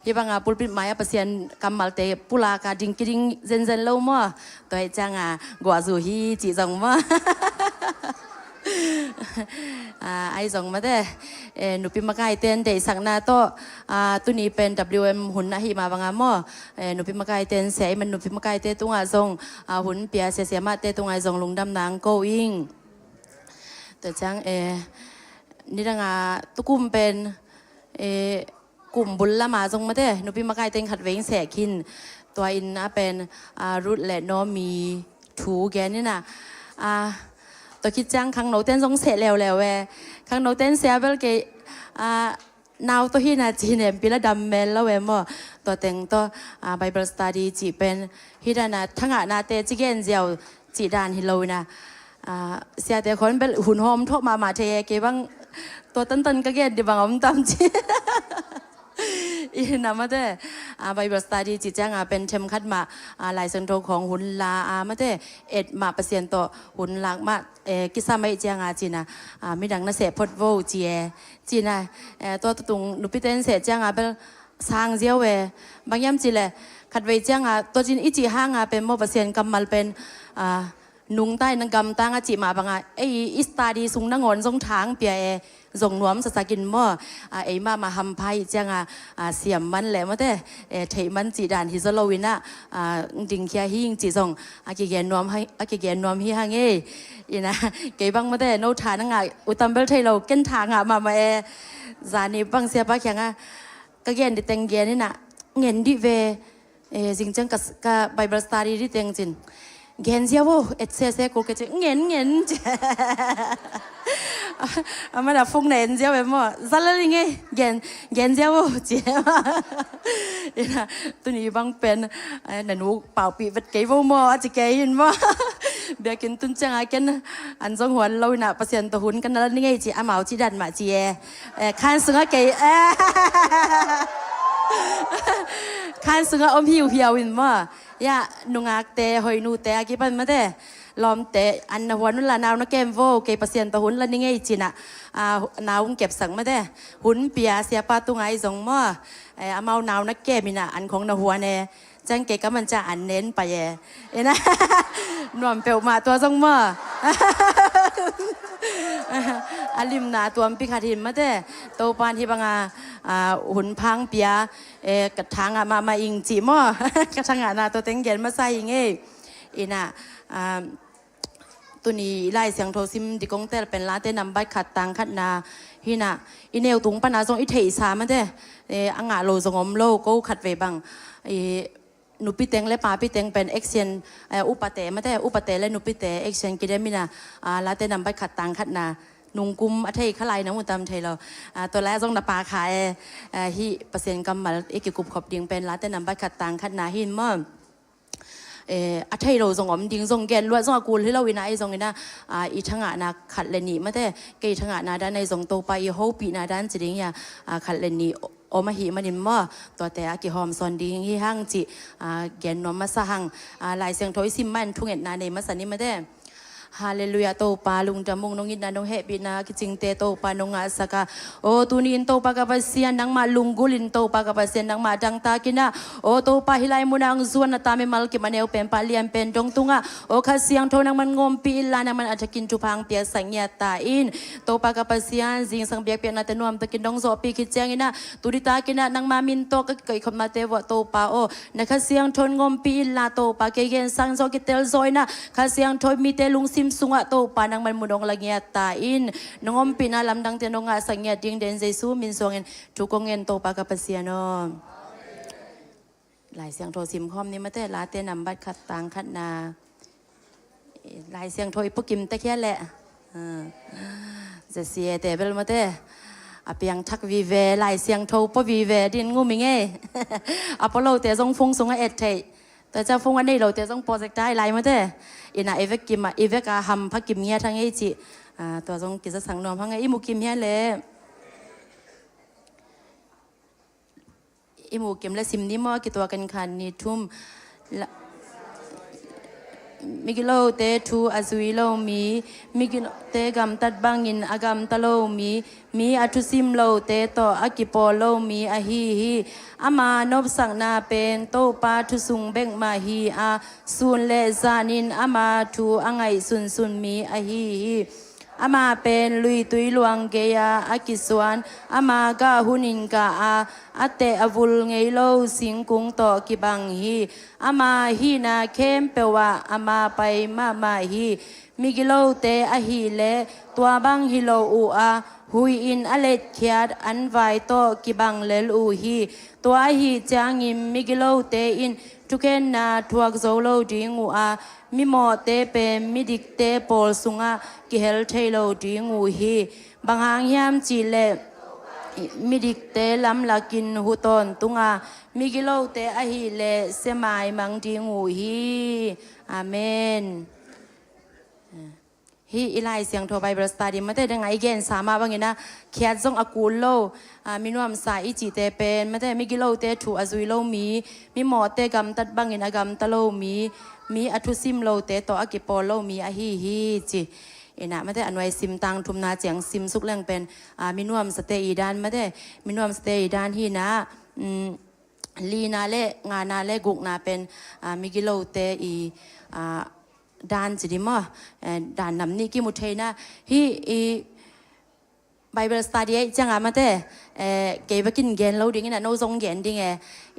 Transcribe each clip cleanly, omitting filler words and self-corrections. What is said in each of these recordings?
ที่บางปุลปิดไม้ประเสียนกำมัลเตปุลากาดิงกิดิงเซนเซนเล่ามั่วตัวไอ้จังกว่าสู่ฮีจีจงมั่วไอ้จงมาเด้หนูพิมพ์มาไกเต้นเดสักนาโตตัวนี้เป็น WM หุ่นนะฮิมาบางมั่วหนูพิมพ์มาไกเต้นเสียมันหนูพิมพ์มาไกเต้ตุงจงหุ่นเปียเสียมาเต้ตุงจงลุงดำนาง going ตัวจังนี่ดังตุกุมเป็นกลุ่มบุญละมาจงมาเด้หนูพิมพ์มาไกเต้นขัดเวงแสกินตัวอินนะเป็นรุดและน้อมีถูแกนี่นะตัวคิดจังข้างโน้ตเต้นทรงเสร็จแล้วเว้ยข้างโน้ตเต้นเสียเบลเกนาวตัวที่นาจีเนี่ยปีละดำเมลแล้วเว้ยมั่วตัวเต็งตัวไบเบิลสตัดดี้จีเป็นฮิดานาทั้งนาเตจิเกนเจียวจีดานฮิโลนะเสียแต่คนเป็นหุ่นหอมทบมาเทเก็บังตัวตันก็เกนดิบังอมตำจีอีน่ามาเด้ไบเบิลสตัดดี้จีจังเป็นเทมคัดมาลายเส้นโทของหุ่นลามาเด้มาเปอร์เซ็นต์ตัวหุ่นลากมากิสาไม่จังจีน่ะมีดังน่ะเสพพดโวจีน่ะตัวตุงนุปิเตนเสจังเป็นสร้างเจียวเวบางยามจีเลยขัดไว้จังตัวจีนอีจีห้างเป็นโมเปอร์เซ็นต์กำมัลเป็นนุงใต้นังกำตั้งจีมาบางอิสตาดีสุงนังงอนทรงทางเปียส่งนวมสกินมั่วมาทำไพ่จังเสียมมันแหละมาเต้เทมันจีดานฮิซโลวินะดิงเคียหิงจีส่งเกนนวมให้เกนนวมฮิฮังอีนะเกบังมาเต้โนทานังอุตัมเบลเทเราเกินทางมาจานีบังเสียปะแข็งก็เกนดิเต็งเกนนี่นะเงินดิเวจริงจังกับไบเบิลสตาร์ดิเต็งจินเงินเสียวเสียกูก็จะเงินมาดับฟุ้งเงินเสียวแบบมั่วซาลาลิงเงินเสียวเจ้าตัวนี้บางเป็นนั่นนูเป่าปีวัดเกี่ยวมั่วจะเกี่ยนมั่วเบียกินตุนจังกันอันสงวนเราหน้าเปอร์เซ็นต์ตัวหุ่นกันแล้วนี่ไงจีอาหมาจีดันมาจีคันสึงเกี่ยคันสึงอมหิววินมั่วยานุงักเตะหอยนูเตะกี่ปันมาเตะลอมเตะอันหัวนุ่นละนาวนักเกมโวเกย์เปอร์เซ็นต์ตัวหุ่นละนี่ไงจีน่ะนาวเก็บสังมาเตะหุ่นเปียเสียปาตุงไอสงมั่วเอามานาวนักเกมมิน่ะอันของนหัวเนี่ยจังเกก็มันจะอันเน้นไปนะนวมเปียวมาตัวสงมั่วอาลิมนาตัวพิคาทินมาเตะโตปานที่บางหุ่นพังเปียกระถางมาอิงจีมั่วกระถางนาตัวเต็งเย็นมาใส่ยังไงอีน่ะตัวนี้ไล่เสียงโทรซิมดิกงเตลเป็นร้านเต้นนำบัตรขัดตังขัดนาฮิน่ะอีเนวตุงปนาทรงอีเทยสามันเด้อ่างโลทรงอมโลก็ขัดเวบังหนูพิเตงและป้าพิเตงเป็นเอ็กเซนอุปเตมาแต่อุปเตและหนูพิเตเอ็กเซนกิเดมินาร้านเต้นนำบัตรขัดตังขัดนานุงกุมอัฐิขลายน้ำมุตามไทยเราตัวแรกต้องนับปลาขายฮิเปอร์เซ็นต์กำมัลเอกกุบขอบดิงเป็นร้านเต้นนำบัตรขัดตังขัดนาหินมั่งอัฐิเราส่งอมดิงส่งแกนล้วนส่งอากูลที่เราวินาไอส่งนี่นะอีทั้งนาขัดเลนีมาแต่เกยทั้งนาด้านในส่งโตไปโฮปีนาด้านจิดิงยาขัดเลนีโอมาหิมันนิมมั่วตัวแต่กิหอมซอนดิงฮิฮังจิแกนนอมมาสหังลายเสียงถอยซิมมันทุ่งเอ็ดนาเนมาสันนิมาแต่ฮาเลลูยาโตปาลุงจำมุงนงอินนานงเฮบินาคิจิงเตโตปานงอาสกาโอตุนินโตปากาปเซียนนังมาลุงกุลินโตปากาปเซียนนังมาดังตากินะโอโตปาฮิไลมุนังส่วนนาตาเมมัลกิมันเอวเป็นปาเลียนเป็นดงตุงะโอคาเซียงโทนังมันงมปีลานังมันอาจจะกินจุพังเปียสังเงียตาอินโตปากาปเซียนจิงสังเบียเปียนาเตนวมตะกินดงโซปีคิดเจงินะตุริตากินะนังมามินโตก็เกิดขมาเตวโตปาโอนักเซียงทนงมปีลาโตปาเกเกนสังโซกิเตลโซยนะคาเซียงทนมีเตลุงซิมสุงะโตpanang man munong lagiat tain nongom pinalam dang tenonga sangya ding den Jesu min songen tukongen to pa kapasiano หลายเสียงโทรซิมคอมนี่มาแต่ลาเตนำบัตรขัดตังขัดนาหลายเสียงโทรพวกกิมตะแค่แหละจะเสียแต่เบลมาแต่อเปียงทักวีเวหลายเสียงโทรปวีเวดินงูมิงเออพอเราแต่ทรงฟงทรงเอ็ดเทแต่จะฟงอันนี้เราแต่ต้องโปรเจกต์ได้หลายมาแต่อินาเอเวกิมเอเวกาฮัมพักกิมเฮียทั้งไอจิตัวทรงกิจสังนอมพังไออิมุกิมเฮียเลยอิมูเก็มและซิมนี่มอกิตัวกันคันนี่ทุ่ม มิกิโลเตทูอาซุยโลมีมิกิเตกัมตัดบังอินอากามตะโลมีอัตุซิมโลเตโตอากิโปโลมีอะฮีอามานบสังนาเป็นโตปาทุสุงเบงมาฮีอาซุนเลซานินอามาทูอังไงซุนมีอะฮีอามาเป็นลุยตุยลวงเกียอากิสวนอามากาหุนินกาอาเตอวุลไงโลสิงกุงโตกิบังฮีอามาฮีนาเข้มเปวะอามาไปมาฮีมิกิโลเตอฮีเลตัวบังฮิโลอูอาหุยอินอเลตเคียดอันไวโตกิบังเลลอูฮีตัวฮีจางอิมมิกิโลเตอินทุกเนนาทวกโซโลดิงูอามิโมเตเปมิดิกเตโปลสุงากิเฮลเทโลดิงูฮีบางหางยามจีเลมิดิกเตลัมลากินหุตอนตุงามิกิโลเตอฮีเลเสมายมังดิงูฮีอาเมนฮีอีไลเสียงโทรไปบริสตาดิมาแต่ยังไงเกณฑ์สามารถบางอย่างนะแค่จงอากูโลมีนวมสายอีจีเตเป็นมาแต่มิกิโลเตถูอาซุยโลมีหมอเตกำตัดบางอย่างกำตะโลมีอัตุซิมโลเตต่ออากิโปโลมีอะฮีจีเอ็นะมาแต่อันไว้ซิมตังทุมนาเจียงซิมสุกเรื่องเป็นมีนวมสเตอีดานมาแต่มีนวมสเตอีดานฮีนะลีนาเลงานาเลกุกนาเป็นมิกิโลเตอีดานจิดิมดานนำนี่กิมุเทนะฮีไบเบิลสตาดี้จังอามาเต้เก็บกินเกนเราดิ้งนะโนซงเกนดิ้ง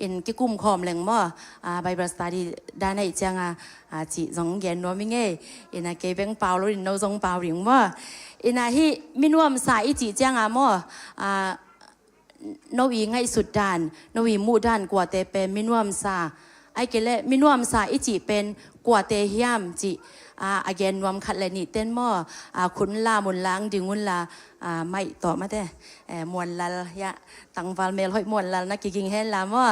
อินกิกุมคอมแหลงมั่วไบเบิลสตาดี้ดานไอจังจีซงเกนนัวมิงอินเก็บเป็นเปล่าเราดิ้งโนซงเปล่าดิ้งมั่วอินฮีมินวมสายจีจังอามั่วโนวีไงสุดดานโนวีมูดานกว่าเตเป็นมินวมสาไอเกเลมินวมสาอิจิเป็นกว่าเตเฮียมจิอาเกนวมขัดเลนิเต้นม่อขุนลามุนล้างดึงมุนลาไม่ต่อมาแต่มวนลายะตังวาลเมลห้อยมวนลานักกิงเฮนลาม่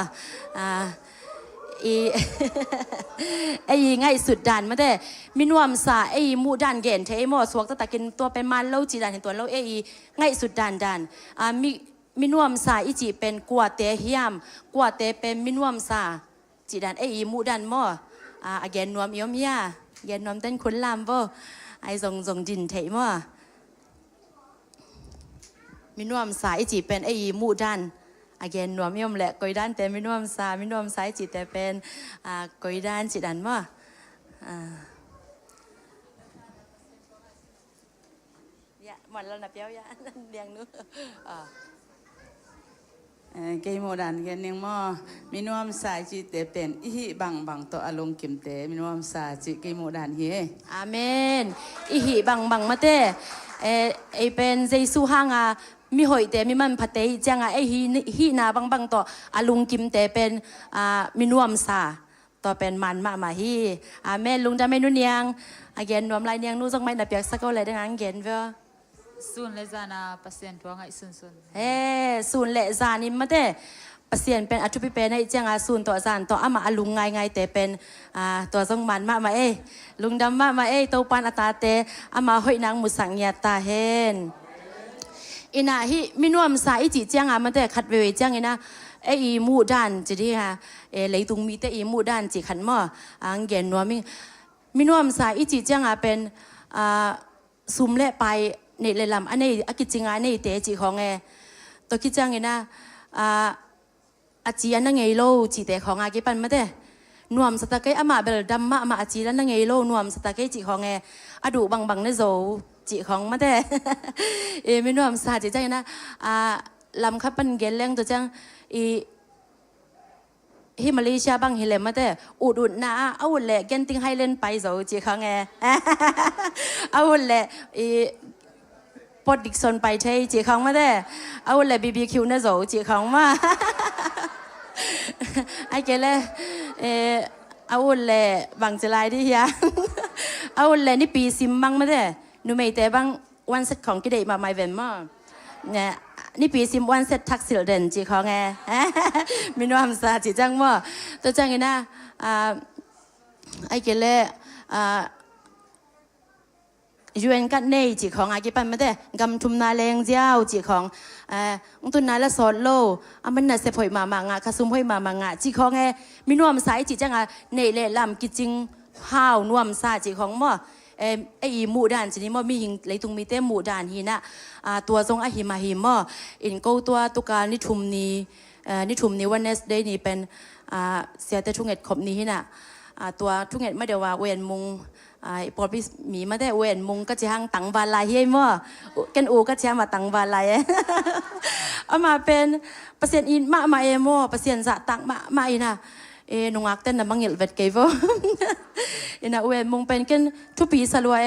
ไอ้ไงสุดด่านมาแต่มินวมสาไอ้มูด่านเกนเทมอสวกตะกินตัวเป็นมันเล่าจีด่านเห็นตัวเล่าไอ้ไงสุดด่านมินวมสาอิจิเป็นกว่าเตเฮียมกว่าเตเป็นมินวมสาจีด่านไอ้มูด่านม่ออาเกนนวมยอมยาเกนนวมเต้นขุนลามบ่ไอ้ทรงจินเทม่อมินวมสาอิจิเป็นไอ้มูด่านอาเกนนวมยอมแหละกอยด้านแต่มินวมสาอิจิแต่เป็นกอยด้านจีด่านม่อหมดแล้วนะเปียวยะเลี้ยงนู้เกยโมดันเกนยังมอมินวมสายจิเตเป็นอีบังตัวอารมณ์กิมเตมินวมสายจิเกยโมดันเฮอาเมนอีหิบังมาเตไอเป็นเจสุฮังมีหอยเตมีมันพัดเตจังไอฮีนาบังตัวอารมณ์กิมเตเป็นมินวมสาตัวเป็นมันมาฮีอาเมนลุงจะไม่นุ่นยังอาเกนนวมลายยังนู้จังไม่นับเปียกสักอะไรดังนั้นเกนเวอส่วนเลจานาพัศยันตัวไงส่วนส่วนเลจานิมมาเต้พัศยันเป็นอัจฉริเป็นให้เจ้าส่วนตัวจานตัวอามาลุงไงแต่เป็นตัวทรงมันมาลุงดำมาตัวปานอัตาเตอามาห้อยนางมุสังยาตาเฮนอินาฮิมินวมสายจีเจ้ามาเต้ขัดเวเจ้าไงนะอีมูดันจีดีฮะเลยตุงมีแต่อีมูดันจีขันมั่วเกนนัวมินวมสายจีเจ้าเป็นซุ่มเละไปนี่เลยลำอันนี้อากิจงานนี่เตจีของตัวคิดจังไงนะอาจีอันนั่งไงโลจีเตของอากิปันมาเต้นวมสตะเกยอามาเบลดัมมาอาจีแล้วนั่งไงโลนวมสตะเกยจีของอดูบังในโซจีของมาเต้ไม่นวมสาจีจังนะลำขับปันเกลเล้งตัวจังฮิมาเลเซียบางฮิเลมาแต่อุดนะเอาหุ่นแหละเกนติงไฮเลนไปโซจีเขาเอาหุ่นแหละปอดดิกซอนไปใช่จีเขามาแต่เอาหุ่นแหละBBQน่าโซจีเขามาไอ้เกลเอาหุ่นแหละบางจะลายดิฮะเอาหุ่นแหละนี่ปีซิมบังมาแต่หนูไม่แต่บางวันเซ็ตของกิเดมาไม่เว้นมาเนี่ยนี่ปีซิมวันเซตทักซิลเดนจีของมินวามซาจีจังมั่วตัวจังไงนะไอเกลยูเอ็นกันเนยจีของอากิปันมาเด้กำทุมนาเลงเจ้าจีของตุนนาละสอนโลมันน่ะเสพหอยมางะคาซุมหอยมางะจีของมินวามสายจีจังเนยเล่ลำกิจิง ห้าวนวมซาจีของมั่วไอหมู่ด่านจีนี้มั่วมีหิงเลยตุงมีเต้หมู่ด่านหินะตัวทรงอหิมาหิมั่วอินโกตัวตุการนิทุมนี้วันเนสเดย์นี้เป็นเสียแต่ทุ่งเอ็ดขบนี้นะตัวทุ่งเอ็ดไม่เดียวว่าเวียนมุงปอดพี่มีมาได้เวียนมุงก็จะหังตังวาลายเฮ้ยมั่วกันอูก็จะมาตังวาลายเอามาเป็นเปอร์เซ็นต์อินมาเอมั่วเปอร์เซ็นต์จะตังมาอินะนงอักเต้นน่ะบังเหิลเวทเกฟนะเวียนมุงเป็นกันทุปีสลัว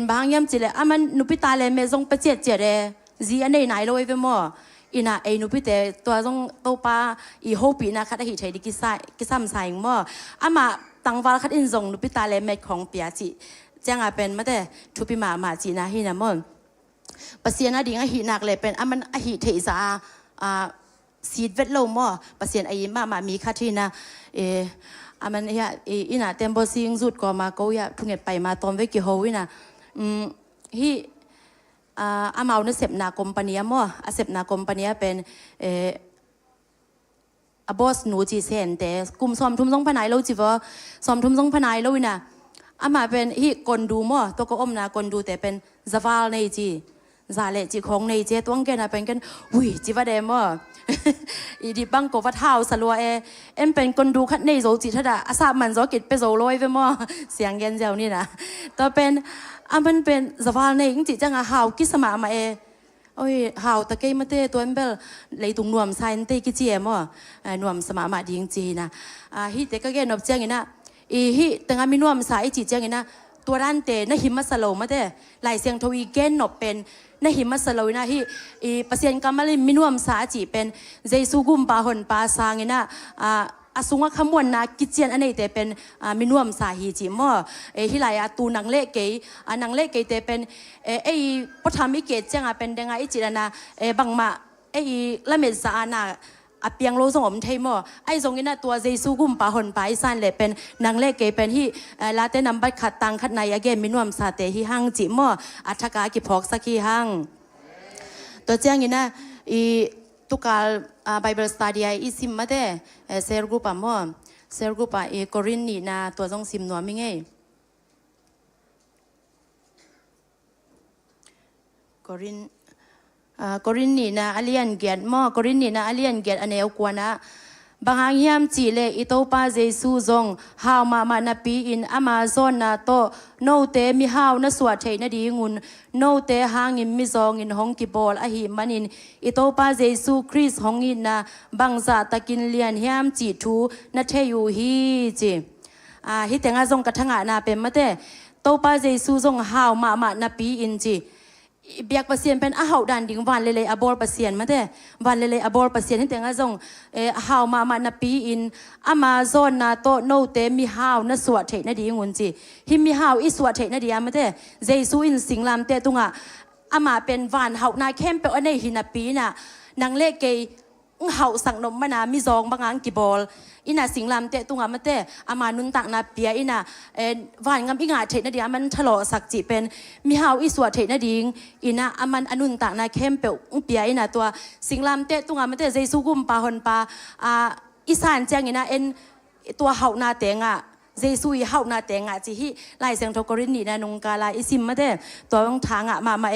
บางยามจีเลยมันนุปิตาเลยเมซงไปเจ็ดจีอันไหนเลยเว้ยมั่วนุปิเตตัวต้องโตปาโฮปีนะคัดหิใช้ดิกิซ้ำใส่มั่วมาตังวาลคัดอินซงนุปิตาเลเมของเปียจิจังเป็นมาแต่ทุปีมาจีนะฮินะมั่วปัสเซียนะดิ่งหินักเลยเป็นมันหิเทซาซีดเวทโลมั่วปัสเซียนมามีคัดที่นะมันอินะเต็มบอซิงสุดก็มาก็อย่าทุ่งเงินไปมาตอนเวกิโฮวินะฮิอามาเนี่ยเสพนาคมปนิยมั่วเสพนาคมปนิยเป็นบอสหนูจีเซนแต่กลุ่มซ้อมทุ่มส่งพนัยเราจีว่าซ้อมทุ่มส่งพนัยเราวินะมาเป็นฮิกนดูมั่วตัวก็อมนากนดูแต่เป็นซาฟาลในจีซาเลจีของในเจตัวงแกน่ะเป็นกันอุ้ยจีว่าเดมั่วดิบังก็ว่าเท้าสลัวเป็นคนดูคัดในโซจิทัดอะอาซามันโซกิดไปโซลอยไปมั่วเสียงเย็นเจ้านี่นะตัวเป็นมันเป็นสภาพในจริงจังหาวกิสมามาโอ้ยหาวตะเกียมาเตตัวเบลเลยตุงนวมไซน์เตกิเจียมั่วนวมสมามาดิงจีนะฮิแต่ก็แกนบเจียงนะฮิแต่งามีนวมสายจีเจียงนะตัวด้านเตนหิมะสโลมาเตไหลเสียงทวีแกนนบเป็นนหิมะสโลนะฮิเปอร์เซ็นต์กำมะลิมีนวมสาจีเป็นเจสุกุมปาหนปาซางนะสุงขมวนนะกิจเจียนอันนี้แต่เป็นมินวมสาหีจิมที่ไหลตูนังเล่เกยนังเล่เกยแต่เป็นพอทำอีเกจจังเป็นยังไงจิตนะบังมาละเมสานาเปียงโลสงอมไทยมทรงนี้นะตัวเจสุกุมปาหนปาอิสันเลยเป็นนังเล่เกยเป็นที่ลาเตนำบัตรขัดตังขัดในเกมินวมสาเตที่ห้างจิมอัฐกากิพอกสักขี้ห้างตัวเจ้านี้นะตุกาไบเบิลสตาดีอิซิมมาเดเซอร์กรุ๊ปมั่วเซอร์กรุ๊ปกอรินนี่นะตัวจงซิมนัวมิงกอรินนี่นะอเลียนเกียรมั่วกอรินนี่นะอเลียนเกียรอันเอวกว่านะบางอย่างยามจีเลอิโตปาเจซูซงฮาวมานาปีอินอเมซอนนาโตโนเตมิฮาวนาสวดเทนดีงุนโนเตหางิมมิซองอินฮงกิบอลอหิมันินอิโตปาเจซูคริสฮงอินนาบังซาตะกินเลียนยามจีทูนาเทยูฮีจีฮิแต่งาซงกระทั่งนาเป็นมาเตโตปาเจซูซงฮาวมานาปีอินจีเบียกเปอร์เซ็นต์เป็นหาวดันดิ่งวันเลยอบอลเปอร์เซ็นต์มาเด้วันเลยอบอลเปอร์เซ็นต์ที่แต่งงานส่งหาวมานาปีอินมาซอนนาโตโนเตมีหาวนาสวดเทนดีงุนจีฮิมีหาวอิสวดเทนดีมาเด้เจซูอินสิงลามเตตุงมาเป็นวันหาวนาเข้มเปอันในหินาปีน่ะนางเล็กเกยหาวสั่งนมมานามีซองบางอังกิบอลอินาสิงลามเตตุงมาเตมานุนตักนาเปียอินาวันงามอิงาเทนดีมันทะเลาะสักจีเป็นมีหาวอิสวดเทนดีอินามันอนุนตักนาเข้มเปเปียอินาตัวสิงลามเตตุงมาเตเจสุกุมปาหนปาอิสานเจียงอินาตัวหาวนาเตงเจสุยหาวนาเตงจีฮิไลเสียงทกรินนี่นะนงกาลาอิซิมมาเตตัวต้องทางมา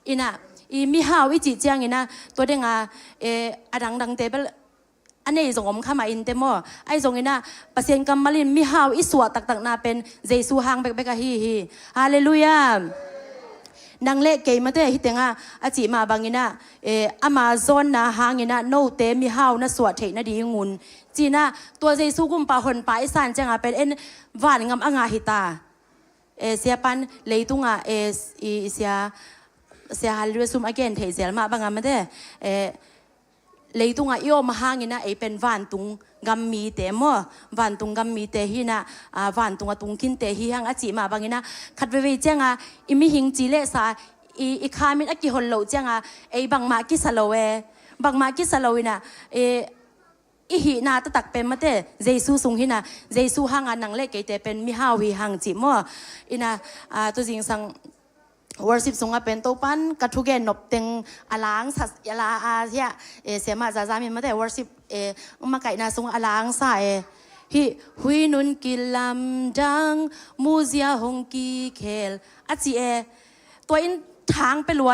อินามีหาวอิจิเจียงอินาตัวเด้งดังเตเบลอันนี้ส่งผมเข้ามาอินเตมส่งอินะเปอร์เซ็นต์กำมะลินมีหาวอิสวดตักนาเป็นเจซูฮังเบกฮีฮาเลลูยานางเล่เกยมาเตฮิตงอาจิมาบางอินะมาซอนนะฮังอินะโนเตมีหาวนะสวดเทนดีงุนจีน่าตัวเจซูกุมปาหนปาอิสันจังเป็นวานงามอ่างหิตาเสียปันเลยตุงเสียฮัลโหลซุมอเกนเทเสียมาบางมาเตเลยตุงยอมหางนะเป็นวันตุงกัมมีเตมวันตุงกัมมีเตหินะวันตุงตุงกินเตหิหังอจิมาบางนะขัดเวเจ้งอิมิหิงจีเลสาอีคามินอกิฮอลโลเจ้งบางมากิสโลบางมากิสโลนะอีหินาตะตักเป็นมาเตเจซูสุงหินะเจซูหังนังเล็กเตเป็นมิฮาวีหังจิมอินะตัวจริงสังworship สงฆ์เป็นตัวปั้นกระทุกแกนนบเต็งอลางสัยลาเสียเสียมาซามีมาแต่ worship มาไก่นาสงฆ์อลางสาย ฮิหุยนุนกิลำดังมูเซียฮงกีเคลอาจีเอตัวอินทางไปลัว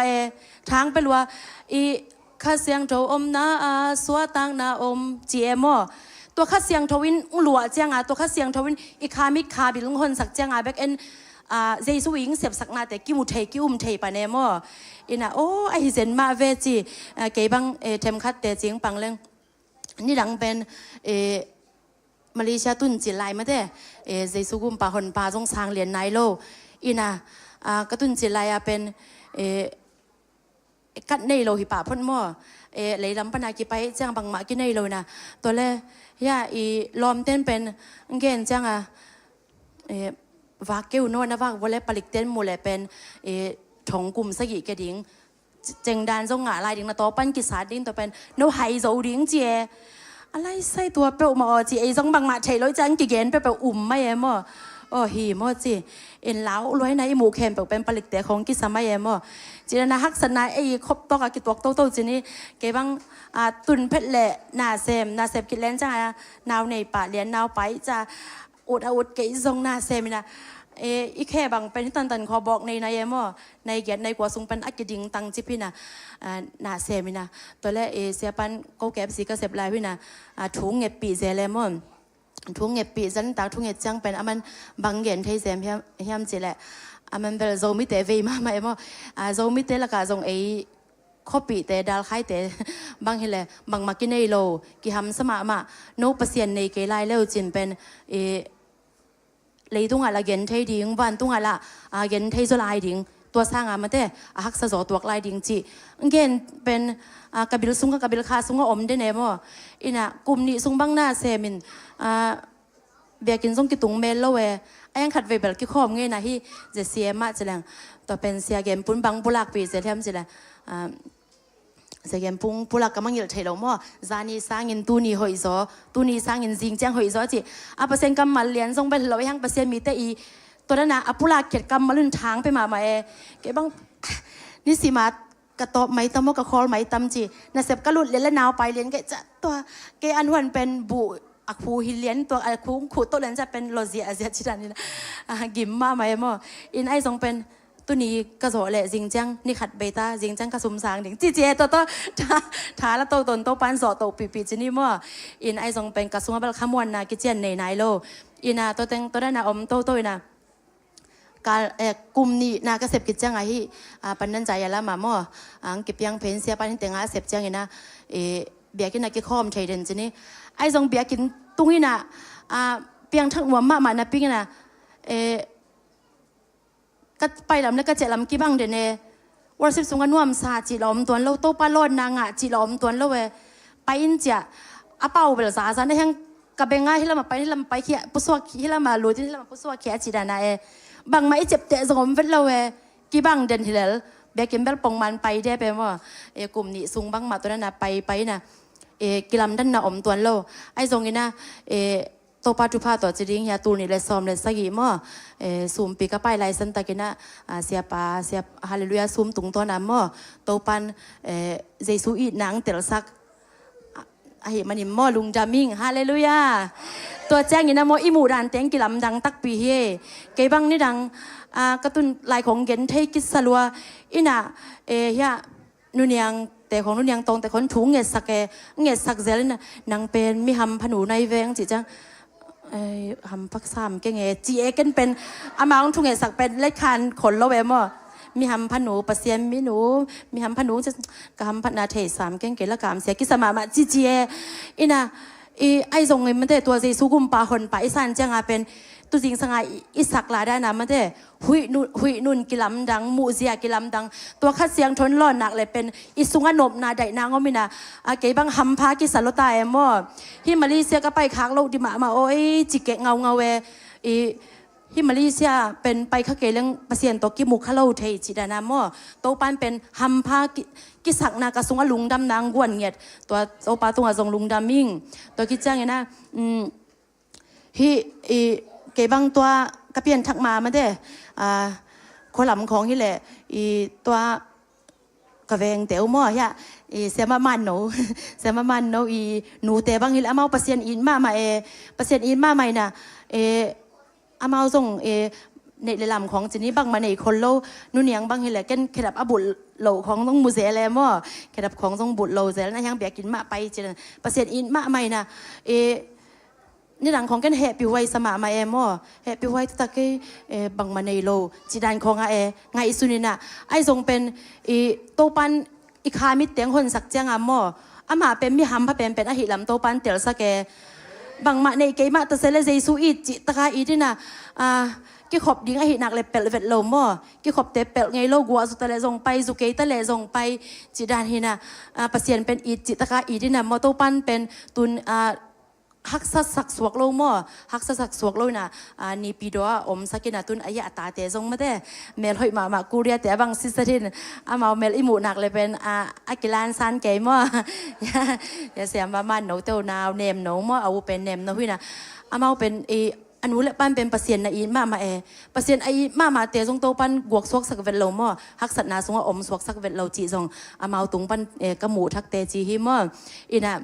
ทางไปลัวอีข้าเสียงโทอมนาสวตังนาอมจีเอมอตัวข้าเสียงทวินหลัวเจียงตัวข้าเสียงทวินอีคามิคาบิลงคนสักเจียงแบกเอ็นเจสุวิงเสียบสักนาแต่กิมุเทกิอุมเทปะเนมออินะโอ้ไอเซนมาเวจีเก็บังเทมคัดเตจิงปังเลงนี่ดังเป็นมาเลเซียตุนจิไลมาเด้เจสุกุมปาหอนปาจงสร้างเหรียญไนโลอินะกระตุนจิไลเป็นกัดในโลหิปะพ่นหม้อเลยลำปนากิไปจ้างบางมากินในโลนะตัวแรกย่าอีลอมเต้นเป็นเงินจ้างวาเกลโน่นะว่าวันแรกผลิตเต้นมูลเป็นถงกลุ่มสกิกระดิ่งเจงดานจงหงาลายดิ่งนะตัวปั้นกิสาดิ่งตัวเป็นโนไฮโซดิ่งเจอะไรใส่ตัวเปล่ามาจีไอจงบางมาเฉยร้อยจังกี่เกนเปล่าอุ่มไม่เอ็มโอ้ฮีมอจีเอ็นเล้าร้อยในหมู่แคมเปล่าเป็นผลิตแต่ของกิสาไม่เอ็มจีนะฮักษณะไอคบตอกกิตวกโตจีนี่เก็บังตุนเพชรเละนาเซมกิเลนจ้านาวในป่าเลียนนาวไปจะอุดอาวุธเกยทรงนาเซมินะอีแค่บางเป็นที่ตันขอบอกในเอ็มในเกียรติในกว่าทรงเป็นอักดิงตังจิพินะนาเซมินะตัวแรกเสียปันก็แก็บสีก็เสพลายพินะถุงเงียบปีเซเลมอนทุ่งเงียบปีจันตาทุ่งเงียบจังเป็นมันบางเย็นที่เซมเฮียมจีแหละมันเป็นโซมิเตวีมาไหมมั้งโซมิเตละกาทรงข้อปีเตดัลไข่เตบางเฮเลบางมากินในโลกิฮัมสมามาโนเปอร์เซียนในเกลัยเลวจินเป็นเลยตุงอะไรเย็นที่ดิ่งวันตุงอะไรเย็นที่จะลายดิ่งตัวสร้างมันเตะฮักษะจอตัวลายดิ่งจีเงินเป็นกบิลซุงกับกบิลคาซุงก็อมได้เนมอินะกลุ่มนี้ซุงบังหน้าเซมินเบียกินซุงกิตุงเมลโลเวไอ้ยังขัดเวเบลกิข้อมเงี้ยนะที่จะเสียมาจะแรงต่อเป็นเสียเกมปุ่นบังบุลักปีเสียเทียมจะแรงเสียเกมปุ่นบุลักกำลังอยู่เทลมจานีสร้างเงินตูนี่หอยซอตูนี่สร้างเงินจริงจังหอยซอจีเปอร์เซ็นต์กำมันเลี้ยนซุงเป็นเรายังเปอร์เซ็นต์มีแต่อีตัวนั้นนะปุลักเกียรกำมาลื่นทางไปมาเก็บบังนี่สิมากระตอบไหมตำมกระคอลไหมตำจีน่ะเสพกระลุดเลี้ยนและนาวไปเลี้ยนแกจะตัวแกอันวันเป็นบุอักภูฮิเลี้ยนตัวอักภูขูดตัวเลี้ยนจะเป็นโลเซียชิดานี่นะกิมมาไหมมั่วอินไอทรงเป็นตัวนี้กระโสแหละจริงจังนี่ขัดเบต้าจริงจังกระสุมสางดิ่งจีเจตัวท้าแล้วตัวตนตัวปันสอตัวปีจีนี่มั่วอินไอทรงเป็นกระสุมเบลขมวนนากิเจียนในไนโลอินาตัวเต็งตัวด้านนาอมโตนะการกลุ่มนี้นากระเสพกิจจังไงที่ปันนันใจยาละมาหม้อเก็บยังเพนเสียปันที่แต่งอาเสพจังไงนะเบียกินนักกิข้อมเทเดนจีนี่ไอ้ทรงเบียกินตุ้งนี่นะเปียงทั้งหัวมานะปิ้งนะก็ไปลำแล้วก็เจลำกี่บังเดนเนวันสิบสองกันน่วมซาจีลอมตัวเราโตปลาโลดนางอ่ะจีลอมตัวเราเวไปอินเจียเป่าเบลซาซันได้ทั้งกับเบงง่ายที่เรามาไปที่เราไปเขียปุสวกที่เรามาลุยที่เรามาปุสวกเขียจีดานาบางไม่เจ็บเตะสมเป็นเรากี่บังเดินทีแล้วเบกินเบลปงมันไปได้ไปว่ากลุ่มนี้ซุงบังมาตัวนั้นนะไปนะกิลำดันนะอมตัวเราไอ้ทรงนี้นะตัวปัจจุบันตัวจริงยาตูนี่เลยซ้อมเลยสักกี่มั่วซูมปีก็ไปไล่สันตะกินะเสียปาเสียฮาเลลูยาซูมตุงตัวนั้นมั่วตัวปันเจสุอีหนังเตลซักไอ้มันนี่มั่วลุงจามิงฮาเลลูยาตัวแจ้งนี่นะมั่วอิมูดันเต็งกิลำดังตักปีเฮเก็บังนี่ดังกระตุ้นลายของเย็นเทกิสลัวอินะเฮียนุนยังแต่ของนุนยังตรงแต่คนถุงเงยสักเซลน่ะนางเป็นมีหำผนูในเวงจิจังหำพักซ้ำแกเงยจีเอกันเป็นอามาของถุงเงยสักเป็นเล็กคันขนโลเวมมีหำผนูปะเซียนมีหำผนูจะกะหำพนาเทสามแกงเกละกามเสียกิสมาจีเออินะไอทรงเงินมันแต่ตัวเจสุกุมปาหนปาอิสันจังเป็นตัวจริงสังไงอิสักลาได้นะมันแต่หุยนุ่นกิลำดังมูเซียกิลำดังตัวคัดเสียงทนร้อนหนักเลยเป็นอิสุงนบนาได้นางก็มีนะเก๋บังหำพากิสันโลตายมั่วฮิมาลีเซียก็ไปค้างโลกดิมาโอ้ยจิเกะเงาเวฮิมาลีเซียเป็นไปข้าเกเรื่องเปอร์เซ็นต์ตัวกิมุขโลเทจิดานามั่วตัวปันเป็นหำพากิสักนากระสุงลุงดำนางกวนเงียดตัวโอปาตัวทรงลุงดำมิ่งตัวคิดจ้างไงนะฮิเก็บังตัวกระเปียนทักมาเด้คนหลำของนี่แหละตัว กะเวงเตียวหม้อยะเสียมามันโน เสียมามันโนหนูแต่บางทีอามาเปอร์เซ็นต์อินมาเปอร์เซ็นต์อินมาใหม่น่ะอามาส่งในลำของจีนี้บางมาในคนโลนู่นยังบางทีแหละกันขดับอบุโลของต้องมูเสแลมอขดับของต้องบุโลเสแล้วนะยังเบียกินมาไปจีนเปอร์เซ็นต์อินมาใหม่น่ะนี่หลังของกันแฮปปี้ไว้สมามามอแฮปปี้ไว้ตะกี้บางมาในโลจีดันของไงสุนินะไอทรงเป็นโตปันอีคามิเตียงคนสักเจียงมออามาเป็นมีหำพะเป็นอหิลำโตปันเตียวสักบางมาในเกมาตะเซเลเจซูอีจิตะกาอีดินะกี่ขอบดิ้งอหินักเลยเปลเวทโลมอกี่ขอบเตเปลไงโลกัวสุตะเลซงไปสุเกตะเลซงไปจีดันหินะปัสเซียนเป็นอีจิตะกาอีดินะมอโตปันเป็นตุนฮักสักสวกโลมอฮักสักสวกโลนะนี่ปีดัวสักกินาตุนอายะตาเตซงมาเต้เมลหอยมากูเรียแต่บางซิสตินมาเมลอิมูนักเลยเป็นอากิลานซันเกมออย่าเสียมามันโนเตวนาวเนมโนมอเอาเป็นเนมนะพี่นะมาเป็นอนุเละปั้นเป็นเปอร์เซ็นต์ในอินมาเปอร์เซ็นต์ไอมาเตะทรงโตปั้นบวกสวกสักเวลโลมอฮักสัตนาทรงสวกสักเวลโลจีทรงมาตุงปั้นกระหมูทักเตจีฮิมออินะ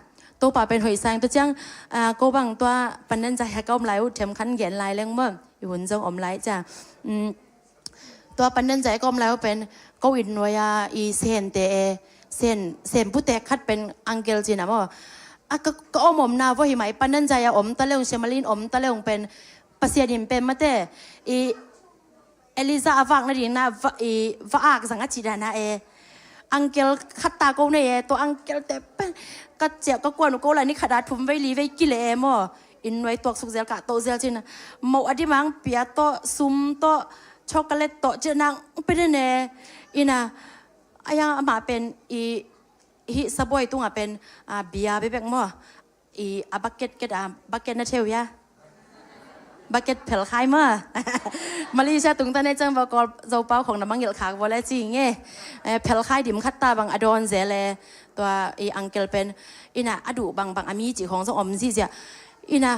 ตัวป่าเป็นหอยแซงตัวจังก็บางตัวปันนั่นใจก็อมไหลเข็มขันเหยียนลายเลี้ยงมั่งอยู่หุ่นจงอมไหลจ้ะตัวปันนั่นใจก็อมไหลเป็นก็อินวายอีเซนเตเซนผู้แตกคัดเป็นอังเกลจีนะมั่งก็อมนาว่าหิมายปันนั่นใจอมตะเลงเชมาลินตะเลงเป็นปัสเซียดิมเป็นมาเตเอลิซาฟังนั่นเองนะว่าอากสังกัดจีดานะอังเกลขัดตาโกเนี่ยตัวอังเกลแต่เป็นก็เจ็บก็กวนโกอะไรนี่ขนาดทุ่มไว้ลีไว้กิเลมออินไว้ตัวสุกเซลกะโตเซลจินะหมออดีมังเปียโตซุมโตช็อกโกแลตโตเจนังเป็นเนี่ยอินะอายังมาเป็นฮิสบอยตุงเป็นเบียร์ไปแบบมอบักเก็ตบักเก็ตนั่นเชียวยะบักเก็ตเพลคายมามาลีชาตุงตาในจังบอกเจ้าเป้าของน้ำมันเกลขากวอลเลจริงเงี้ยเพลคายดิมคัตตาบางอดอนเซเลตัวอังเกลเป็นน่ะอดูบางอามีจีของสอมซีเสียน่ะ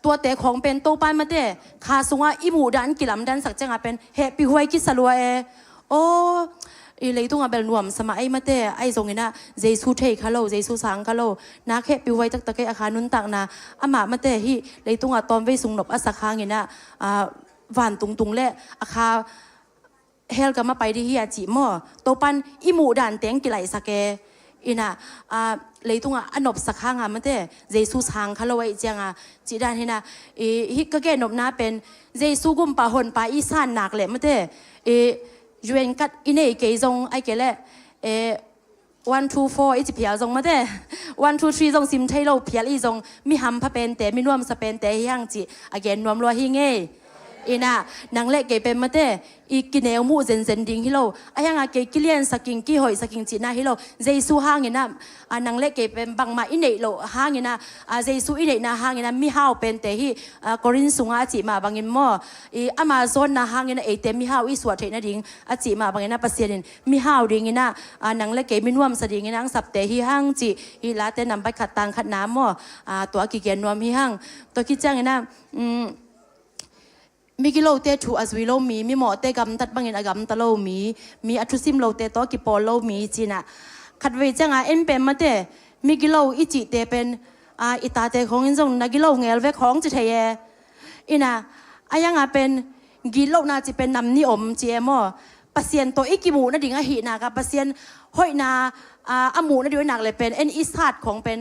ตัวเตะของเป็นโตปานมาเตะคาสุงะอิมูดันกิลำดันสักจังเป็นเฮปิฮวยกิสลัวโอ้เลยตุงเบลนวมสมัยมาเตะไอทรงนี้นะเจสูเทคาโลเจสูสังคาโลนักเฮปิฮวยตักตะเกอาคานุนตักนะอามาเตะฮีเลยตุงตอนไว้สุงนบอัสคางนี่นะหวานตุงเละอาคาเฮลก็มาไปที่เฮียจีมอโตปันอิมูดันเตียงกิไลสักเกน่ะเลยตุงอันนบสักคางมาเตะเจสูสังคาโลไอจังจีดันเห็นนะฮิกเกนบนาเป็นเจสูกุมปะหนปะอีสานหนักเลยมาเตะยูเอ็นกัดอินเอเกยงไอเกล่1 2 4อีจิเพียจงมาเด้1 2 3จงซิมไทยเราเพียอีจงมีหำพะเป็นแต่มีนวมสเปนแต่ยังจีagainนวมรัวหิงเอน่ะนางเล็กเกเป็นมาเด้อีกินเอวมูเซนดิงฮิโลอายังเกกิเลียนสกิงกิหอยสกิงจีน่าฮิโลเจสูห่างเงินะนางเล็กเกเป็นบังมาอินเอโลห่างเงินะเจสูอินเอนะห่างเงินะมีฮาวเป็นแต่ฮีกอรินสุงอาจีมาบังเงินมออามาโซนนะห่างเงินะเแต่มีฮาวอีสวดเทนะดิงอาจีมาบังเงินะปัสเซียนมีฮาวดิงเงินะนางเล็กเกมีนวมสดิงเงินะสับแต่ฮีห่างจีฮีลาเตนำไปขัดตังขัดน้ำมอตัวกิเกนนวมฮีห่างตัวคิดจังเงินะมีกิโลเตถูอัศวิโลมีหมอเตกำตัดบางอย่างกำตะโลมีอัตุซิมโลเตโตกิปอโลมีจีน่ะขัดไว้จังเอ็นเป็นมาเตมีกิโลอิจิเตเป็นอิตาเตของอินซงนักกิโลเงลเวของจิเทยน่ะอายังเป็นกิโลน่าจะเป็นนำนิอมเจมอปัสเซียนตัวอีกิมูน่ะดิ่งหินากับปัสเซียนห้อยนาอามูนั่นด้วยหนักเลยเป็นอิสาดของเป็น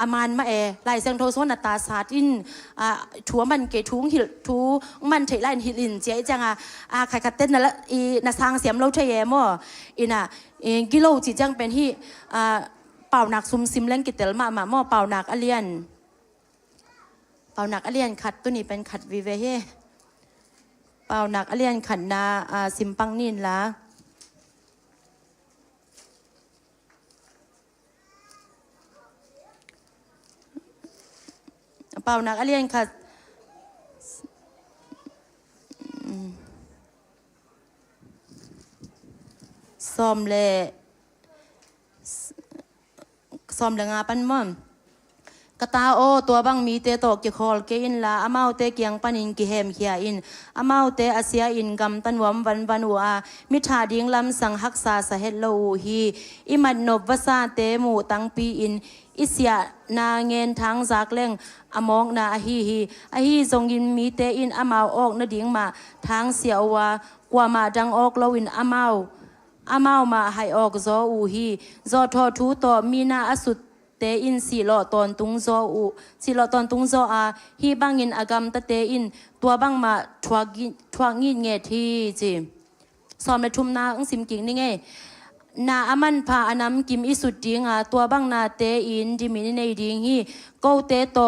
อามานมาลายเซงโทโซนตาซาตินถัวมันเกทุงหิลทูมันเทไลน์หิลินเจ๊จังไข่ขัดเต้นนั่นละนาซางเสียมเราเทยมอน่ะกิโลจีจังเป็นที่เป่าหนักซุมซิมเล่นกิเตลมาหม้อเป่าหนักอเลียนขัดตัวนี้เป็นขัดวิเวเฮเป่าหนักอเลียนขัดนาซิมปังนินละเป่านักเรียนค่ะซ้อมเลยงาปันม่อม กตาโอตัวบังมีเตโตกิคอลเกอินลาอามาเตเกียงปันินกิเฮมเขียอินอามาเตอาเซียอินกำตันวมวันวันวามิถาดิงลำสังหักษาสะเฮโลฮีอิมันนบวสาเตมูตังปีอินอิเสียนาเงินทางจากเล่งอมองนาอฮีทรงยินมีเตอินอามาออกนดิงมาทางเสียววากว่ามาดังออกลวินอามามาให้ออกโซอูฮีโซทอทูโตมีนาอสุดเตอินสีหลอตอนตุงโซอูสีหลอตอนตุงโซอาฮีบังอินอากรรมตะเตอินตัวบังมาทวงินเงทีจีสอมในทุมนาอังสิมกิ่งนี่ไงนาอามันพาอนัมกิมอิสุดดิงอาตัวบังนาเตอินดิมินในดิงฮีโกเตโต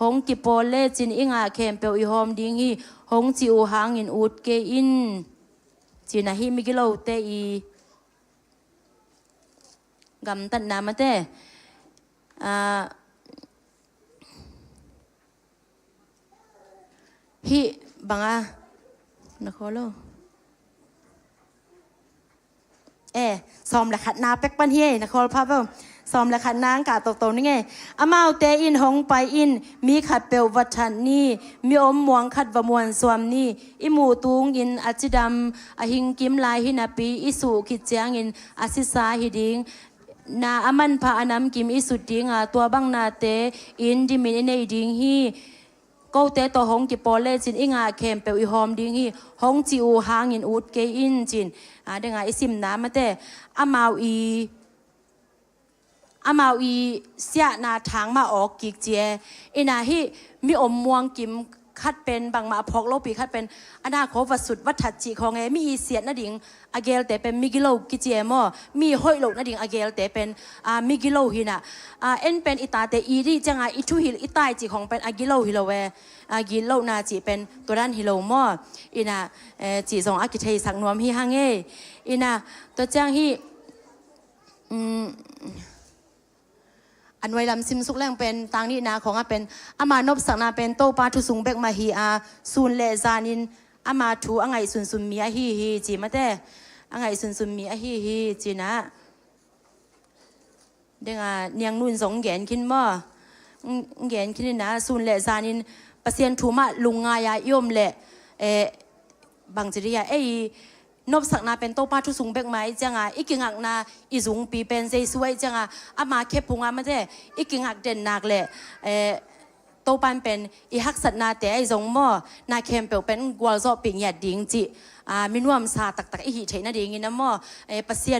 หงกิโปเลจินอิงอาเคมเปลอีหอมดิงฮีหงจิอูหางอินอูดเกอินจีนาฮีมิกิโลเตอีกำตันนามาเตฮิบังนักโลซ้อมละขัดนาเป็กปันเฮนักโลภาพซ้อมละขัดนางกาโตๆนี่ไงอามาเตอินหงไปอินมีขัดเปลวัฒนนี่มีอมมวงขัดวมวนสวมนี่อิมูตุงอินอจิดำอหิงกิมลายหินาปีอิสุขิดเจียงอินอาซิสาหิดิงนาอามันพาอนามกิมอิสุดดิงตัวบังนาเตอินดิมินในดิงฮีก็เตตัวหงกิปอเลจินอิงาเคมเปลอีหอมดิงฮีหงจิอูหางอินอูดเกอินจินเดงอิสิมนามาเตอามาวอีเสียนาทางมาออกกิกเจอินาฮีมีอมม่วงกิมคัดเป็นบางมาพอกโลปีคัดเป็นอนาคตวัสุดวัฏจีของมีอีเสียนาดิงอเกลแต่เป็นมิกิโลกิเจมอมีห้อยโลนาดิงอเกลแต่เป็นมิกิโลหินะเอ็นเป็นอิตาเตอีดีจังอิทุฮิลอิตายจีของเป็นอากิโลฮิโลเวกิโลนาจีเป็นตัวด้านฮิโลมออินะจีส่งอากิเทสังนวมฮิฮังเออินะตัวจังฮิอันไว้ลำซิมสุกแรงเป็นทางนี้นาของเป็นอามานบสังนาเป็นโตปาทุสุงเบกมาฮีซูนเลซานินอามาทูอังไงสุนมีอาฮีจีมาเต้อังไงสุนมีอาฮีจีนะเด้งเนียงนุ่นสงแกนขึ้นบ่แกนขึ้นนะซูนเลซานินเปอร์เซ็นต์ทูมาลุงงายายมเละบางจริยานบสักนาเป็นโตปาทุสุงเบกไหมจังอีกิงักนาอีสุงปีเป็นใจสวยจังอามาเคพุงมาเจ้อีกิงักเด่นนักเลยโตปันเป็นอีฮักสัตนาแต่ไอซงหม้อนาเคมเปลเป็นกวาลโซปิงหยัดดิงจิมินวมซาตักอีหิเทนาดิงนะหม้อเปอร์เซ็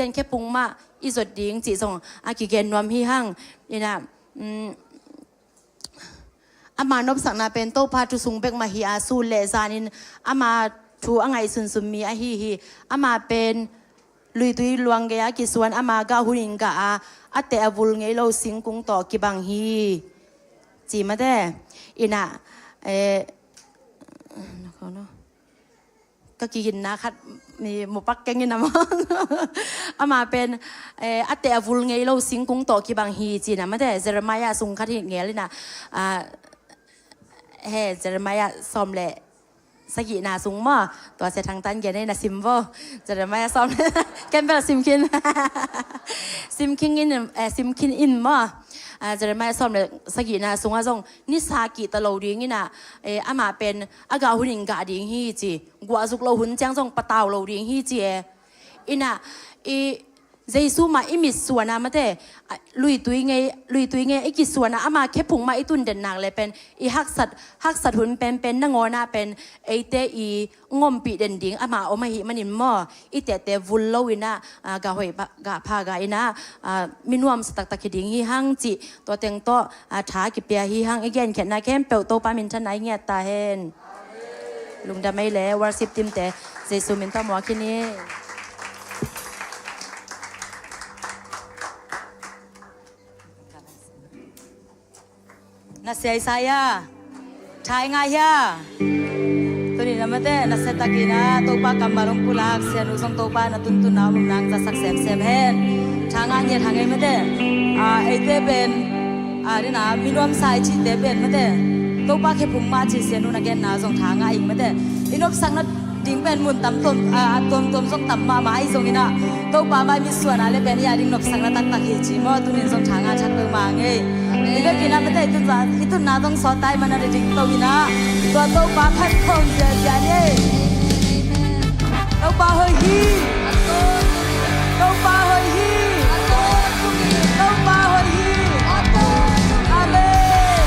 นต์เคพุงมาอีสดดิงจิซงอากิเกนนวมฮิฮังนี่นะอามานบสักนาเป็นโตปาทุสุงเบกมาฮิอาซูเลซานินอามาทูอังไงสุนมีอาฮีอามาเป็นลุยตุยลวงเกียกิส่วนอามากาหุนิงกาอัตเตอวุลเงโลสิงกุงต่อกิบังฮีจีมาได้อินะเขาเนาะก็กินนะครับมีหมูปักแกงกินน้ำอามาเป็นอัตเตอวุลเงโลสิงกุงต่อกิบังฮีจีนะมาได้เจรมายาสุงคัดเงี้ยเลยนะเจรมายาซอมเละสกินาสุงมาตัวเสทางตันเกนในนาซิมโวจะได้ไม่ซ้อมแกนเป็นซิมคินอินมาจะได้ไม่ซ้อมเลยสกินาสุงอาซงนิสากิตะโลดิ้งนี่นะอามาเป็นอากาหุ่นกาดิ้งฮีจีกัวสุกโลหุ่นจังซงปะตาวโลดิ้งฮีจีอินะเจสูมาอิมิสส่วนนะมาเตลุยตุยไงไอ้กิส่วนนะอามาแค่พุงมาไอ้ตุนเด่นหนักเลยเป็นอีฮักสัตหุ่นเป็นนงอนะเป็นไอเตอีงอมปีเด่นดิ่งอามาเอามาหิมันอิมมออีเตวุลโลวินะกะหอยกะพากะอินะมินวมสตักตะคิดิ่งฮิฮังจิตัวเต็งโตถากิเปียฮิฮังไอแกนแขนนาแคมเปลโตปามินชันไหนเงียตาเฮนลุงดาไม่แล้ววาร์สิบติมแต่เจสูมินตอมวาคินีnasi saya cai ngaya tu ni nama te nasi takina topa kamarong pulak sianu song topa na tuntun na nang jasak sem hen changanya thangai mate ete ben ni na minwam sai chi te ben mate topa ke phumma chi sianu na gen na song thanga ing mate inop sang na ding pen mun tam tom tom song tam ma mai song ina to pa mai mi suan ale pen ya ding nok sang na tak tak he chi mo tu nin song thanga chak pe ma nge ni be kina mate tu za itu na dong so tai mana de ding to ina to pa phat khom ja ja ne to pa hơi hi to pa hơi hi to pa hơi hi amen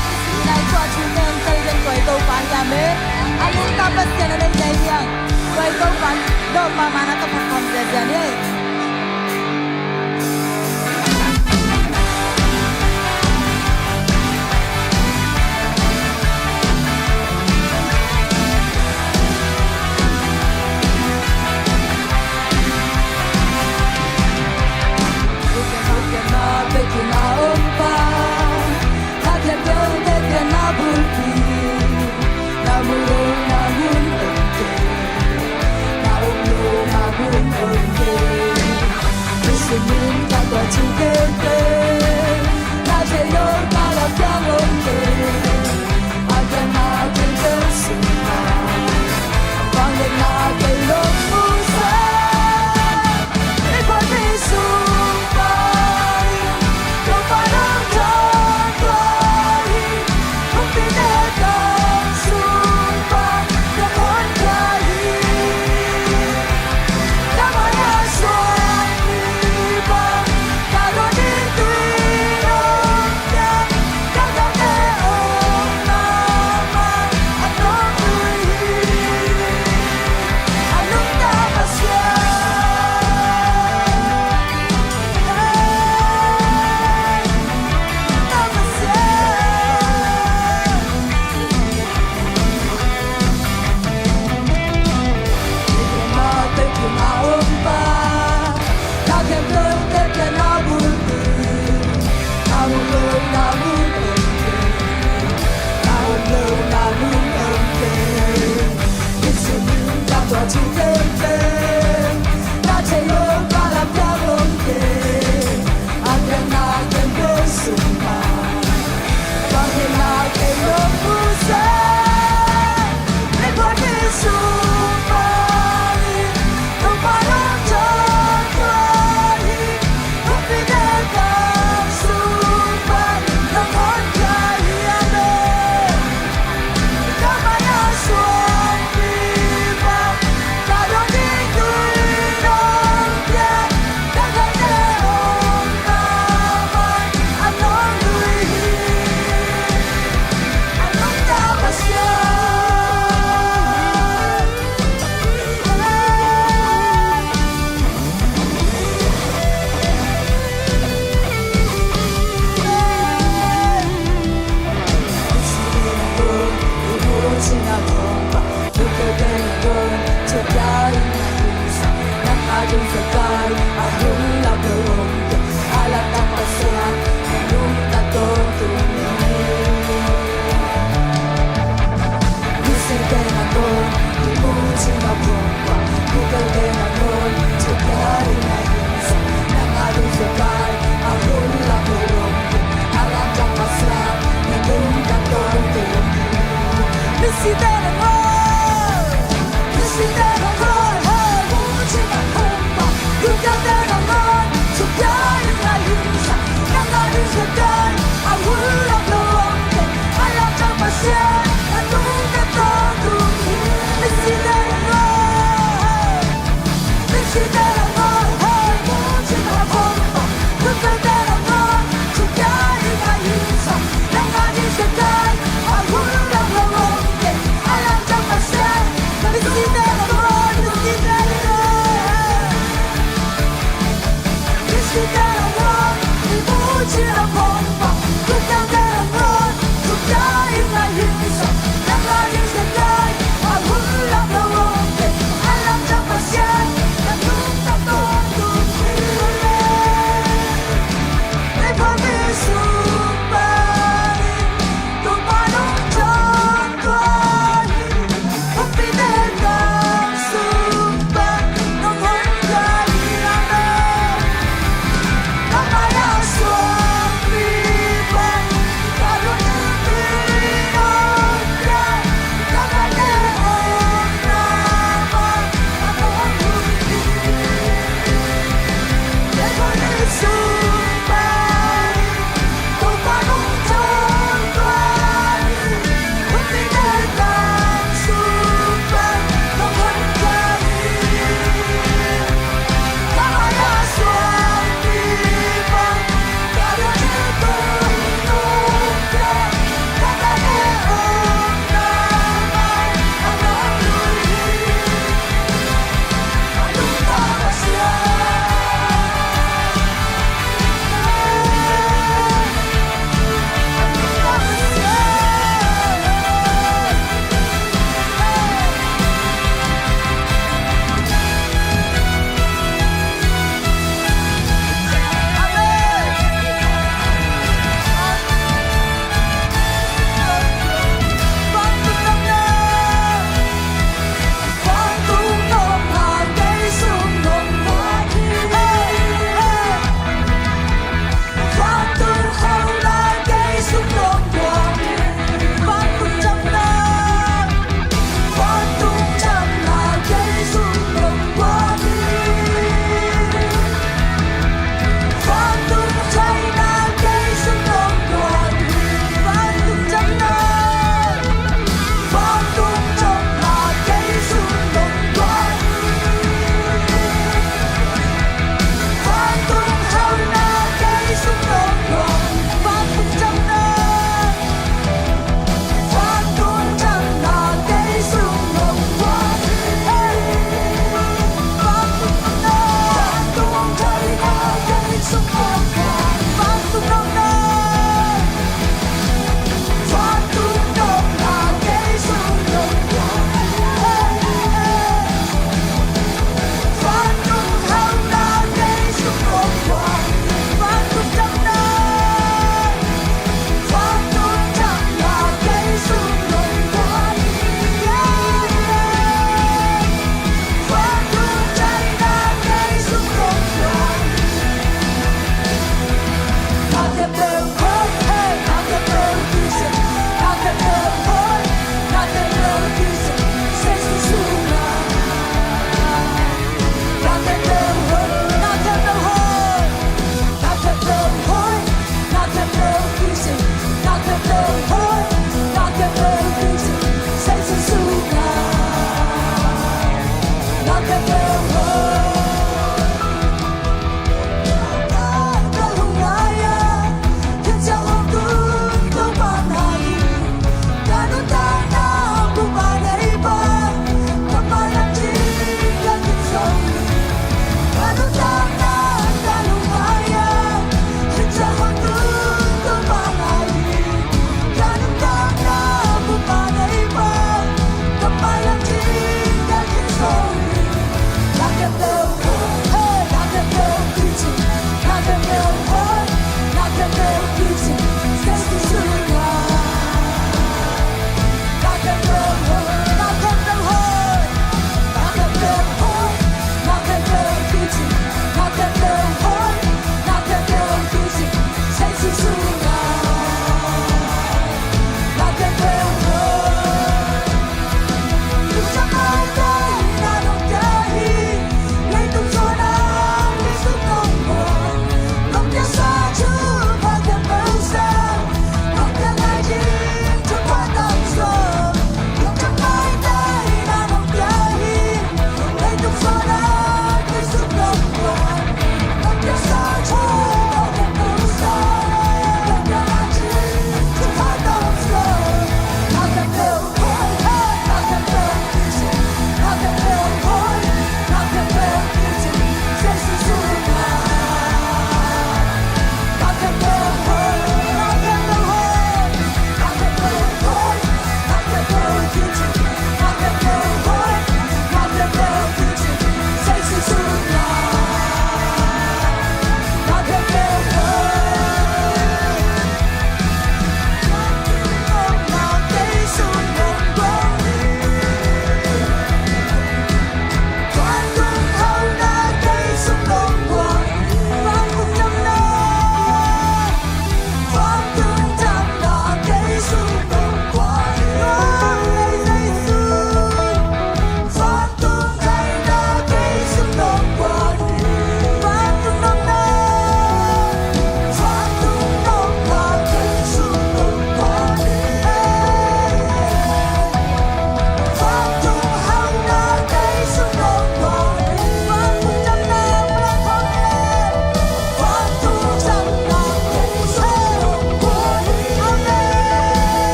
lai cho chu nem tay den koi to pa ya me alun ta pas ke na dai dai yang koi to pa do pa mana to phat khom ja ja ne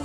เ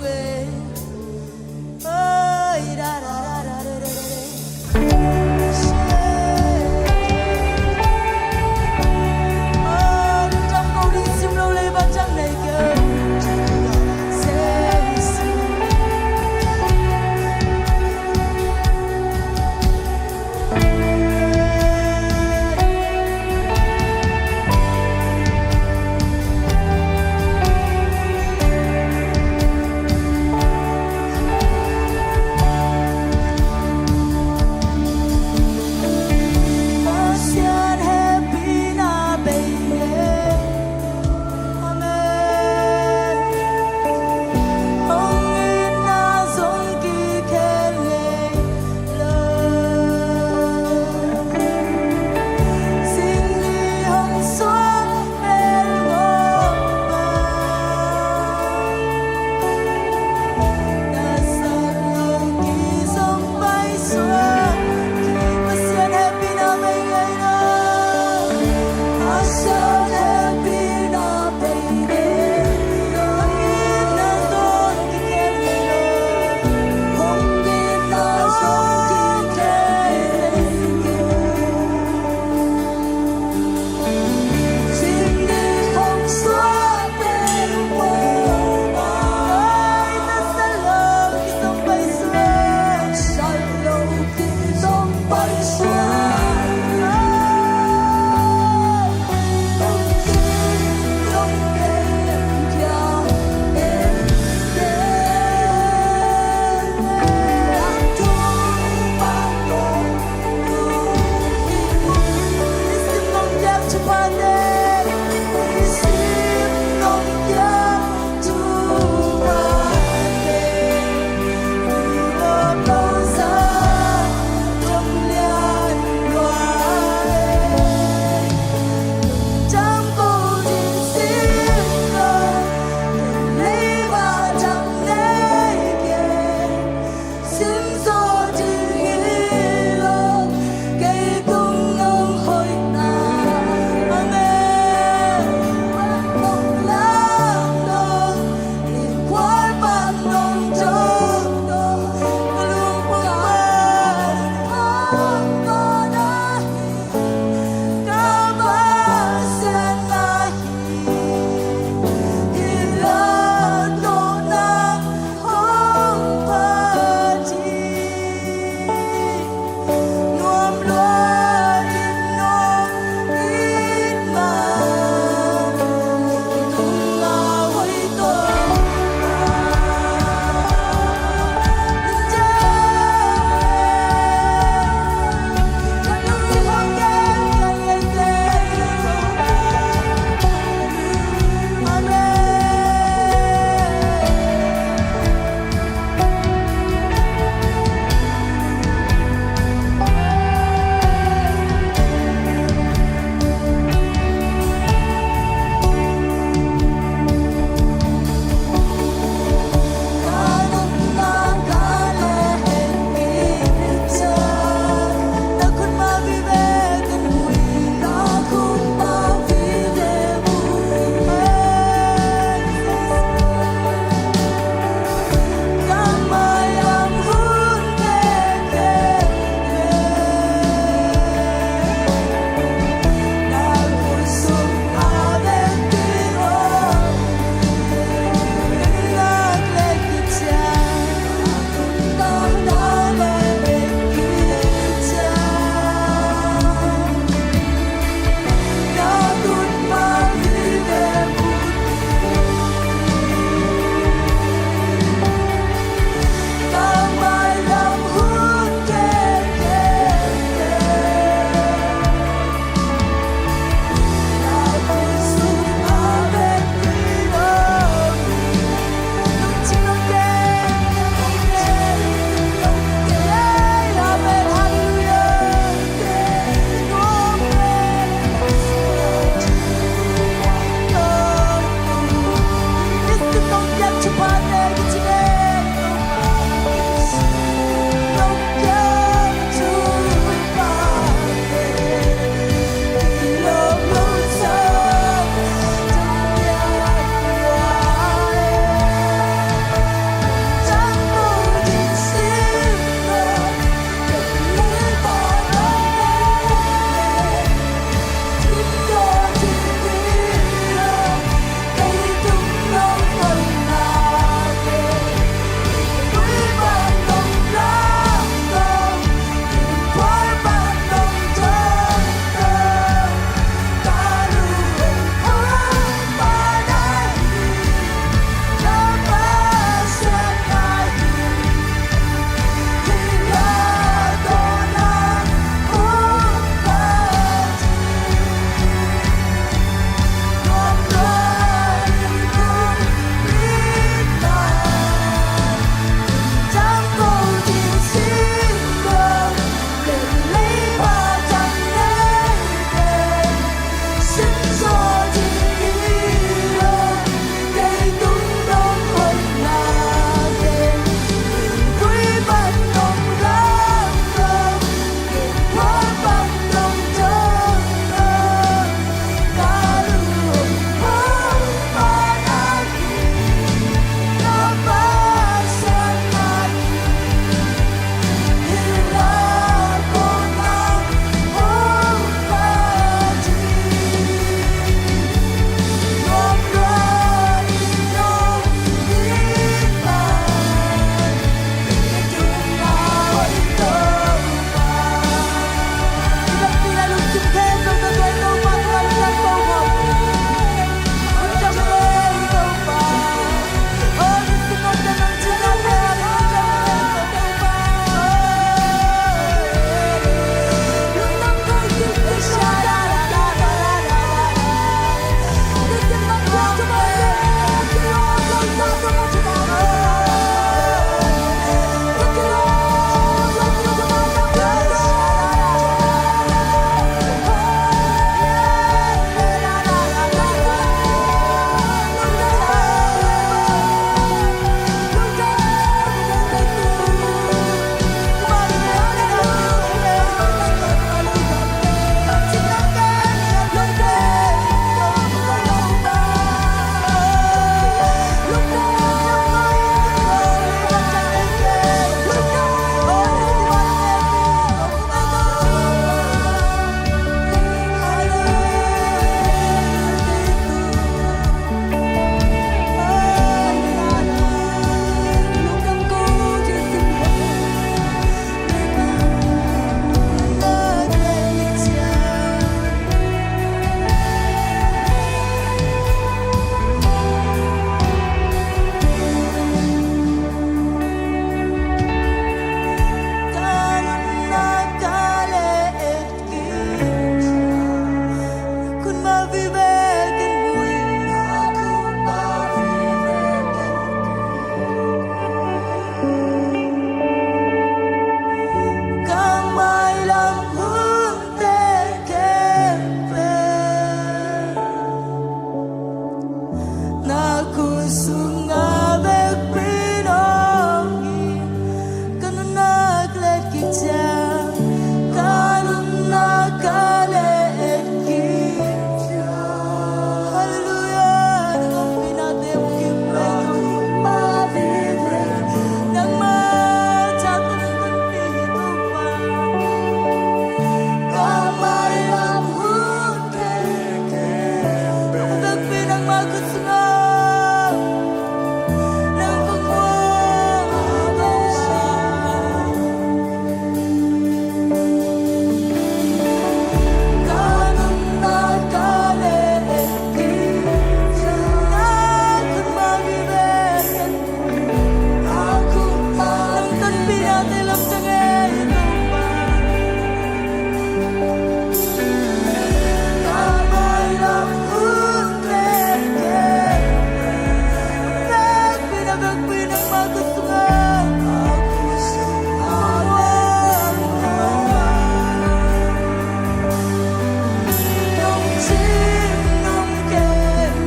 sunga bekpinongi kanuna klet kicha kanuna klet kicha hallelujah nang pinate ukimay mabibig nang machatang pito pa kamay ang hunke nang pinang magutsunga nang pagmamahal kanang nakalit kita akong magibigin ako nang tanpinatilam sa ngayon pa kamay lang hunke pinagagpinang magutsungan ako sa awang nung sinong kaya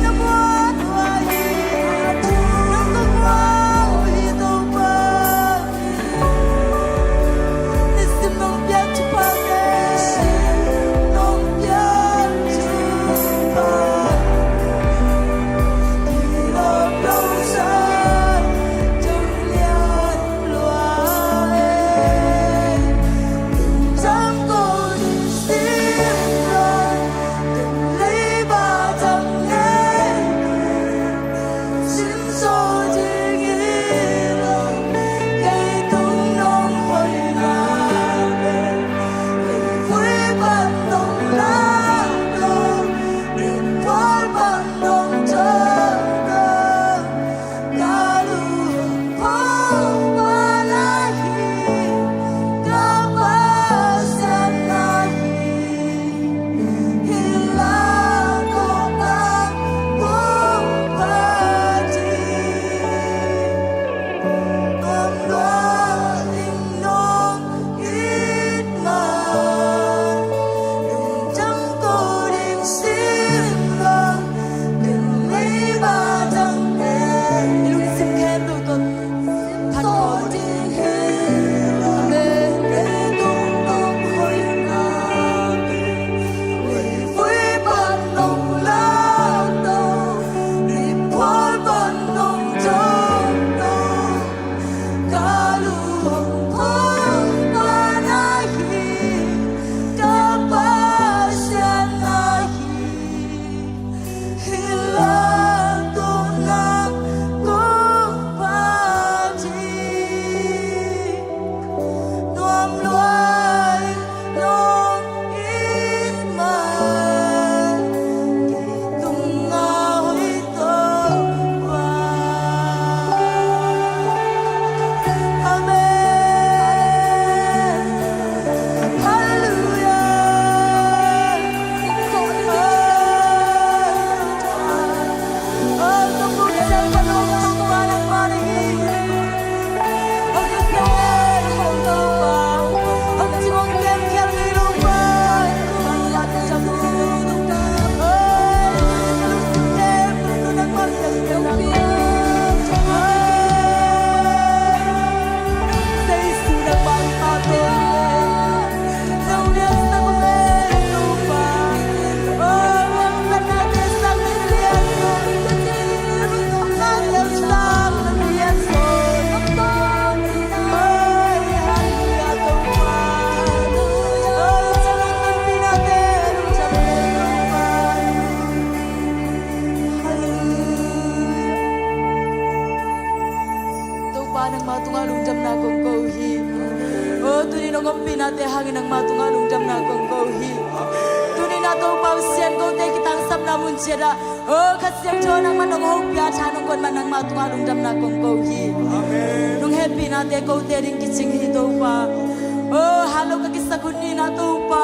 nang nabuhay nang kagwaw ito pa nisim nung biyak chupagin nung biyak chupagin hirap daw sa durian luwain Tâm cô đi xin lời đừng lấy ba trăm ngày xin cho chỉ nghĩ lời gây tung non hồi ngàn vì vui ban đồng lãng đời niềm thoát ban đồng chân đời cả đường phong qua lahi kapasan lahi hilang kotang bumpati Con loa tình nong itman Đừng chẳng cô định xin lòng Đừng lấy ba chẳng em Lúc xin khen tôi còn thật khó tình hilang Để tung nong hồi ngàn Vì vui ban nong lãng đầu Niềm thoát ban nong trong đầu Kaluhang panganahi kapasyan nahi hilang ko ng kumpati Nuam luay nong itman Itong ngahoy to pa Amen. Hallelujah. Oh, tumbukin ang panahon ng walang marigin. Ang kasal, lupa. Ang tingong kemkyang lupa. Kumalat sa mundo. Ay, lutem, puno ng magkakilala. Sa isunang magpapilin Nauniyas na kumain lupa ang panatis ng liyanso Natyal siyang ng liyanso Ay, haliya tuman Ay, sarang ng pinatin sa lupan Hallelujah Tupa ng matungalong jam na kong kauhi Oh, tunin ang pinate hangin ng matungalong jam na kong kauhi Tunin na to pausian ko te kitang sab na munchera Oh, kasyang cho nang manong hopya chanong kon manang matungalong jam na kong kauhi Nung happy na te ko te ring kiching hito pa Oh, halo ka kisakuni na to pa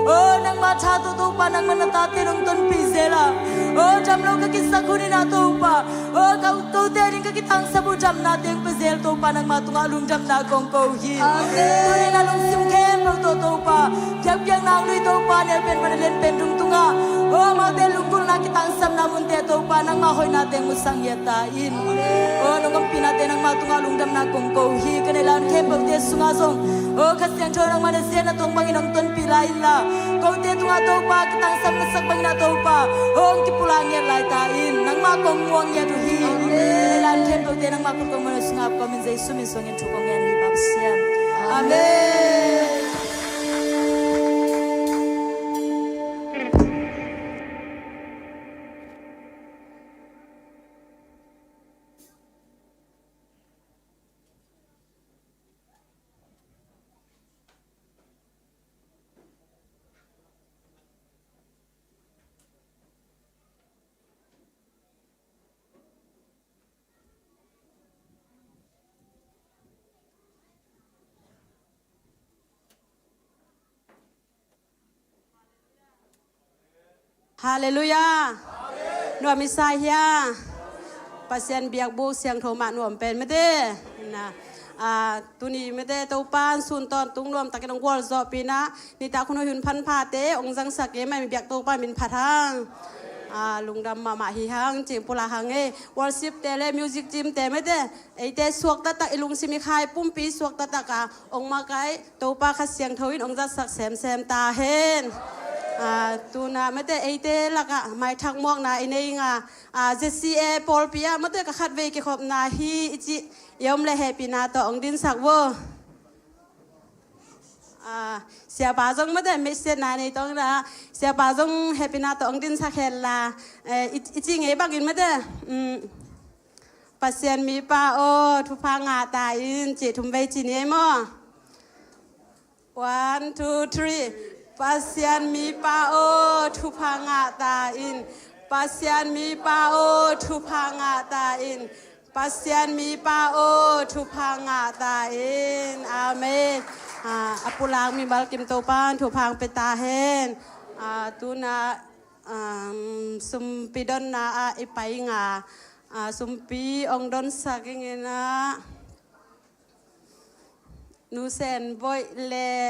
Oh, nang machato to pa nang manatati nung ton pizela Oh, jamlo ka kisakuni na to pa Oh, kau te ring ka kitang sabu jam na te pizel to pa nang matungalong jam na kong kauhi Tunin na nung simkem to pa Tiap yang nang lui to pa ne pen manalen pen dung tunga Oh, ma te pa nang ma hoi na te musang yata in o nong kom pina te nang ma tunga lungdam na kong ko hi kanelan kem bo te sunga song o khasyang thor nang ma ne se na tong bangin nang ton pila illa ko te tunga to pa kitang sam na sak bangin na to pa hong ki pulang ye lai ta in nang ma kong muang ye tu hi kanelan kem bo te nang ma kong ma sunga ko min zai sumin song en thu kong en hi bab siam amen. Hallelujah. Nuam Messiah. Pasien biak bu siang thoma nuam pen mede. Na tuni mede tau pan sun ton tung nuam takinong wol zo pina ni ta kuno hun phan pha te ong jang sak ye mai biak tau pan min phathang. Lungdam mama hi hang chim pula hang e worship tele music team te mede ei te suak ta tak ilung simi khai pumpi suak ta ta ka ong ma kai tau pa kha siang thoin ong ja sak sem sem ta hen. Tu na mete ate laka mai thak mok na inei nga JCA Paul Pia mete ka khat ve ki khop na hi ichi yom le happy na to ong din sak wo sia ba jong mete message na nei tong na sia ba jong happy na to ong din sak hel la ichi nge bagin mete pasien mi pa o thu pa nga ta in chi thum ve chi ni mo 1 2 3 Pasian mi pa o thu phanga ta in Pasian mi pa o thu phanga ta in Pasian mi pa o thu phanga ta in Amen. Apulang mi bal kim to pan thu phang pe ta hen tu na sum pidon na ipai nga sum pi ong don saking na nu sen boy le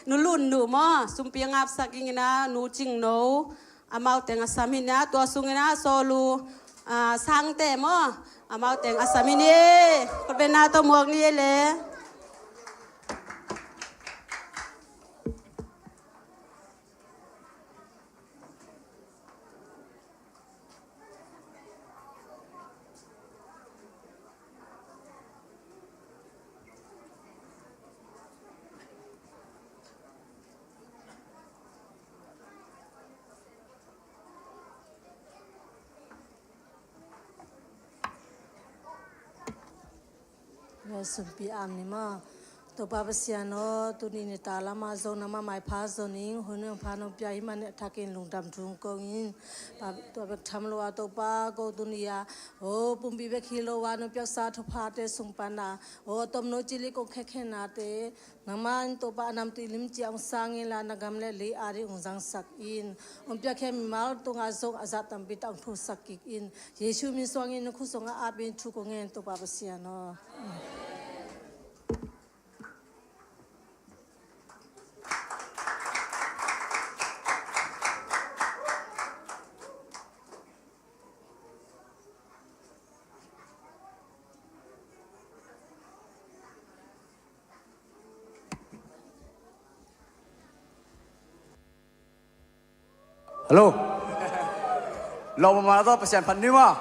nu lun nu mo sum pi ngap saking na nu ching no amau teng asamina to sungina solu sang te mo amau teng asamini ko be na to mok ni le Sumpi am ni ma to pa pasiano tu ni ni ta la ma zo na ma mai pha zo ni hun pha no pya hi man thakin lungdam thung ko in pa to ba tham lo wa to pa ko tu ni ya ho pum bi be khilo wa no pya sa thu pha te sung pa na ho tom no chili ko khe khe na te naman to pa nam ti lim chi ang sang in la na gam le li ari ung jang sak in pya khe mal to nga zo azat tam bi tang thu sak ki in yesu min song in khu song a bin thu ko ngen to pa pasiano Hello. Lo mà đó phải xem phần đi mà.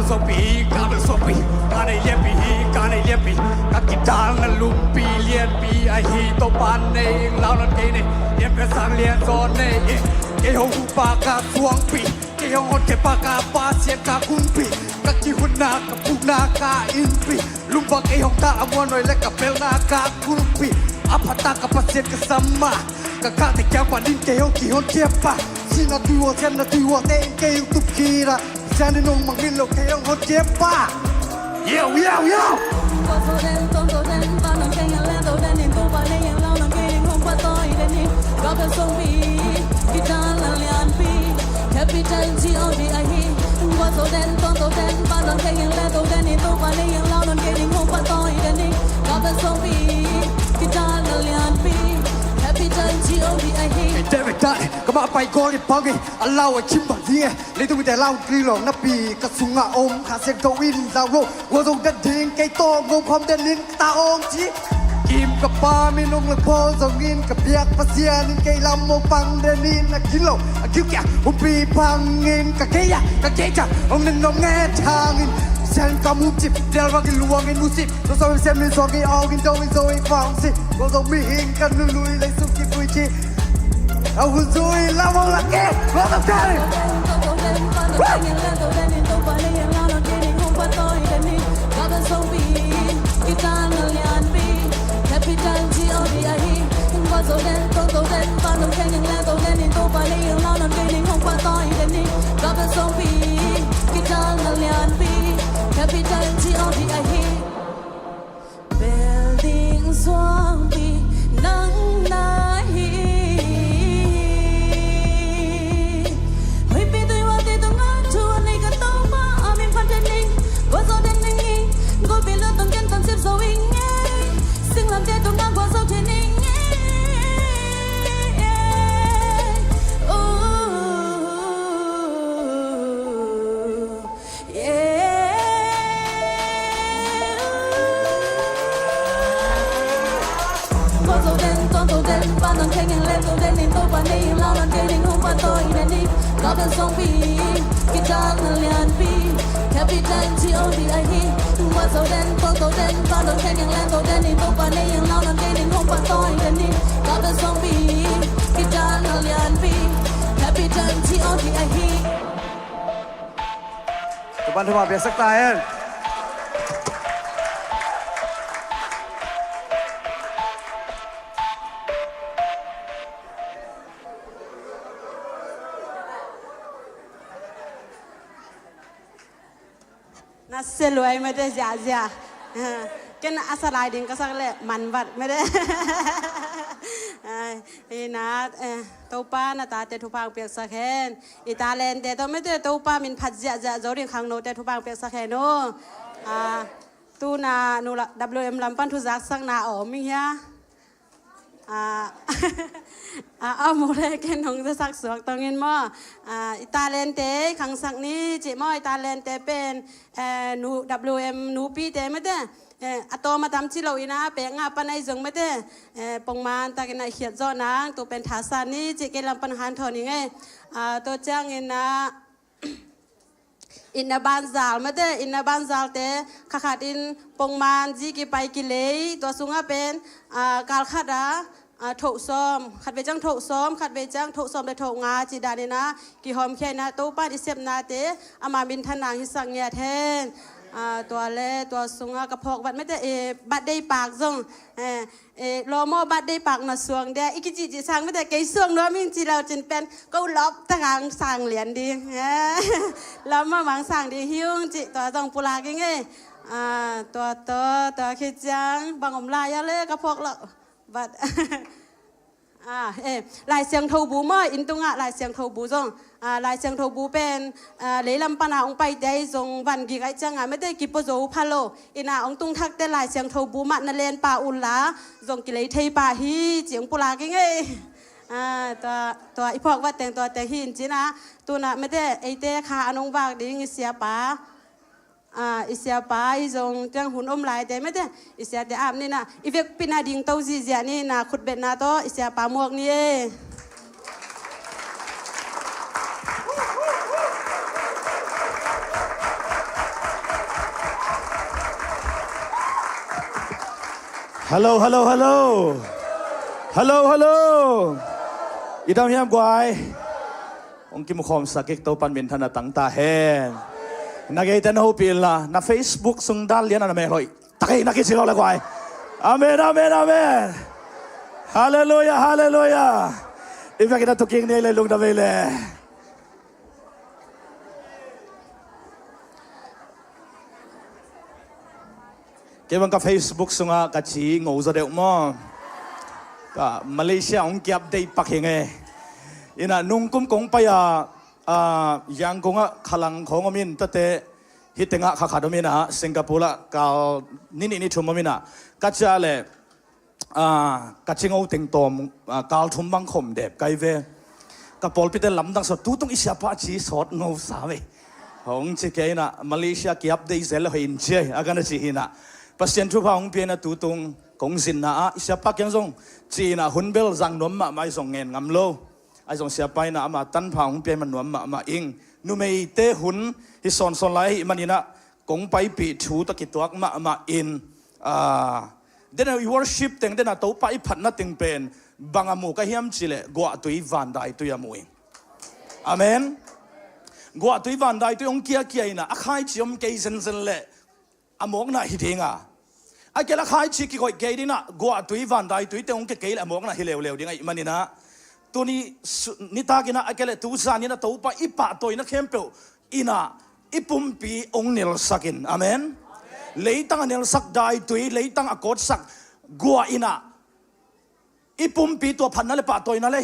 lo so pi ka lo so pi ka nei le pi ka nei le pi ka ki dang na lum pi lien pi ai hi to pan nei lao na ke nei ye pe sang lien zo nei ke ho hu pa ka suang pi ke ho hot ke pa ka pa sia ka kun pi ka ki hun na ka pu na ka in pi lum ba ke ho ta amon noi le ka pel na ka kun pi apata ka pa sia ka sama ka ka te kya pa din ke ho ki hon ke pa sina tuo chen na tuo te ke tu kira Sani nung mang min lo ke hon ke pa yo yo yo 我走人，走走人，把能看见来走人，你都把那样老能给你红花多一点你，搞个送笔，一张了两笔，Capital G-O-D-I-E。我走人，走走人，把能看见来走人，你都把那样老能给你红花多一点你，搞个送笔，一张了两笔，Capital G-O-D-I-E。เดวิดได้ก็มาไปก่อนอีปังอีอัลลาห์ชิมบังดีเลยต้องมีแต่เล่ากรีหลงนับปีกระสุงอาอมขาเสียงโตวินดาวโรวัวทรงเดินดิ่งไก่โตงงความเดินนินตาอมจีกิมกับปลาไม่นงละโพทรงอินกับเบียกภาษีนินไก่ลำโมปังเดินนินกิโลคิวแก่หุ่นปีพังอินกับเกียกับเกียจังองนินนงแง่ทางอินฉันกำมุจิบเดลว่ากินลวงอินมุสิตัวโซ่เซมิโซกิออกินโตอินโซอินฟังสิก็ต้องมีหิงกันลุยเลยสุกิปุยจีเอาหุ่นซุยลาวงละเกะรอตั้งใจCapital G-O-D-I-E 我走人，走走人，把能看见来走人，你都把你养老能给你红花多一点你，搞个送笔，给张了两笔 Capital G-O-D-I-E Building 双臂能拿起我走的宁宁，我比了东间东接受应耶，心浪街东南我走天宁耶，哦耶，我走人，走走人，把能看见来走人，你都把你老人给你红花多一点你，搞个送笔，给张了两笔。Capital G-O-D-I-E 我走人，走走人，把能看见来走人，你都把那样老能给你红花多一点你，搞个送笔，给张了两笔 Capital G-O-D-I-E ทุกบ้านทุกบ้านเบียร์สักตายเองน่าเสียรวยไม่ได้จ่าจ่าแกน่าอาสลายดิ่งก็สักแหละมันวัดไม่ได้นี่นะตัวป้าน่ะตาเตทุพังเปียกสักแค่อิตาเลนแต่ตัวไม่ได้ตัวป้ามินพัดจ่าจ่าโจดิ่งขังโนแต่ทุพังเปียกสักแค่โน่ตูนานูละ WM ลำปันทุจักสักนาอ๋อมิเฮียเอาโมเดลแกนของจะสักสวกตรงนี้มั้งอิตาเลียนเตะขังสักนี้จิมั้งอิตาเลียนเตะเป็นนู WM นูปีเตะไม่ได้อะตัวมาทำที่เราอีนะเป็นงาปันไอจงไม่ได้ปงมาตากินไอเขียดจอนางตัวเป็นทาสานี้จิเกลัมปันหันทอนี่ไงตัวจ้างเงินนะอินนาบานซาลไม่ได้อินนาบานซาลเตะขาดอินปงมาจีกิไปกิเลยตัวสุงาเป็นกาลขาดาโถซ้อมขัดไปจังโถซ้อมขัดไปจังโถซ้อมได้โถงาจีดานี่นะกี่หอมแค่นะตู้ป้าดิเซมนาเตอามาบินทนางฮิสังเงียแทนตัวเล่ตัวสุงากระพกบัดไม่ได้บัดได้ปากซงรอมอบัดได้ปากน่ะสวงเดียอีกจีสังไม่ได้เกยสวงน้อมิ่งจีเราจินเป็นก็ล็อบทางสั่งเหรียญดีแล้วมาหวังสั่งดีหิ้วจีตัวต้องปุลากิงตัวคิดจังบางอมลายเลยกระพกแล้วบัดลายเสียงโทบูมั่วอินตุงะลายเสียงโทบูจงลายเสียงโทบูเป็นเลยลำปนาองไปได้จงวันกี่ไอจังไม่ได้กิปโจพาโลอินาองตุงทักแต่ลายเสียงโทบูมันนาเลนปาอุลลาจงกิเลยเทปาฮีเจียงปุลากิงตัวอีพอกว่าแต่งตัวแต่หินจีนะตัวน่ะไม่ได้ไอเต้ขาอนงบากดิ้งเสียป้าอิเสียป้าอีจงจังหุ่นอมลายแต่ไม่ได้อิเสียแต่อาบนี่นะอีเวกปินาดิ่งเต้าจีเจียนี่นะขุดเบ็ดนาโตอิเสียป้าหมวกนี่ ฮัลโหลฮัลโหลฮัลโหลฮัลโหลฮัลโหลอีดามเฮียมกวายองค์กิมคอมสักเกตโตปันเป็นธนาตั้งตาเฮนนักเอเตนโฮปิลล่ะนักเฟซบุ๊กส่งดัลเลียนอะไรไม่รู้ตะเกียนักเอชิโร่ละกวายอาเมนอาเมนอาเมนฮาเลลูยาฮาเลลูยาอีกอย่างนั้นทุกอย่างเนี่ยเลยลุงดาเวลเกี่ยวกับ Facebook ส่งอ่ะกัจจีงูจะเดือดมั้งก็มาเลเซียองเก็บได้ปักเหงอินะนุ่งกุ้มกงไปยังกงอ่ะขลังของมินตั้งแต่ฮิตงะข้าขาดมินะสิงคโปร์ละกาลนี่ทุ่มมินะกัจจาเลยกัจจิงเอาติงตอมกาลทุ่มบังคมเด็บไกเวกับปอลพิเตลำดังสดตู้ต้องอิสระพัชีสดงูสาวของเจ้าเกย์นะมาเลเซียเก็บได้เสร็จแล้วเห็นเจ้าอาการนั้นจีนะปัจจัยทุกอย่างเปลี่ยนตู้ตรงกงสินนะอิสระพักยังส่งจีนะหุ่นเบลจังนวมมาไม่ส่งเงินงำโลไอ้ส่งเสียไปนะมาตั้นพางเปลี่ยนมันนวมมาอิงนูไม่เตะหุ่นฮิสอนไลมันนี่นะกงไปปีชูตะกิตัวมาอินเดี๋ยวเรา worship เต็งเดี๋ยวเราตัวไปผัดนัดเต็งเป็นบางอามูก็เฮียมจิเลกัวตุยวันได้ตุยอามูอาเมนกัวตุยวันได้ตุยองเกียเกียนะอาคายจิอมเกยเซนเซนเล่อามกน่ะฮิดิงอ่ะไอ้เกล้าคายจิกิโกยเกยดินะกัวตุยวันได้ตุยเตองเกยอามกน่ะฮิเลวดิไงมันนี่นะตัวนี้นิตากินะไอ้เกล้าตัวซานี่นะตัวไปอีปะตัวนะเข้มเปล่าอีน่ะอีปุ่มปีองเนลสักินอาเมนเลยตั้งเนลสักได้ตุยเลยตั้งอากอดสักกัวอีน่ะอีปุ่มปีตัวพันนั่นเลยปะตัวนั่นเลย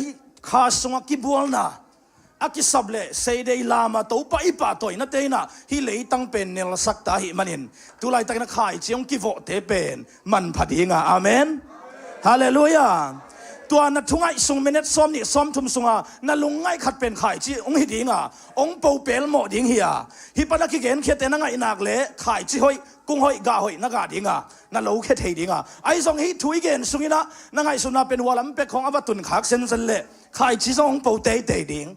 ข้าสงกิบัวน่ะอากิสับเลยเสด็จลามาตัวไปอีปะตัวนั่นเองน่ะฮิเลยตั้งเป็นเนลสักตาหิมันเห็นตัวไรตั้งนักขายเจียงกิโวเตเป็นมันพอดีงะอาเมนฮาเลลูยาตัวนัดทุ่งไอส่งเมเนตซ้อมนี่ซ้อมทุ่มส่งอ่ะนั่นลุงไงขัดเป็นขายจีองฮิดิงอ่ะองเป่าเปลหมดดิงเฮียฮิปนักกิเกนเขียนแต่นั่งไงนักเละขายจีหอยกุ้งหอยกาหอยนักกาดิงอ่ะนั่นเราแค่เทดิงอ่ะไอส่งฮิถุยเกนส่งนี่นะนั่งไงส่งน่ะเป็นวอลลัมเป็กของอวตุนขากเซนเซนเละขายจีส่งองเป่าเตยดิง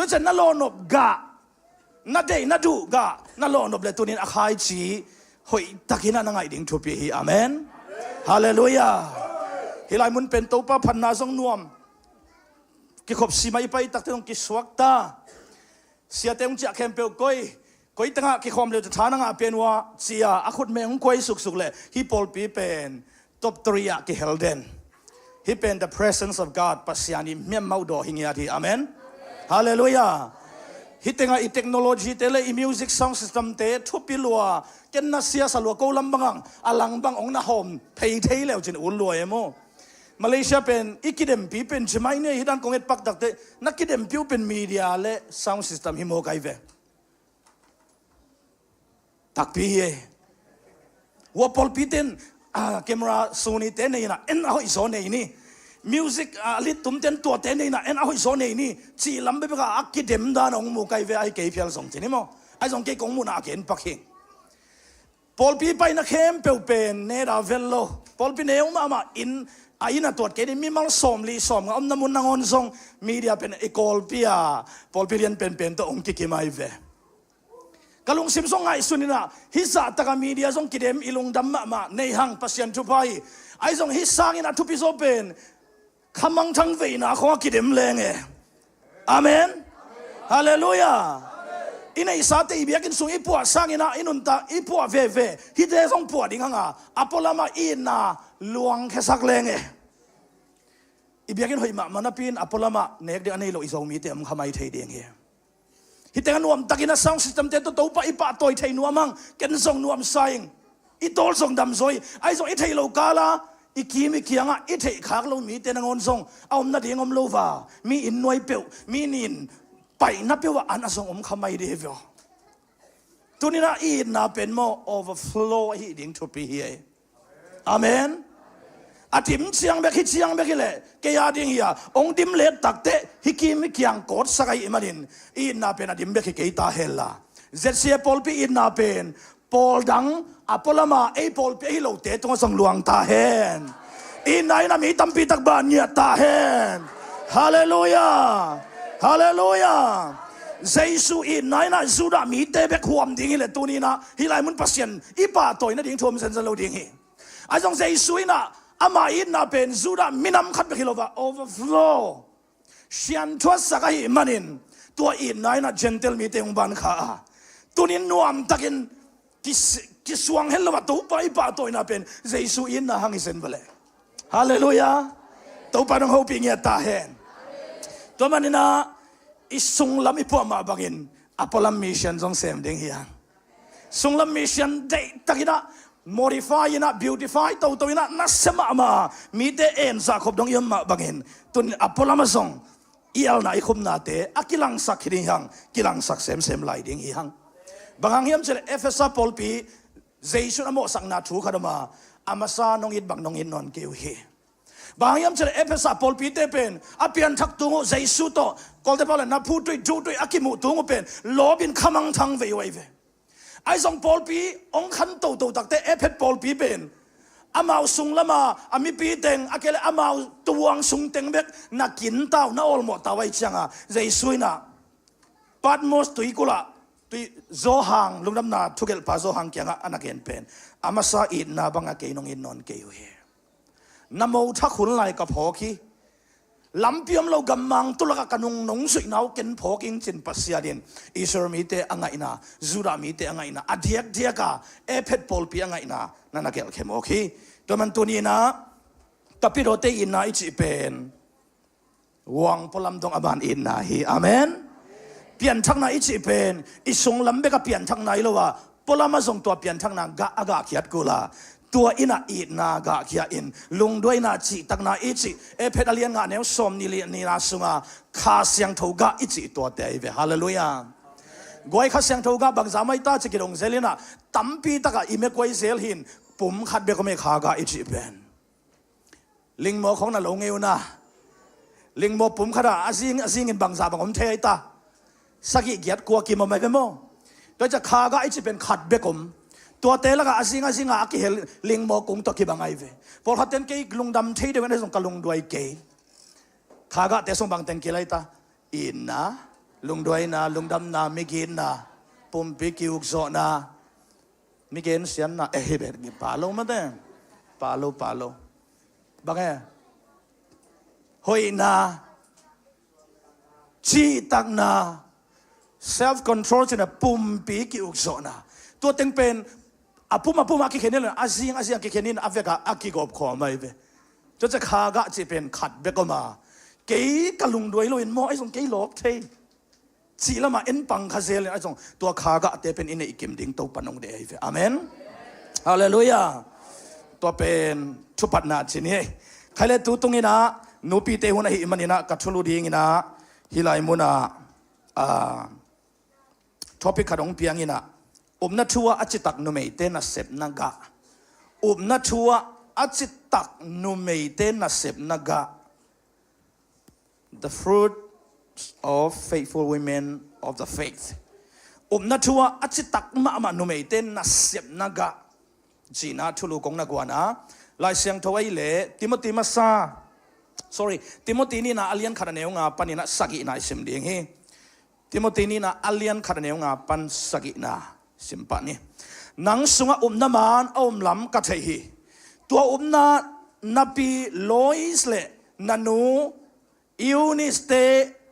ตัวฉันนั่นโลนบกานั่นเดนั่นดูกานั่นโลนบเลยตัวนี้ขายจีหอยตะกี้นั่นนั่งไงดิงทุบปีอาเมนฮาเลลูยาฮิลายมุนเป็นตัวป้าพันนาทรงนวมกิขบสีไม่ไปตักเตงกิสวักตาเสียเตงจะเข้มเปลก้อยตั้งกิขมเลยจะทานังเป็นว่าเสียอาคุดเมงก้อยสุกเลยฮิปอลปีเป็นตบตรียกิเฮลเดนฮิเป็น the presence of God ปัสยานิเมียมมาดอหิงยาทีอาเมนฮาเลลูยาฮิตงอีเทคโนโลยีเตเลอีมิวสิกซาวด์ซิสเต็มเตทุบปิลัวเจนนัสเซียสลัวโกลัมบังอลังบังองนาโฮมเพย์เทเลวจินอุลลวยโมมาเลเซียเป็นอีกิเดมปีเป็นใช่ไหมเนี่ยฮิดันคงเอ็ดปักดักเตนักกิเดมพิวเป็นมีเดียและซาวด์ซิสเต็มฮิโมไกเวตักปีเย่วัวพอลปีเต็นแคมราโซนี่เต็นนี่นะเอ็นเอาอีโซนี่นี่มิวสิกลิตุมเต็นตัวเต็นนี่นะเอ็นเอาอีโซนี่นี่จีลำไปเป็นอักกิเดมดานองมูไกเวไอเกย์พิลส่งที่นี่มั้งไอส่งเกย์กงมูน่าเกย์ปักเฮงพอลปีไปนักเข้มเปลเป็นเนราเวลโลพอลปีเนวมาอินไอ้น่ะตัวเกนี่มีมัลสอมลีสอมอมน้ำมันนางอนซงมีเดียเป็นเอกอลพิอาพอลพิเรียนเป็นตัวองค์กิมาอีเวกะลุงซิมซงไงสุนินะฮิสาตะกามีเดียซงกิเดมอิลุงดัมมาในห้างปัสยันทุพายไอ้ซงฮิสางินะทุพิโซเป็นขมังทั้งเวนะของกิเดมเลงเออาเมนฮาเลลูยาอินไอสาเตอีเบียกินสุงอีปัวสังอินะอินุนตาอีปัวเวฮิเดซงปัวดิ้งหางอพอลามาอินาลวงแค่สักเลงเออีเบียกินหอยมามันปีนอพอลามาเนกเดียนนี่โลอิโซมีเตมขมายเทเดียงเฮฮิตเตงนวมตะกินซาวด์ซิสเต็มเตตัวปะอีปะตัวเทนวมังเกนส่งนวมไซงอีตอลส่งดำซอยไอส่งอีเทโลกาลาอีกีมีเคียงอ่ะอีเทขากลงมีเตนงอนส่งเอาหน้าเดียงอมโลวามีอินนวยเปียวมีนินไปนับเปียวอันส่งขมายเดียวตัวนี้นะอีน่าเป็นโม overflow ฮีดิ้งทุบปีเฮอาเมนอาทิมเชียงเบกฮิเชียงเบกเลยเกียร์ดิ้งเฮียองดิมเล็ดตักเตฮิกิมิเคียงกอดสักไอมาดินอีน่าเป็นอาดิมเบกฮิเกยตาเฮล่าเจสเซียพอลปีอีน่าเป็นพอลดังอพอลมาไอพอลปีฮิโลเตตรงส่งหลวงตาเฮนอีน่ามีตั้มปีตักบานเนี่ยตาเฮนฮาเลลูยาฮาเลลูยาเจสุอินนายนะสุดามีเตเบกความดิ้งเลยตัวนี้นะฮิไลมุนปัสยันอีป่าตัวนี้ดิ้งทวมเซนเซโลดิ้ง ไอ้ตรงเจสุยนะอามาอินนะเป็นจูดามินำขัดไปกิโลว่า overflow เชียนทัวสักให้มันอินตัวอินนายนะ gentle มีเตียงบันขาตัวนี้นวมตะกินกิสวงเห็นแล้วว่าตัวไปป่าตัวน่ะเป็นเจสุอินนะหังอิเซนเบลฮาเลลูยาตัวปานองโฮปิงเงียตาเห็นตัวมันนี่นะอิสุงลำอิพวมาบังอินอพอลลัมมิชชั่นจงเซมเด้งเฮียสุงลำมิชชั่นเดตะกินะmodify นะ beautify ตัวนะนัสมามามีแต่เอ็นสักขบดงยมมาบังอินตุนอพอลลัมซงอีอัลนาอิคุมนาเตอกิลังสักหิงกิลังสักเซมไลดิ้งเฮียบางเฮียมเจเลเอฟเอสปอลปีเจสุนอโมสักนาทูขดมาอามาซานงอิดบังนงอินนอนเกียวเฮบางเฮียมเจเลเอฟเอสปอลปีเตเป็นอเปียนทักตุงเจสุโตกอลเตปอลนับพูดด้วยจูด้วยอากิมุตุงเป็นลอบินขมังทังเวไวเวไอ้สองปอลปีองคันโตตักเตเอฟเอสปอลปีเป็นอามาสุงละมาอามีปีเต็งอาเกลอามาตวงสุงเต็งเบกนักกินเต้าน่าอลหมดตาไว้จังอ่ะเจสุยนะปัดมอสตุยกุละตุยโซฮังลุงดำนาทุกเกลปาโซฮังเกียงอันนักเอ็นเป็นอามาซาอินนาบังอาเกยนงอินนอนเกยเฮนโมทักขุนไลกับพอคีลำเปียมเรากำมังตุลกกันงนงสุยนาวเกนพอกิงจินปัสยาดินอิสรามีเตอังไงนะจูดามีเตอังไงนะอดียกเดียกาเอเพดปอลปีอังไงนะนั่นนักเกลเข้มโอคีตัวมันตัวนี้นะกับพี่โรเตอินนะอิจิเป็นวังพลัมตรงอบันอินนะฮีอาเมนเปลี่ยนทางไหนจีเป็นอิสงลำเบก็เปลี่ยนทางไหนแล้วว่าพลามาส่งตัวเปลี่ยนทางนั้นกะอากาเขียดกูละตัวอินาอีนากะเขียอินลุงด้วยนาจีตักนาอิจิเอเพดเลียนงานเนวสมนิลีนีนาสุงาข้าเสียงทูกะอิจิตัวเตยเวฮาเลลูยากวยข้าเสียงทูกะบางสามัยตาจิกิดงเซลินะตั้มปีตะกะอิเมกวยเซลหินปุ่มขัดเบก็ไม่ขากะอิจิเป็นลิงโมของน่ะลงเอวนะลิงโมปุ่มขัดอาซิงอินบางสาบางผมเทยตาสักอีกยัดกลัวกินมาไม่เป็นโมโดยจะขาก็ไอจะเป็นขัดเบกมตัวเตละก็อาซิงอากิเฮลิงโมกุงตัวกิบังไอเวพอขัดเต็นเกยลุงดำเทยเดียวกันได้ส่งกลุงด้วยเกยขาก็แต่ส่งบางเต็นเกยไรตาอินนะลุงด้วยนะลุงดำนะไม่กินนะปุ่มปีกิวกโซนะไม่กินเสียนนะเฮ้ยแบบนี้ปาโลมาเด้ปาโลบางไงหอยนะชีตักนะ self control จะนะปุ่มปีกิอุกโซนะตัวเต็งเป็นปุ่มอากิเขนินอาซิงอากิเขนินอาเวกอากิกอบขอไม่เวจะขากะจะเป็นขัดเบกมาเกยกะลุงด้วยลุยมอไอ้ส่งเกยหลอกเทจีละมาเอ็นปังคาเซลไอ้ส่งตัวขากะเตเป็นอินเอกิมดิ่งตัวปนงเดไอเวอาเมนฮาเลลูยาตัวเป็นชุปัดนาจินี่ใครเล่นตัวตรงนี้นะนูปีเตหุนหิมันนี่นะกัตชุลูดีงี้นะฮิไลมุนาtopik kadong piang ina na chua achitak numeite na sep naga na chua achitak numeite na sep naga the fruit of faithful women of the faith na chua achitak ma numeite na sep naga jina thulu kong na gwana lai siang thawai le timothy masa sorry timothy ni na alian khadaneu nga panina sagi na sim ding he Timothy ni na alian khadaneu nga pan sagi na simpa ni nang sunga naman lam ka thei hi tua na napi lois le nanu iuniste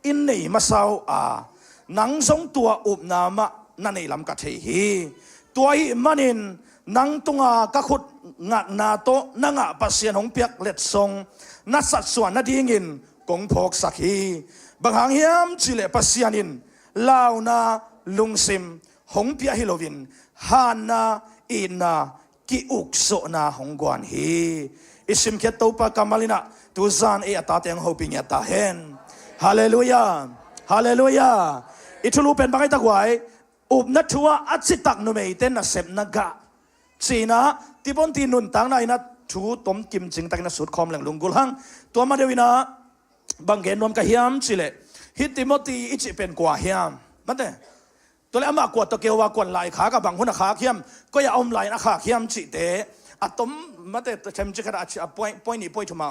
in nei masau a nang song tua na ma na nei lam ka thei hi tua hi manin nang tunga ka khut ngak na to nanga pasien hong piak let song na sat suan na dingin kong phok sakhi banghang hiam chile pasianin lao na lungsim hong pia hilovin hana ina ki ukso na hongguan hi isim khet topa kamalina tuzan e atateng hoping ya tahen hallelujah itulu pen bangai takwai na thua achitak numeiten na sep naga china tibon ti nun tang na ina thu tom kim ching tak na sut khom leng lungul hang to ma dewina banggen nom ka hiam chile hi timothy ichi pen kwa hiam mateตัวเลยอามาขวดตะเกียวว่ากวนไหลขากับบางคนขาเขี้ยมก็อย่าอมไหลนะขาเขี้ยมจิเตะอะต้มมาแต่เทมจิกระดาษป่วยนี่ป่วยทุ่มา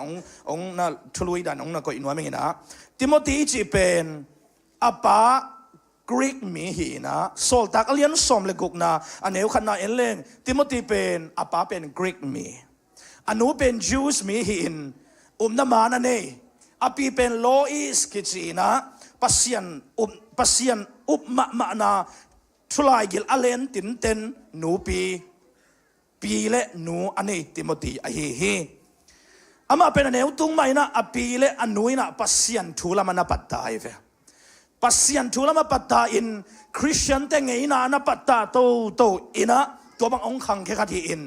องน่ะทลุยดันองน่ะก็อินว่าไม่เห็นนะติโมธีจิเป็นอาปากรีกมีหีนะโซลตักเลียนสมเลกุกนะอันเดียวขนาดเอ็นเลงติโมธีเป็นอาปาเป็นกรีกมี อันนู้เป็น Jews มีหินน้ำมันนั่นเองอปีเป็น Lois กิจีนะปัสยันมะนาทุลายกิลอเลนตินเต็นหนูปีเละหนูอันนี้ติโมธีอเฮอามาเป็นอันเอวตุงไม่นะอปีเละอันนู้นะปัสยันทุลามันปัตตาเฟปัสยันทุลามันปัตตาอินคริสเตียนแต่ไงนะปัตตาโตอินะตัวบางองค์ขังแค่ขัดอิน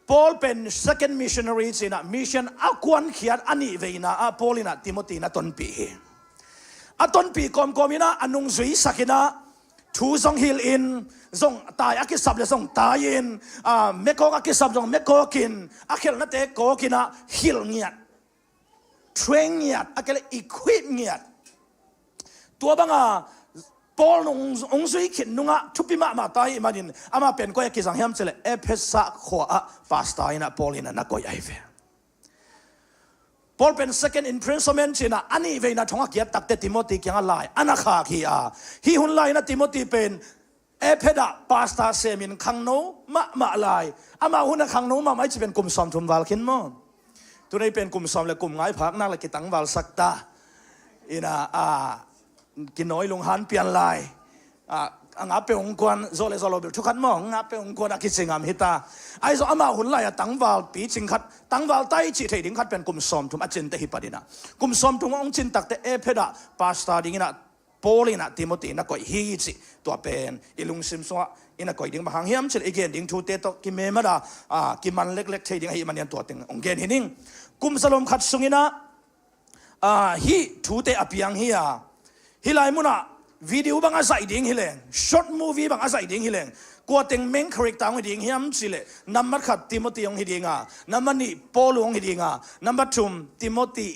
Paul เป็น second missionary จีนะ mission อาควนเขียนอันนี้เวนะPaul นะติโมธีนะต้นปีต้นปีกอมนะอันนุงสุยสักนะทูซงฮิลอินซงตายอากิสับเลยซงตายอินเมโกอากิสับซงเมโกกินอากิลนั่นเตะโกกินะฮิลเงียดเทรนเงียดอากิลอีควิปเงียดตัวบางPaul องสุยขินนุงทุบิมาตายมาดินอามาเป็นก็อยากกิสังเฮียมเจเลเอเพสะขวาปาสตายนะ Paul นะนักก็อยากเฟPaul เป็น second imprisonment จีนะอันนี้เวนะทงอาเกียตักเตติโมธีเกียงอะไรอันนักขาคีฮีหุ่นไลนะติโมธีเป็นเอเพดะปาสตาเซมินขังโนมาไลอามาหุ่นขังโนมาไม่จะเป็นกลุ่มสอมทุมวาลคินมั้งตัวนี้เป็นกลุ่มสอมและกลุ่มง่ายพักนักเลยกิตังวาลสักตาอินะกินน้อยลงหันเปลี่ยนลายงาเปองกวนโซเลโซโลเบลทุกขันมองงาเปองกวนอากิสิงามฮิตาไอ้โซอามาหุ่นไล่ตั้งวาลปีจิงขัดตั้งวาลไตจิเทดิ้งขัดเป็นกลุ่มสอมทุมอาจินเตหิปดินะกลุ่มสอมทุมองจินตักเตเอเพดะปาสตาดิ้งนะโปลินะติโมธีนะก็ฮีจิตัวเป็นอิลุงซิมสวะอินะก็ดิ้งมาหางเฮียมเชลอีเกนดิ้งทูเตโตกิเมมาดากิมันเล็กๆเทดิ้งให้มันยันตัวเต็งองเกนหินิ่งกลุ่มสลมขัดสุงินะฮีทูเตอภิยังฮีฮิไลมุนะวิดีโอบางอาศัยดิ้งฮิเลงช็อตมูวี่บางอาศัยดิ้งฮิเลงกว่าเต็งเมนคาแรคเตอร์ของดิ้งฮิมสิเลนัมมัดขัดติโมธีของฮิดิ้งนัมมันนี่โปลของฮิดิ้งนัมมัดทุมติโมธี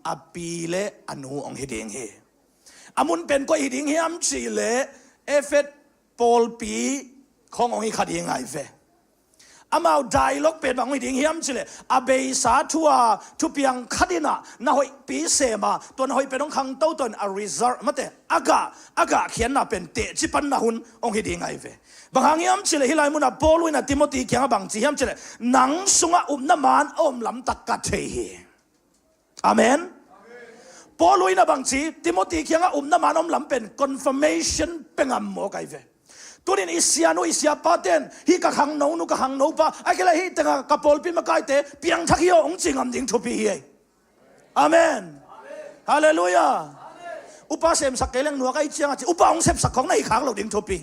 อปีเลอนูของฮิดิ้งอามุนเป็นก็ฮิดิ้งฮิมสิเลเอฟเฟตโปลปีของฮิขัดยังไงเฟอามาไดล็อกเป็นบางวิธีเฮียมสิเลยอาเบย์สาทัวทุเปียงคดีน่ะน่าหอยปีเสมาตัวน่าหอยเป็นองคังเต้าตัวอาริซาร์มาเตอากาเขียนน่ะเป็นเตจิปันน่ะหุ่นองค์ฮิดีไงเฟบางเฮียมสิเลยฮิไลมุน่ะโปลุยน่ะติโมธีเขียนบางจีเฮียมสิเลยหนังสุงะน้ำมันลำตักกัดเทอาเมนโปลุยน่ะบางจีติโมธีเขียนน้ำมันลำเป็น confirmation เป็นอัมโมไงเฟตัวนี้อิสยาปาเตนฮีกะขังโนนุกะขังโนปะไอ้แค่ละฮีแต่กะปอลปิมาไกเตเปียงทักฮิโอองจิงอัมดิงทุปีเฮอาเมนฮาเลลูยาอุปาเสมสักเกลังนัวไกเจียงอุปาองเสพสักของในขังเราดิงทุปี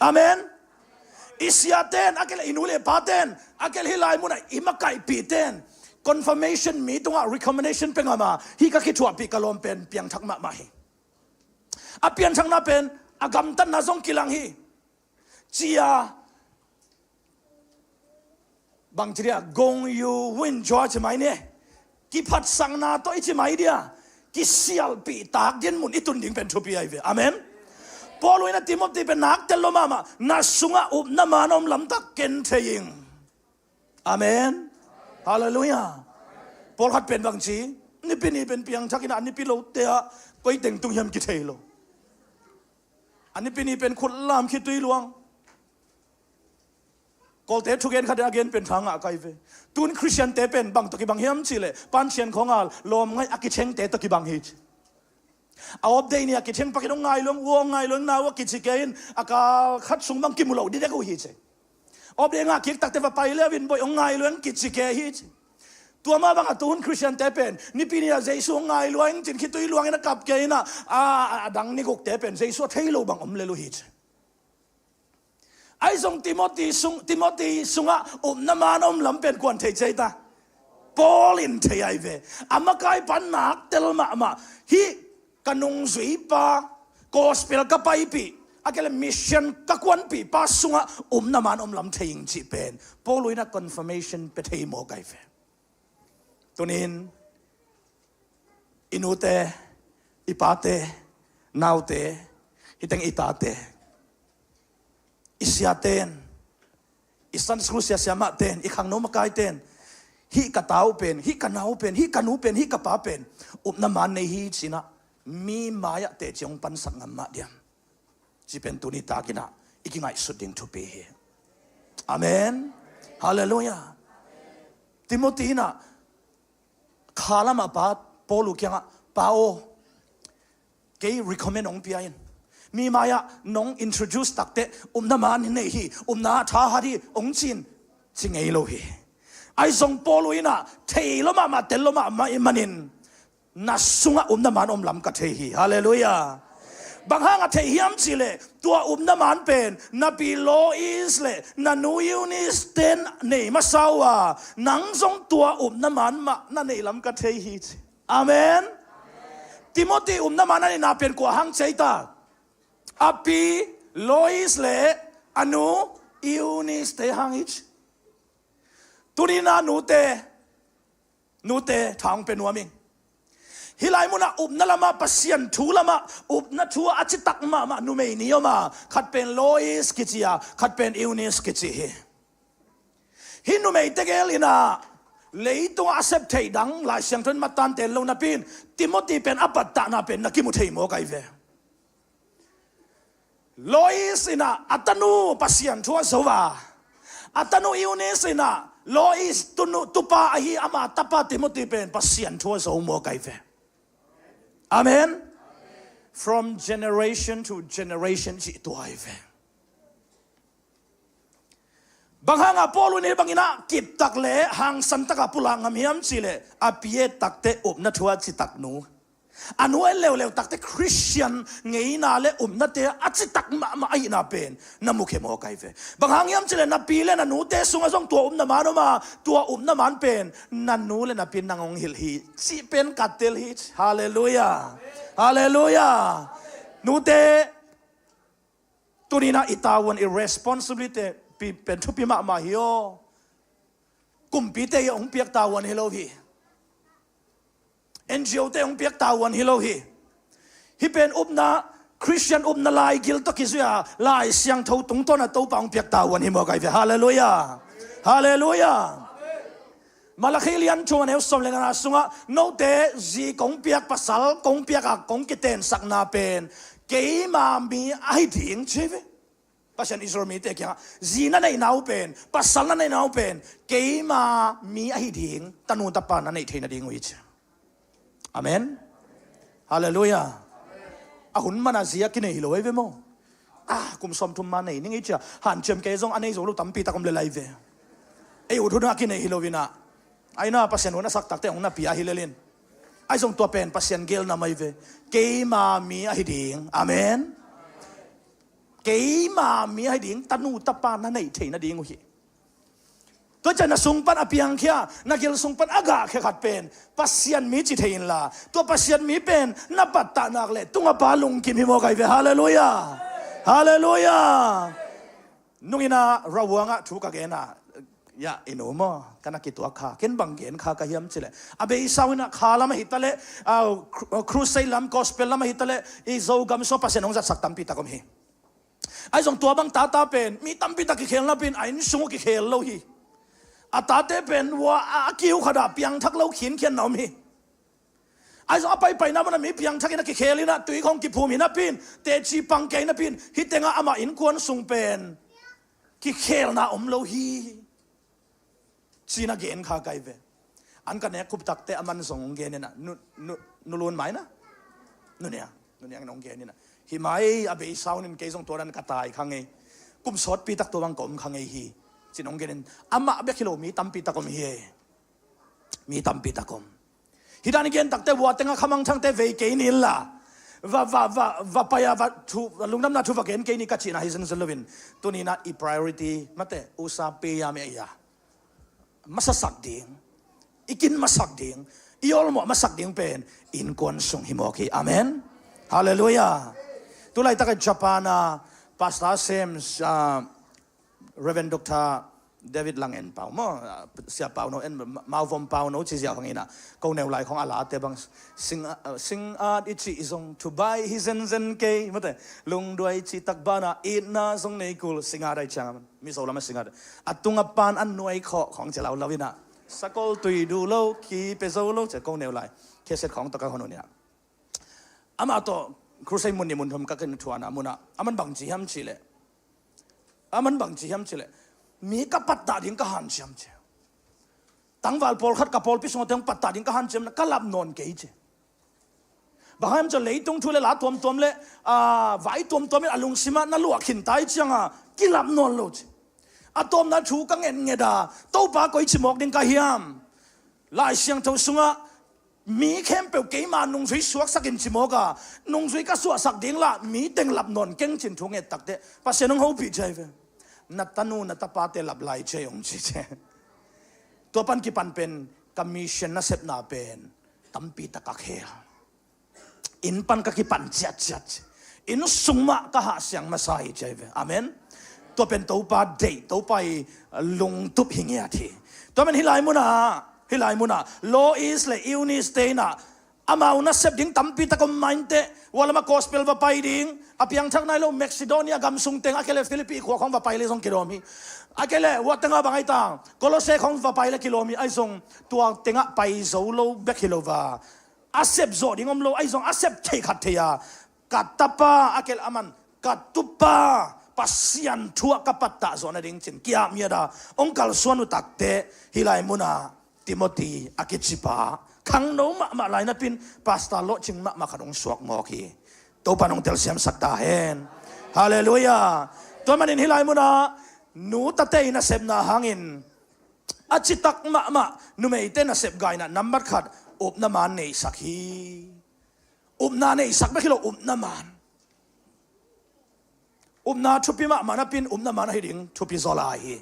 อาเมนอิสยาเตนไอ้แค่ละอินุเลปาเตนไอ้แค่ละฮิไลมุนัยอิมาไกปีเตน confirmation มีตรงอ่ะ recommendation เป็นอะไรมาฮีกะคิดว่าปีกะลมเป็นเปียงทักมาไม่อาเปียงทักน่าเป็นอากำตันน่าส่งกิลังฮีเจียบางทีเดียกงยูวินจอใช่ไหมเนี่ยกิพัดสังนาตัวใช่ไหมเดียกิเสียลปีตากเย็นมุนอิตุนดิ่งเป็นทุบีไอเวอเมนพอลุยนะติโมธีเป็นนักเตลโลมานาสุงะอุบนามานอมลำตักเกนเทยิงอเมนฮาเลลูยาพอขัดเป็นบางทีนี่เป็นเพียงชักกินอันนี้เป็นโลเตะก็อีเต็งตุงยำกิเทโลอันนี้เป็นคนลามคิดตุยลวงกอลเตทุกเย็นขัดเกนเป็นทางอะไรเวตุนคริสเตียนเตเป็นบางตะกี้บางเฮียมสิเลปันเชียนของอัลลมไงอากิเชงเตตะกี้บางฮิตเอาอบเดย์เนี่ยอากิเชงปักต้องไงลงวัวไงลงนาว่ากิจเกนอากาขัดสุงบางกิมุโลดีเด็กกูฮิตอบเดย์งาคิดตักเตว่าไปเลวินบอยองไงลงกิจเกฮิตตัวมาบางตุนคริสเตียนเตเป็นนี่ปีนี้เจสุงไงลงจินคิดตุยลวงนักกับเกน่ะดังนี่กุกเตเป็นเจสุเทโลบางเลลุฮิตไอ้ส่งติโมธีสุงะน้ำมันลำเป็นกวนเทใจตาปอลินเทไอเวอามาไกปันนักเตลมาฮีกันงสุยปากอสเปลกับไปปีอาเกลมิชชั่นกับกวนปีปาสุงะน้ำมันลำเทยิงจีเป็นปอลุยนักคอนเฟิร์มชันเป็นเทโมไกเวตัวนี้อินูเตอิปาเตนาวเตฮิตังอิตาเตอิสยาเตนอิสันสครูเซียสยามะเตนอิขังโนมะกายเตนฮิกะตาวเป็นฮิกะนาวเป็นฮิกะนูเป็นฮิกะปาเป็นน้ำมันในฮิสินะมีมายะเตจงปันสังมะเดียมจีเป็นตัวนี้ตากินะอีกไงสุดดิ่งทุเปเฮอาเมนฮาเลลูยา ติโมธีน่ะขาลามาปาโปลูกยังอ่ะปาโอเกย์ recommend องเปียนมีมายะน้อง introduce ตักเตน้ำมันนี่ฮีน้าท้าฮาดีองจินจิงเอโลฮีไอส่งโปลูอินะเทลมาเตลมามานินนัสซุงะน้ำมันลำกัดเทฮีฮาเลลูยาบางห้างเทฮิมจิเลตัวน้ำมันเป็นนับโลอิสเลนันูยูนิสเตนเนมาสาวานังส่งตัวน้ำมันมานั่นเองลำกัดเทฮีอาเมนติโมธีน้ำมันนั่นนับเป็นกว่าห้างเจตาอาปีโลอิสเลอนูยูนิสเตห้างอิชตุนีนานูเตทางเป็นวัวมิงฮิไลมุนะนั่นละมาปัสยันทูละมานั่นทัวอาจิตักมานูเมนิยมาขัดเป็นโลอิสกิจิยาขัดเป็นยูนิสกิจิฮินูเมตเกลินะเลยตัวอาเซปเทดังหลายเสียงทนมาตันเตลลนาปินติโมธีเป็นอปัตตานาเป็นนักกิมุเทโมไกเวโลอิสนะอัตนูปัสยันทัวโซวาอัตนูยูนิสนะโลอิสตุปาอหิอามาตปาติโมธีเป็นปัสยันทัวโซโมไกเวAmen. From generation to generation จิตวายเวบางหางapoloนี่บางอินะกิบตักเล่หางสันตะกับปุลังหามีอัมจิเลอภิเยตักเตอุบนัทวจิตักนูอันนู้นเลวตักเตคริสเตียนเงียนาเลอุบนัทเตอจิตักมาอินาเป็นน้ำมุขโมกายเวบางหางยัมจิเลนับปีเลนันนูเตสุงส่งตัวอุบน้ำมันมาตัวอุบน้ำมันเป็นนันนูเลนับปีนางองฮิลฮีสิเป็นกัดเตลฮีฮาเลลูยาฮาเลลูยานูเตตัวนี้นะอิตาวัน irresponsibility ปีเป็นทุบปีมาฮิโอกุมปีเตยองเปียกตาวันฮิโลฮีNGO เตองเปียกตาวันฮิโลฮีฮิเป็นอุบนะคริสเตียนอุบนะลายกิลตกิสุยาลายเสียงเท่าตรงต้นตัวปังเปียกตาวันฮิโมไกเวฮาเลลูยาฮาเลลูยามาลักเลียนชวนเอวสมเลงนาสุงะโนเตจีกงเปียกปัสสาวกงเปียกกงกิเตนสักนาเป็นเกยมามีไอดิ่งใช่ไหมปัจจัยอิสราเอลมีเตกี้จีนั่นในนาวเป็นปัสสาวนั่นในนาวเป็นเกยมามีไอดิ่งตันูตปานั่นในเทนดิ่งวิจอาเมนฮาเลลูยาอาหุ่นมันอาเซียกินเอฮิโลเอเวโมกุมสมทุมมันนี่งี้จ้ะหันเชื่อมเกยซงอันนี้ส่งลูกตั้มปีตะกุมเลไลเวไออุทุนอากินเอฮิโลวินะไอ้น่าปัสยันหัวน่าสักตักเตะของน่าปีอาฮิเลลินไอ้ส่งตัวเป็นปัสยันเกลน่าไม่เวเกยมามีอาฮิดิ่งอาเมนเกยมามีอาฮิดิ่งตันูตปานั่นในเทนดิ่งวิตัวจะน่าส่งปันอภิยังเขียน่าเกลส่งปันอากาศแค่ขัดเป็นปัสยันมีจิตเห็นละตัวปัสยันมีเป็นนับปัตตานักเล่ตุงปาลุงกิมฮิโมไกเวฮาเลลูยาฮาเลลูยานุ่งอินาระวังทุกข์กันนะยาอินุโมกันนักกิตัวข้าเข็นบังเกนข้าก็ยำจิเลอาเบอิสาวินะข้าละมาฮิตเลครูเซลัมกอสเปลละมาฮิตเลอิโซกัมโซปัสยันองจัดสักตัมปีตะกมฮีไอ้ส่งตัวบังตาตาเป็นมีตัมปีตะกิเขลละเป็นไอ้นิสุงกิเขลโลฮีอาตาเตเป็นว่าอากิวขดาเปียงทักเล่าเขียนเขียนหนอมีไอ้ส่งไปนะมันมีเปียงทักนักกิเขลินะตุยของกิภูมินะเป็นเตจีปังเกนะเป็นฮิตเตงอามาอินควนสุงเป็นกิเขลนะโลฮีจีน่าเกณฑ์ข้าไกลเวอันกันเนี่ยคุบตักเตอมันส่งเกณฑ์เนี่ยนะนุลุนไหมนะนู่นเนี่ยน้องเกณฑ์เนี่ยนะฮิมาอาเบย์สาวนี่เกย์ส่งตัวนั้นกระต่ายข้างไงกุมสอดปีตักตัวบังกอมข้างไงฮีจีน้องเกณฑ์อามาเบคิโลมีตั้มปีตักกอมฮีมีตั้มปีตักกอมฮิดานิเกณฑ์ตักเตวัวเต็งขมังทั้งเตเวเกณฑ์นี่ล่ะว่าไปว่าทุลุงน้ำนาทุกเกณฑ์เกณฑ์นี่กัจจินะฮิซันเซลวินตัวนี้นะอี priority มาเตอุซาเปียเมียmasak ding ikin masak ding iol mo masak ding pen in kon sung himoki amen hallelujah tulay ta kay Japan pastor Sims Reverend Dr. David Langen pau mo sia pau no en mau vom pau no chi sia hangina ko neu lai khong ala te bang sing ichi isong to buy his zen ke mate lung duai chi tak bana ina song nei kul singa dai chang mi so lama singa atunga pan an nuai kho khong che lau lawina sakol tui du lo ki pe zo lo che ko neu lai ke set khong ta ka hono ni ama to crusade mun ni mun thom ka ken thuana muna aman bang chi ham chi le aman bang chi ham chi leมีกับปัตตาดิ้งก็หันเชียมเชียต ตั้งวัลพอลขัดกับพอลพิสงเตียงปัตตาดิงก็หันเจมนะก็ลับนอนเกยเจบางครั้งจะเลยตรงทุเรศตัวเลยไว้ตัวไม่อารมณ์สิมานั่นลวกหินตายจังกิลับนอนโลดตัวนั้นชูกังเงินเงดาตัวปากก็อิจฉกดิ้งกะเฮียมลายเสียงตัวสุงะมีเข้มเปลวเกยมานุ่งสวยสวกสักอินชิโมกานุ่งสวยก็สวกสักดิ้งละมีเต็งหลับนอนเก่งจินทุ่งเงตักเดปัสเซนงเขาปีใจเวนัตตานูนัตตาปาเตหลับไหลเชยองจีเจตัวปันกิปันเป็นกัมมิชชั่นนัเซปนาเป็นตั้มปีตะกักเฮียอินปันกักิปันจัดอินสุงมะก็หาเสียงมาใส่ใจเวอเมนตัวเป็นตัวปาเดย์ตัวไปลงทุบหิงเงียทีตัวเป็นฮิไลมุนาโลอิสเลยอิวนิสเตน่ะอามาอุนัสเซปดิ้งตั้มปีตะกอมไมน์เตวอลมาโคสเปลว่าไปดิ้งอภิยังทักนายโลเม็กซิโดเนียกัมซุงเตงอาเกเลฟิลิปปีขวาของว่าไปเลยส่งกิโลมีอาเกเลวัดตั้งบางไอตังโคโลเซของว่าไปเลยกิโลมีไอส่งตัวเตงไปโซโลเบกิโลวาอาเซปโซดิ้งอมโลไอส่งอาเซปเทขัดเทียกัตตาปาอาเกลอามันกัตตุปาปัสยันทัวกับปัตตาโซนดิ้งจินกิยามีดาองคัลส่วนอุตักเตฮิไลมุนาติโมธีอากิจิปาขังโนมาลายนับเป็นปาสตาโลจิงมาขนมสวกมอกีตัวปานองเตลเซียมสักตาเฮนฮาเลลูยาตัวมันอินฮิไลมุนานูตะเตยนะเซบนาหางอินอาจิตักมานูเมยเตนะเซบไกนะนัมบัดขัดอุบนามันเนสักฮีอุบนาเนสักไม่คิดว่าอุบนามันอุบนาชุบิมานับเป็นอุบนามันให้ดิ้งชุบิโซลาฮี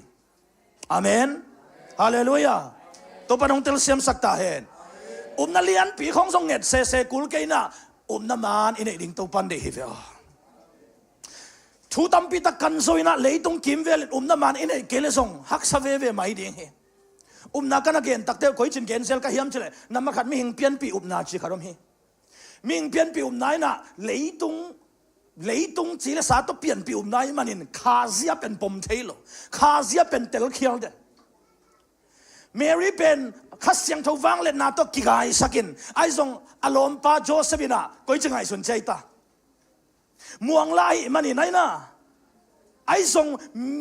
อาเมนฮาเลลูยาตัวปานองเตลเซียมสักตาเฮนนาเลียนปีของทรงเง็ดเซกุลเกยนะน้ำมันอินเอดิ้งตัวปันเดฮิเวลชูตัมปีตะกันโซยนะเลยตรงกิมเวลน้ำมันอินเอเกลซงฮักซาเวไม่ดิ้งเฮนักกันเกนตักเตะคอยจินเกนเซลก็เฮียมเฉลยน้ำมันขัดมีหิงเปลี่ยนปีนาจีขารมเฮมีหิงเปลี่ยนปีนายนะเลยตรงจีเลสาตัวเปลี่ยนปีนายมันอินคาเซียเป็นปมเทโลคาเซียเป็นเตลเคียลเดเมรี่เป็นข้าเสียงทวังเล่นนาตัวกิกายสักินไอ้ทรงอารมณ์ป้าโจเซบินะก็ยังไงสนใจตาม่วงไล่มันนี่ไหนนะไอ้ทรง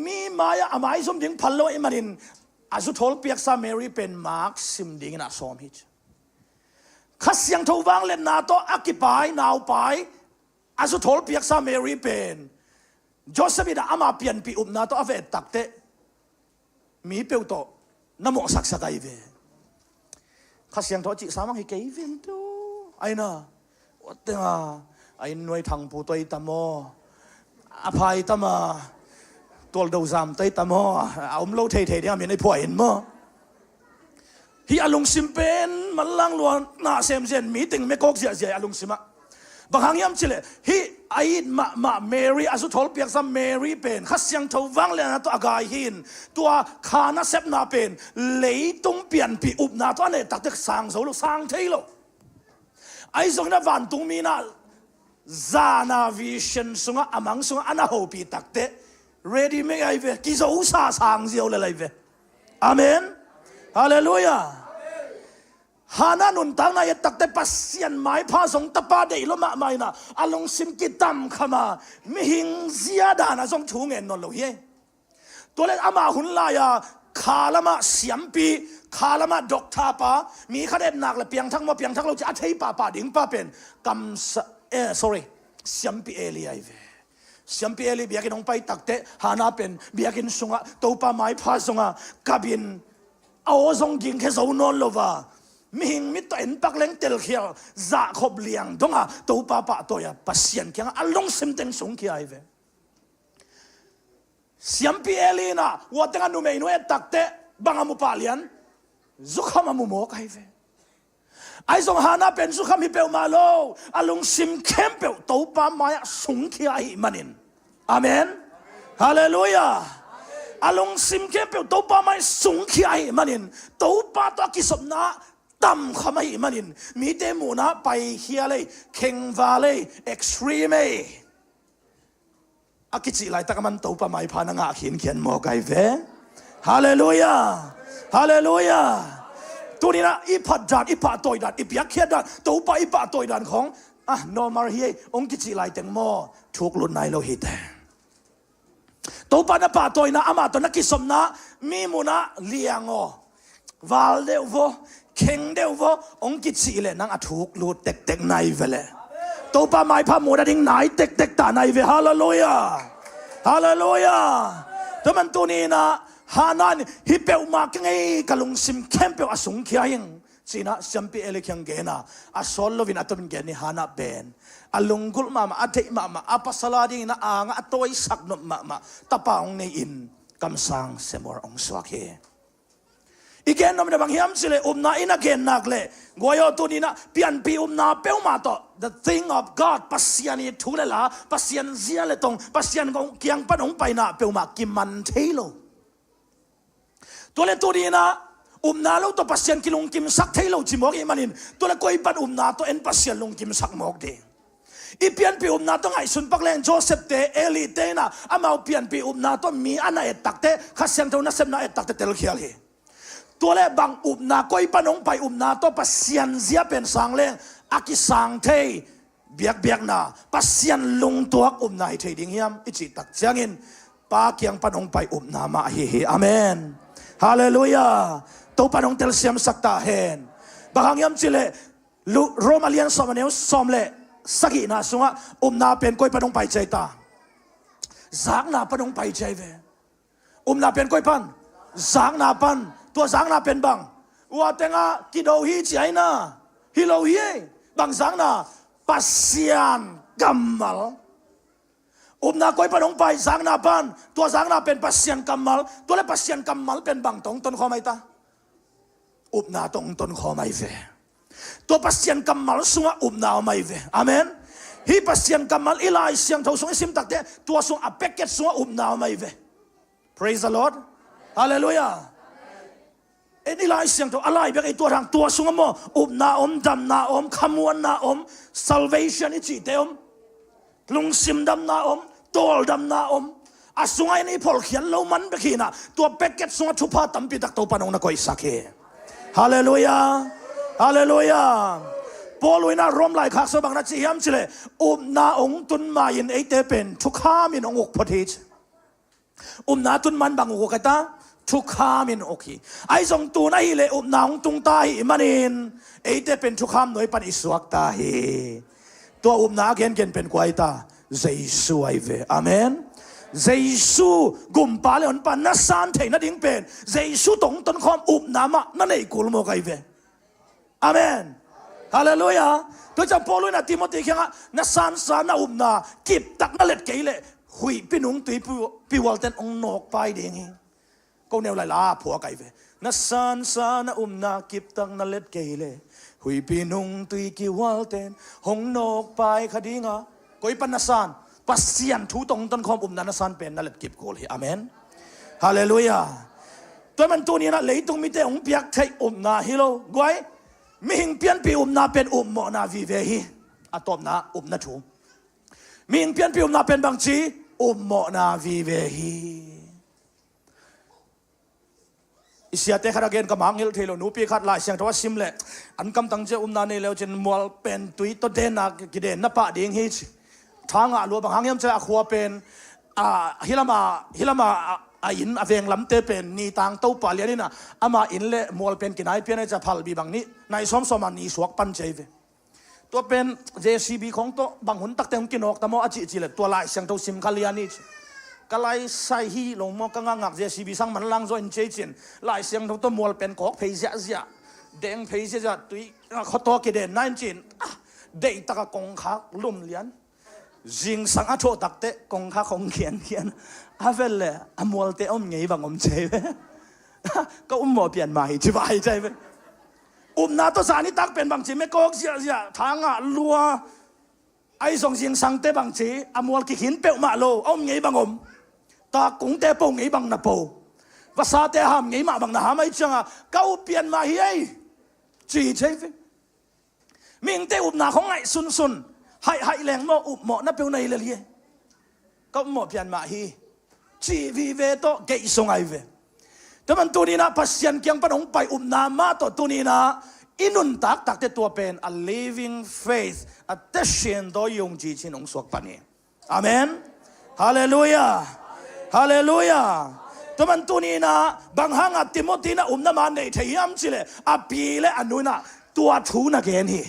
มีมายาไอ้ทรงดิ้งพัลโลไอ้มันนี่อาสุทอลเปียกซาเมรี่เป็นมาร์คซิมดิ้งนะสอมฮิตข้าเสียงทวังเล่นนาตัวอักิปายนาวปายอาสุทอลเปียกซาเมรี่เป็นโจเซบินะอามาเปลี่ยนปีนาตัวอเวตักเตมีเปียวโตน้ำมันสักสักไอเวข้าเสียงทอจิสามังให้เกยเวนดูไอ้น่ะวัดเตงไอ้หน่วยทางผู้ตัวตามอภัยตามตัวดูซามตัวตามเอาโลเทเนี่ยมีในพ่อเห็นมั้ยที่อารมณ์ซิมเป็นมันลังล้วนน่าเซมเซนมีติงไม่กอกเสียอารมณ์ซิมะบางครั้งย้ำเฉลยที่ไอ้มาเมรี่อาสุทอลเปียกซ้ำเมรี่เป็นข้าเสียงทวังเลยนะตัวอากาศหินตัวคานาเซปนาเป็นเลยตรงเปลี่ยนปีอุบนาตัวเนี่ยตักเด็กสร้างโซลูสร้างเทโลไอ้ส่งนั้นวันตรงมีน่ะจานาวิชันส่งอามังส่งอันนั้นหูปีตักเตะ ready ไม่ไอ้เวกิโซอุตสาห์สร้างเสียวเลยเวอาเมนฮาเลลูยาฮานานุนตั้งนายตักแต่ปัสยันไม้พาส่งตะปาเดยละมาไม่นะอารมณ์ซิมกิตัมขมามิหิงเสียดานะส่งชูเงินนนโลเฮตัวเล็กอามาหุนลายาขาละมาเสียมปีขาละมาดอกทาปามีขนาดหนักเลยเปียงทั้งมาเปียงทั้งเราจะอัดให้ป่าดิ่งป่าเป็นกำsorry เสียมปีเอลีไอเวเสียมปีเอลีเบียกินองไปตักเตฮานาเป็นเบียกินสุงะตัวป่าไม้พาสุงะกับบินเอาส่งยิงแค่โซนนโลวามิหิงมิตรเอ็นปักเล้งเตลเขียวจะขบเลียงดงอ่ะตัวป้าตัวอย่าปัสยันเคียงอารมณ์ซิมเต็งสูงขี้ไอเวเสียมปีเอลีน่ะวัดตั้งนูเมย์นูเอตักเตะบังอามุปาเลียนสุขมามุโมกไอเวไอส่งฮานาเป็นสุขมิเปลมาโลอารมณ์ซิมเข้มเปลตัวป้ามาสูงขี้ไอมันินอาเมนฮาเลลูยาอารมณ์ซิมเข้มเปลตัวป้ามาสูงขี้ไอมันินตัวป้าตัวกิสมนาตั้มขมาอิมันินมีเดมูนะไปเฮียเลยเคงวาเลยเอ็กซ์ตรีมอากิจิไลตะกมันตัวปะไม่พานังอาขินเขียนโมกไกเวฮาเลลูยาฮาเลลูยาตัวนี้นะอีพัดดันอีปะตัวดันอีเปียกเขียนดันตัวปะอีปะตัวดันของnormal เฮียองกิจิไลแตงโมทุกลุ่นในโลหิตตัวปะนะปะตัวนะอามาตัวนักกิสมนะมีมูนะเลียง วาลเดวโวเข่งเดวโวองกิจสีเลนังอถูกลูดเต็กในเวลตัวป้าไม้พามูดดิ้งไหนเต็กตาในเวฮาเลลูยาฮาเลลูยาแต่มันตัวนี้นะฮานันฮิเปอุมากไงกะลุงซิมเข้มเปอสุงเขียงจีน่าจัมปีเอลิคังเกนะอาโซลโลวินอัตมินเกนี่ฮานาเบนอาลุงกุลมาอัตเทมาอาปัสลาดินะอ่างอัตโตยสักนมาตะปาองในอินกำสังเสมอองสวาเคอีกแกนนำในบางยามสิเลนาอินะเกนนักเลกวยตัวนี้นะเปลี่ยนปีนาเปวมาต่อ the thing of God ปัสยานีทุเลละปัสยานเสียเลตรงปัสยานกงเกียงปนองไปนะเปวมากิมันเทโลตัวเลตัวนี้นะนาลูตัวปัสยานกิลงกิมสักเทโลจิมอกอีมันินตัวเลกวยปันนาตัวเอ็นปัสยานลงกิมสักมอกเดอีเปลี่ยนปีนาตัวไงสุนปักเลนโจเซฟเตเอลิเตนะอามาเปลี่ยนปีนาตัวมีอันไหนตักเตขัดเสียงตัวนั้นเซมนาตักเตเตลเคียลีตัวเลบางนาก้อยปนองไปนาตัวปัสยานเสียเป็นสังเลงอากิสังเทเบียกนาปัสยานลงตัวนาให้เทดิ่งยามอิจิตักเสียงินปาเกียงปนองไปนามาเฮอาเมนฮาเลลูยาตัวปนองเตลเซียมสักตาเฮนบางยามจิเลโรมาเลียนสมเนวสมเลสักินาสุงะนาเป็นก้อยปนองไปใจตาสักนาปนองไปใจเวนาเป็นก้อยปันสักนาปันตัวสังนาเป็นบังว่าแต่งากิโดฮีใจนะฮิโลฮีบังสังนาปัสยานกัมมัลนาก้อยปนองไปสังนาปันตัวสังนาเป็นปัสยานกัมมัลตัวเลปัสยานกัมมัลเป็นบังตรงต้นข้อไม่ตานาตรงต้นข้อไม่เวตัวปัสยานกัมมัลสุงะนาไม่เวอาเมนฮีปัสยานกัมมัลอิลายเสียงเท่าสุงสิมตักเตตัวสุงอเปกเกตสุงะนาไม่เว praise the Lord hallelujahเอ็นอีไลเสียงตัวอะไรเบกไอตัวทางตัวสุงมอนาดำนาขมวนนาsalvation อิจิเตอมลุงซิมดำนาตอลดำนาอาสุงไอนี่พอลเขียนเรามันเบกินะตัวเป็กเก็ตสุงชุพาตัมปิดักตัวปนองนักอยสักเฮฮาเลลูยาฮาเลลูยาพอลุยนะรวมหลายข้าสบังนัดจิยามจิเลนาตุนมายินไอเตเป็นทุกข้ามินองค์พอดีนาตุนมันบางอกกันตาทุกข้ามินโอเคไอ้ส่งตัวนั่นเลยนาตุงตาหิมันอินไอ้เตเป็นทุกข้ามหน่วยปันอิสวกตาหิตัวนาเกนเป็นกวยตาเจสุไอเวอาเมนเจสุกุมปาเลอนปันนัสซันเทนัดยิงเป็นเจสุตรงต้นคอมนามะนั่นเองกุลโมกไอเวอาเมนฮาเลลูยาตัวจะพอลุยนะติโมธีเขียนนัสซันสานานากิบตักนั่นเล็ดเกยเลหุยพี่นุ่งตุยพี่วอลเตนองนกไปเด้งก็แนวไหลลาผัวไก่เวนัสซันสานานากิบตักนั่นเล็ดเกยเลหุยพี่นุ่งตุยกิวอลเตนหงนกไปคดีงะก็อีปันนัสซันปัสยันทุตรงต้นคอมนัสซันเป็นนั่นเล็ดกิบโกลอาเมนฮาเลลูยาตัวมันตัวนี้นะเลยตรงมิเตองเปียกไทยนาฮิโลกวยมิหิงเปียนปีนาเป็นหมอนาวิเวฮีอะตอมนานาถูมิหิงเปียนปีนาเป็นบางชีหมอนาวิเวฮีอิสยาเตขราเกนกับมังเฮลเทโลนูปีขัดลายเสียงตัวซิมเล่อันกำตังเจ้นาเนเลวจินมัวเป็นตุยตัวเดนนักกิเดนนับปะเดียงฮิชทางอ่ะลัวบางครั้งยังจะขวบเป็นฮิลามาอินอเวงลำเตเป็นนี่ต่างเต้าปาเลียนี่นะอามาอินเล่มัวเป็นกินไอเพียนจะพัลบีบางนี้ในสมสมันนี่สวกปันเจเวตัวเป็น JCB ของตัวบางหุ่นตักเต็มกินออกแต่มออจิเลตัวลายเสียงตัวซิมคาเลียนี่ก็ลายใส่ฮีลงมอกังงัก JCB สั่งมันลังโซนเจจินลายเสียงตัวมัวเป็นกอกเพย์เสียเด้งเพย์เสียตุยเขาตัวกิเดนนั่นจินเด็กตะกงคักลุ่มเลียนจิงสังอาโชตักเตะกงคักของเขียนอาเวลเลยมัวเตะไงบางเจเวก็มัวเปลี่ยนใหม่จีบายใจเวนาตัวสานิตักเป็นบางจีไม่กอกเสียทางอ่ะลัวไอ้ส่งเสียงสังเตะบางจีมัวกิหินเปะมาโลไงบางตากงเตะโปไงบางนาโปภาษาเตะหามไงมาบางนาหามไอ้จังอ่ะก็เปลี่ยนมาเฮ้ยจีใช่ไหมมิงเตะนาของไอ้ซุนให้แรงหมอนับเป็นในเลยก็หมอเปลี่ยนมาเฮ้ยจีวีเวโตเกยส่งไอเวแต่มันตัวนี้นะพัศยันเกียงปนงไปนามาตัวนี้นะอินุนตักเตตัวเป็น a living faith a เตชินโดยงจีชินองสวกปนีอาเมนฮาเลลูยาฮาเลลูยา ตัวมันตัวนี้นะบางหังติโมธีนะน้ำมันในเทียมจิเลอปีเลอันนู้นนะตัวทูนักเกณฑ์ฮี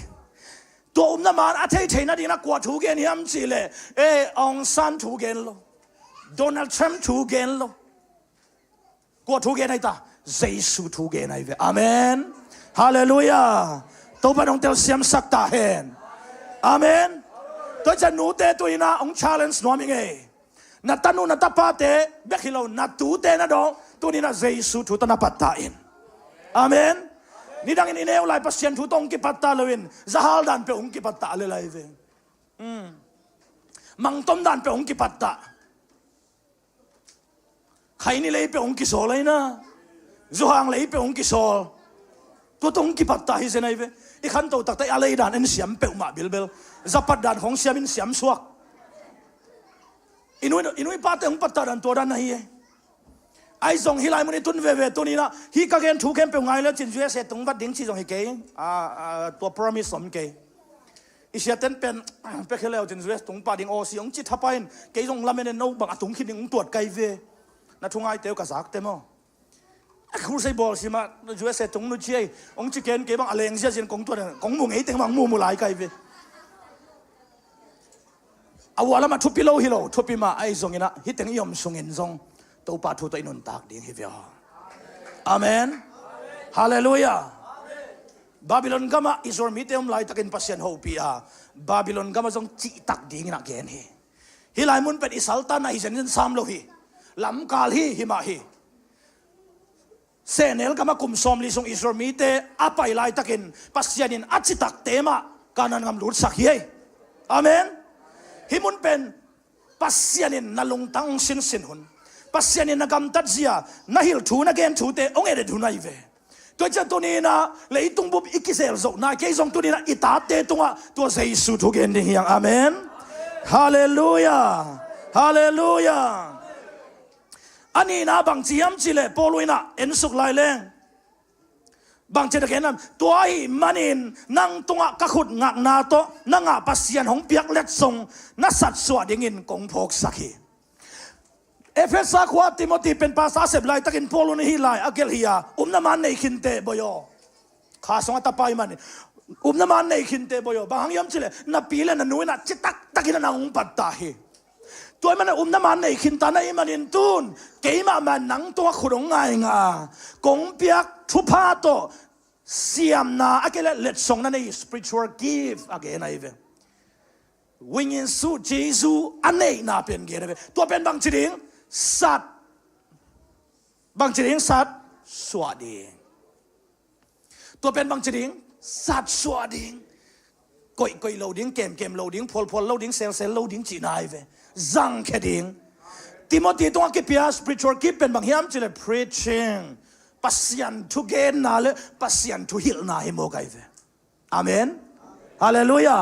ตัวน้ำมันอาเทยนะดีนะกว่าทูเกณฑ์ฮิมจิเลองซันทูเกณฑ์โลโดนัลด์ทรัมป์ทูเกณฑ์โลกว่าทูเกณฑ์ไหนตาเยซูทูเกณฑ์ไหนเวอาเมนฮาเลลูยาตัวบ้านองเตลเสียมสักตาเห็นอาเมนตัวจะหนูเตตัวนี้นะองชาเลนส์น้อมิงเอนัตนูนัตปาเตเบคิโลนัตตูเตนะดองตัวนี้นะเยซูทูตนาปัตตาอินอาเมนนี่ดังอินเอวไลปัสเซียนทูตองกิปัตตาเลวินจะฮัลดันเปองกิปัตตาเลไลเวมังต้มดันเปองกิปัตตาใครนี่เลยเปองกิโซเลยนะจูฮังเลยเปองกิโซตัวตองกิปัตตาฮิเซนไอเวอีขันโตตักแต่อะไรดันเอ็นเสียมเปอมาเบลเบลจะปัดดันของเสียมินเสียมสวกอินุยปาเตองปัตตาดันตัวดันนะฮีไอ้ส่งฮิไลมันตุนเวตัวนี้นะฮีก็เกณฑ์ถูกเข้มเปไงแล้วจินจุเอเสตรงบัดดิ้งที่ส่งให้เกย์ตัว promise สมเกย์อีเสียเต้นเป็นเปเคเลวจินจุเอตรงปาดิ้งโอซีองจิตทับไปเกย์ส่งลำเนนเอาบังตุงคิดองตรวจไกเวนั่นทุ่งไอเตียวกระซักเต็มอ่ะครูใส่บอลสิมาจุเอเสตรงนู้นเชี่ยองจิเกณฑ์เกย์บังอะไรอย่างเสียจินกงตัวกงมุงไอเต็งบังมูหลายไกเวเอาว่าแล้วมาทุบพิโลฮิโลทุบพิมาไอ้ส่งนี่นะฮิตเต็งยอมส่งเงินส่งตัวปาทุตัวอินุนตากดิ้งฮิเวียอาเมนฮาเลลูยาบาบิลอนก็มาอิสราเอลมิเตอมไลตักินพัศยันโฮปีอาบาบิลอนก็มาส่งจิตักดิ้งนักเกณฑ์ฮิไลมุนเป็นอิสราเอลตันนะฮิเซนซามโลฮีลำกาลฮิมาฮีเซเนลก็มาคุมสมลิส่งอิสราเอลมิเตอไปไลตักินพัศยันินอัจิตักเตมาการนั้นงำลุดสักเฮอาเมนฮิมุนเป็นพัศยันินนลุงตังสินหุนปัสยานินกำตัดเสียน่าหิลทูนักเกณฑ์ทูเตองเอเดทูนายเวตัวเจ้าตัวนี้นะเลยตุงบุบอิกิเซลโซน่าเกย์ซงตัวนี้นะอิตาเตตัวตัวเซซูทูเกณฑ์ดิ่งยังอาเมนฮาเลลูยาฮาเลลูยาอันนี้นะบางจีมจิเลปอลุยนะเอ็นสุกไลเลงบางเจตเกณฑ์นั้นตัวไอ้มันอินนั่งตัวกะขุดงักนาโตนั่งปัสยานของเปียกเล็ดทรงนัสัตสวดดิ่งกงพกสักฮีเอเฟซัสขวาติโมธีเป็นภาษาเสพไลตักินโพลุนี่ฮิไลอาเกลฮิยาน้ำมันในขินเตบอยข้าสงตาไปมันน้ำมันในขินเตบอยบางยามจิเลนับปีเลนันนุ่ยนัดจิตักตักินนังปัตตาฮีตัวมันน้ำมันในขินตาในมันอินตูนเกี่ยมันนังตัวขุดงไงงากงเปียกทุพาโตเสียมนาอาเกลเล็ดส่งนั่นใน spiritual gift อาเกลนายเววิญญาณสูเจซูอันนี้น่าเป็นเกลเวตัวเป็นบางจริงสัตว์บางชนิดสัตว์สวัสดีตัวเป็นบางชนิดสัตว์สวัสดีก่อยโลดิ้งเกมโลดิ้งพอลโลดิ้งเซลโลดิ้งจีนายเวจังแค่ดิ้งติโมธีตัวกิปยา spiritual gift เป็นบางอย่างจิเล preaching ปัสยันทุเกนนาเลปัสยันทุฮิลนาฮิโมกายเวอาเมนฮาเลลูยา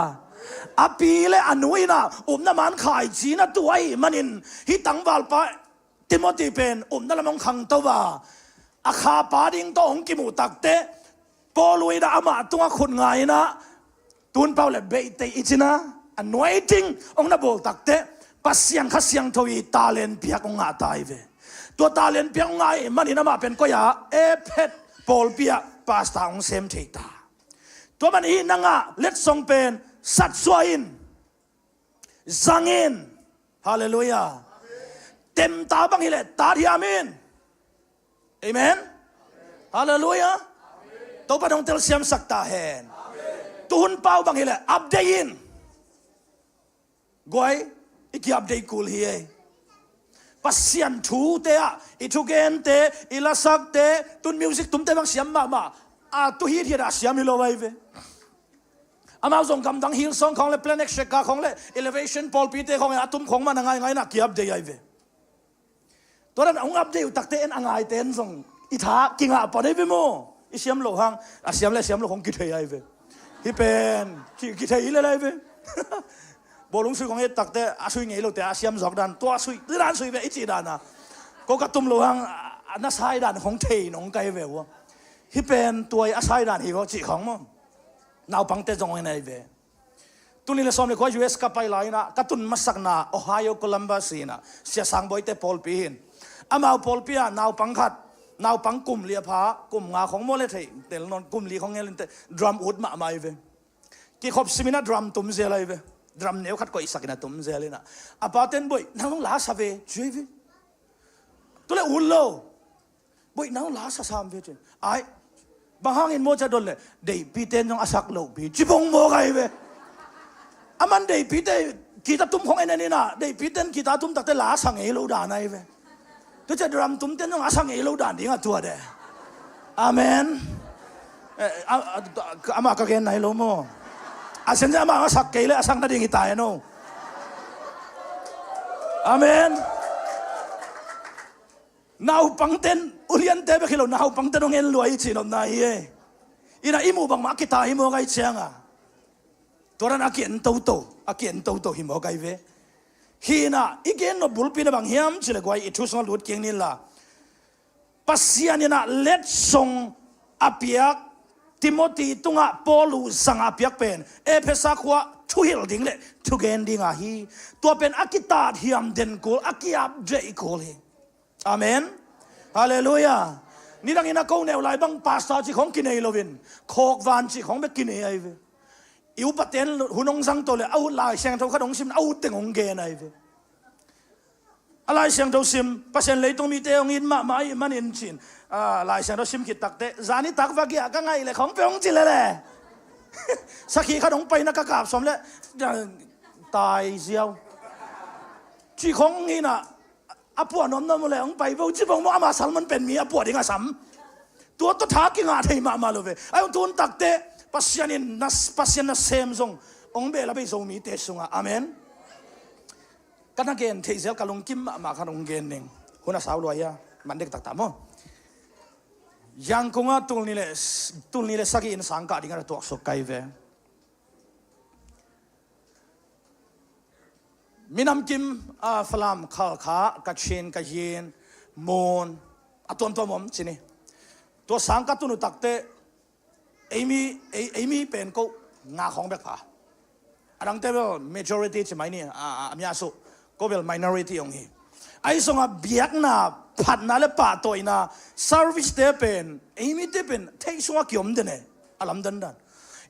อปีเลอนุยนะน้ำมันขายจีนะตัวไอ้มันอินฮิตังบาลปะติโมธีเป็นนั่นละมงขังตัวอาคาปาดิ้งต้องกิมูตักเตปอลุยนะอามาตัวคนไงนะตุนเปล่าเลยเบยเตอิจินะอันนวยดิ้งน่ะบอกตักเตปัสยังขัสยังทวีตาเลนเปียกงาตายเวตัวตาเลนเปียกงามันอินมาเป็นก็ยาเอเพดปอลเปียปาสตาองเซมเทตาตัวมันอินังะเล็ดทรงเป็นสัตว์สวยินจังอินฮาเลลูยาเต็มตาบังฮิเลตาที่อามินเอเมนฮาเลลูยาตัวปนองเตลเซียมสักตาเฮนตุนเป้าบังฮิเลอัปเดยินกวยอีกอัปเดย์กูลเฮียปัสยันทูเตะอีทุเกนเตะอีลาสักเตะตุนมิวสิกตุมเตะบังเสียมมาตุฮีที่ราเสียมฮิโลไวเวอามาส่งคำดังฮิลซองของเลเพลเน็กเชกาของเลเอเลเวชันพอลปีเตของอาตุมของมันไงนักอัปเดย์ไอเวตัวนั้นองอัปเดย์ตักเตนอ่างไอเตนส่งอิทากิงอาปอได้ไปโมอิเสียมโลหังเสียมโลของกิเทยไอเวฮิเป็นกิเทยเลยไอเวบอลงสุยของเอตักเตอาสุยเงี้ยโลแต่เสียมสองด้านตัวสุยด้านสุยเวอิจิดานะก็กระตุ้มโลหังนัสไซด้านของเทยน้องไกเววฮิเป็นตัวอาศัยด้านฮิโกจิของมั้งนาวปังเตจงไงเวตุนี่เลสอมเลควาย US กับไปไลนะกัตุนมาสักนาโอไฮโอโคลัมบัสนะเสียสังบอยเตปอลปีน อามาพอลเปียนาวปังขัดนาวปังกุมเลียพากุมงาของโมเลเทเตลนอนกุมลีของเงลินเตดรัมอุดมาไม่เวกี่ขบสิมินาดรัมตุมเซลัยเวดรัมเนียวขัดก็อิสักนะตุมเซลินะอาปาเตนบ่อยนั่งลาซาเวช่วยเวตัวเล่อุลโลบ่อยนั่งลาซาซามเวจไอบางอินโมจะโดนเลยเดย์พีเตนต้องอาศักโลบีจิบงโมไกเวอามันเดย์พีเตกีตาตุ้มของเอ็นนี่นะเดย์พีเตนกีตาตุ้มตักเตลาสังเอโลดานไอเวตัวจะดรัมตุ้มเตนต้องอาศักเอโลดานดิ้งตัวเดอาเมนอามาก็เกณฑ์ไหนโลโมอาเซนจะอามาอาศักเกลอาศักนั่นดิ้งตายโนอาเมนนาวปังเต็นอุลียนเตไปคิโลนาวปังเต็นองเงินรวยจีนอมนายเออินาอิมูบังมากิตาฮิโมไกเชียงอ่ะตัวนั้นอาเกียนโตโตฮิโมไกเวฮีน่ะอีเกนนบุลปีนบังเฮียมจิเลกวยอิทุสงลุดเกียงนิลาปัสยานินะเล็ดทรงอาเปียกติโมธีตุงะปอลูสังอาเปียกเป็นเอเพซักวะทุฮิลดิ้งเล่ทุเกนดิ้งอ่ะฮีตัวเป็นอากิตาฮิยมเดนโกลอากิยับเจอีโกลอาเมนฮาเลลูยานี่ดังอินะเขาแนวไล่บังปาสตาจิของกินเอโลวินโคกวานจิของเบกินเอไอเวอิวปะเตนหุ่นองสังตัวเลยเอาลายเสียงเท่าขนมซิมเอาเต็งองเกนไอเวอะไรเสียงเท่าซิมปัสเซนเลยต้องมีเตองอินมามันอินชินลายเสียงเท่าซิมคิดตักเตจานิตักวากี้ก็ไงเลยของเปียงจิเลยแหละสักขีขนมไปนักกราบสมเลยตายเสียวจีของนี่น่ะอาปวดนมน้ำเลยองไปว่าจีบองว่าอามาสัลมันเป็นมีอาปวดยังไงซ้ำตัวต้นท้ากิ่งอะไรมาเลยเว้ยไอ้ตัวตักเตะปัสยานินนัสปัสยานัสเซมซงองเบลาไปส่งมีเตะส่งอาเมนกันนักเกณฑ์เทเซลกะลงกิมมาขันองเกณฑ์หนึ่งหัวหน้าสาวรวยมันเด็กตักตามมั้งยังคงว่าตุลนี่เลยสักอินสังกัดยังไงตัวสุกไกเวมีน้ำจิ้มฟลามข้าวขากระเชนกระเยนมูนตัวผมสินี่ตัวสังกัดตัวนุตักเตเอมี่เป็นก็งาของเบกผาอันนั้นเตเบล majority ใช่ไหมเนี่ยมีอาสุก็เป็น minority องค์ไอ้ส่งเบียกน่ะผัดน่ะและป่าตัวน่ะ service เตเป็นเอมี่เตเป็นเทส่งกี่อมเดเนี่ยอลัมดันดัน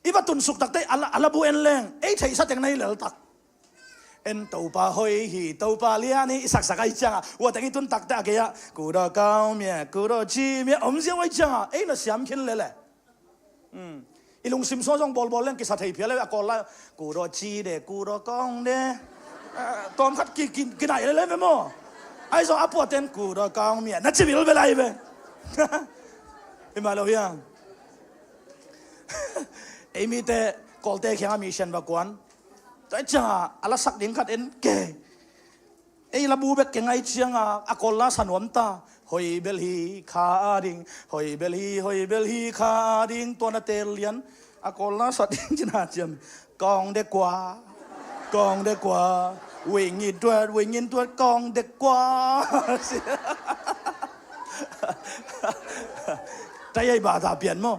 อีบัตุนสุกตักเตอัลลาบูเอ็นแรงไอ้เทสัตยังไงเหลือตักเอ็นตัวปลาหอยหีตัวปลาเลี้ยนี่สักไอ้จังว่าแต่งตุนตักแต่กี่กูรอเก้าเมียกูรอจีเมียอมเสียไว้จังไอ้น่ะเสียมขึ้นเลยแหละอีลุงซิมโซ่จงบอลเล่นกิสัตย์เพียเลยก่อนละกูรอจีเด็กกูรอกองเด้ตอมขัดกินไหนเลยไหมโมไอ้สองอัปปวดเต้นกูรอกองเมียนัดชีวิตเป็นไรไปเห็นไหมเราอย่างไอ้มีแต่กอลเตะแข่งมีเชนบากวนแต่จ้าอะไรสักดิ้งขัดเอ็นเก๋ไอ้ระบูเบกยังไงเชียงอะกอลลาสนวมตาหอยเบลฮีคาดิงหอยเบลฮีคาดิงตัวนาเตเลียนอะกอลลาสัตดิ้งจินาเจียมกองเด็กกว่าวิ่งยินตัวกองเด็กกว่าแต่ยัยบาตาเปลี่ยนมั้ง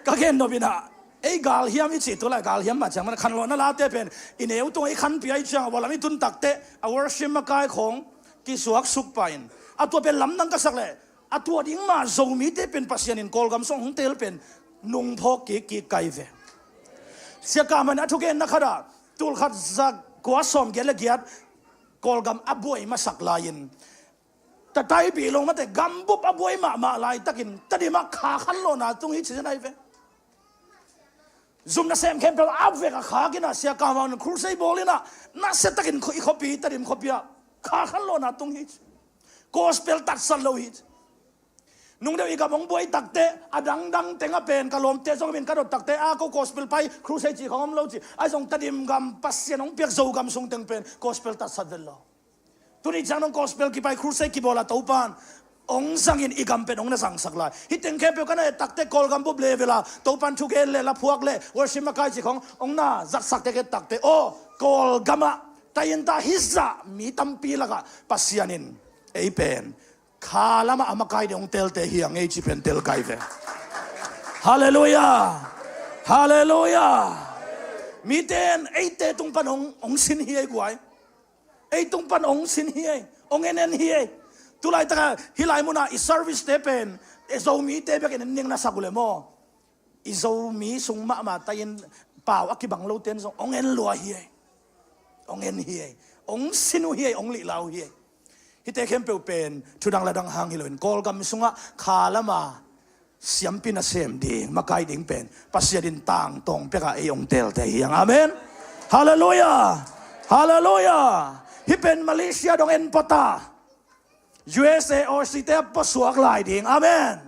ก็แค่นบินะไอ้กาลเฮียมอิจิตัวละกาลเฮียมมาจังมันขันล้อนั่นลาเตเป็นอินเอวตัวไอ้ขันปีไอ้จังว่าเราไม่ตุนตักเตะเอาวอร์ชิมมากายของกิสวกสุกไปน์เอาตัวเป็นลำนังก็สักเลยเอาตัวดิ้งมาโซมีเตเป็นปัสยานินกอลกัมส่งของเตลเป็นนุ่งพอกีไกเวเสียกามันทุกเอ็นนะครับตุลขัดจากกัวสมเกลเกียดกอลกัมอับวยมาสักลายินแต่ไตปีลงมาแต่กัมบุบอับวยมาลายตะกินแต่ดีมาขาขันโลนาตรงนี้เช่นไรเวซุ่มนักเซมเข้มเป็นอับเวกขากินนะเสียกามันครูใส่บอลนะนักเซตะกินอีกคบีแต่ดิมคบีอะขาขันโลนาตรงนี้กอสเปลตัดสันโลหิตนุ่งเดียวอีกกับมงบวยตักเตะอดังเต็งเป็นกะลมเตะส่งเป็นกระโดดตักเตะก็กอสเปลไปครูใส่จีของเราจีไอ้ส่งตัดดิมกัมปัสเซียนองเปียกโซกัมส่งเต็งเป็นกอสเปลตัดสันเวลาตัวนี้จังน้องกอสเปลกี่ไปครูใส่กี่บอลตัวปานองสังอินอีกัมเป็นองน่ะสังสักลายฮิตเต็งเข้มเปียกันเนี่ยตักเตะกอลกัมบุบเลเวลาตัวปานทุกเอลเลยละพวกเลยว่าชิมากายจีขององน่ะจักสักเตะตักเตะโอ้กอลกัมะแต่ยันตาฮิซะมีตัมปีละกะปัสเซียนินไอเป็นข้าละมาอามากายเดี๋ยวองเตลเตเฮียงไอจีเป็นเตลไกเวฮาเลลูยามีเตนไอเตตุงปนองสินเฮียกวย tung pan ong sin hi ong enen hi tu lai ta hilai mo na i service te pen e zo mi te be ken ning na sagule mo i zo mi sung ma tayin pau akibang lo ten so ong en lo hi ong en hi ong sinu hi ong li lau hi hi te kem pe pen thudang la dang hang hiloin kol gam sunga khalama siam pin a sem ding makai ding pen pasia din tang tong peka e ong tel te hiang amen hallelujah hallelujah hi pen Malaysia dong en pota USA or si te pasuak lai ding amen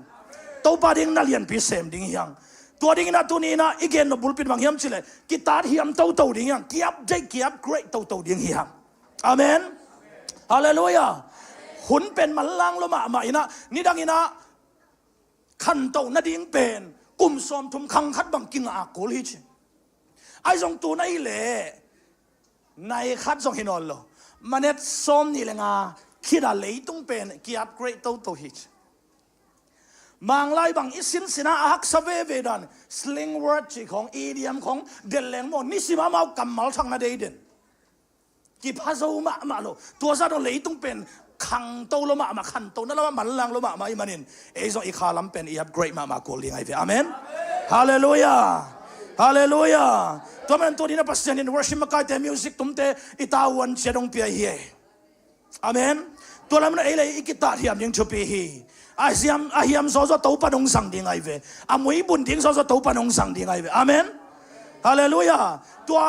to pa ding na lian pi sem ding hiang tua ding na tu ni na igen no bulpin bang hiam chile kitat hiam to ding hiang kiap jai kiap great to ding hiang amen hallelujah hun pen malang lo ma ina ni dang inaขันโตนาดิ่งเป็นกุมซอมทุมขังคัดบังกิงอาโกลิชไอ้ทรงตัวนั่นแหละในคัดทรงเห็นอลโลมันเน็ตซอมนี่แหละงาคิดอะไรต้องเป็นกีอัพเกรดโตฮิชมังไลบังอิสินสินะอักษเวเวดันสลิงเวิร์ดจีของอีเดียมของเดลเลงโมนิสิมาเมากำมัลทังนาเดเดนกีพาโซมาโลตัวซาโดเลยต้องเป็นขังโตลมาขันโตนั่นละมันลังลมาอีมันนินเอซองอีขาลัมเป็นอีอัพเกรดมาโกลิงไอเฟอเมนฮาเลลูยาฮาเลลูยาตัวมันตัวนี้นะปัสยานินวอร์ชิมมาไกเตมิวสิกตุ้มเตอิตาวันเชดงเปียเฮอเมนตัวนั้นเอเลยอีกิตาเทียมยังชุบฮีอาเฮียมโซโซตัวปนองสังดิงไอเฟอมวยบุญดิ้งโซโซตัวปนองสังดิงไอเฟอเมนฮาเลลูยาตัว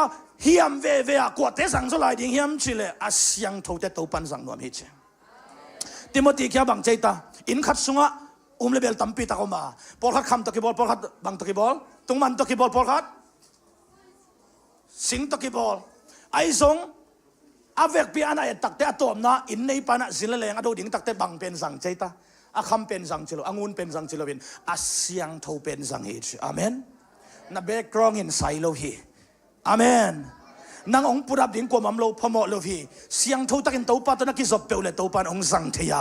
เฮียมเวอะกวดเตสังโซไลดิงเฮียมชิเลอาเซียงทูเตตัวปันสังนวมฮิเชติโมธีแค่บังใจตาอินขัดสุงะเลเบลตัมปีตะกมาพอลขัดคำตะกี้บอลพอลขัดบังตะกี้บอลตรงมันตะกี้บอลพอลขัดสิงตะกี้บอลไอ้สงอาเวกปีอันไหนตักเตะตัวนะอินในปานะสินเลงอดูดิ่งตักเตะบังเป็นสังใจตาอาคำเป็นสังจิโลอางุนเป็นสังจิโลวินอาเสียงทูเป็นสังฮิชอาเมนนับเบกกรองอินไซโลฮีอาเมนนางองค์ปุรับดิ่งกว่ามัมโลพมอโลฟีเสียงทูตักินตัวป้าตัวนักกิจบเปลเลยตัวป้าองสังเทีย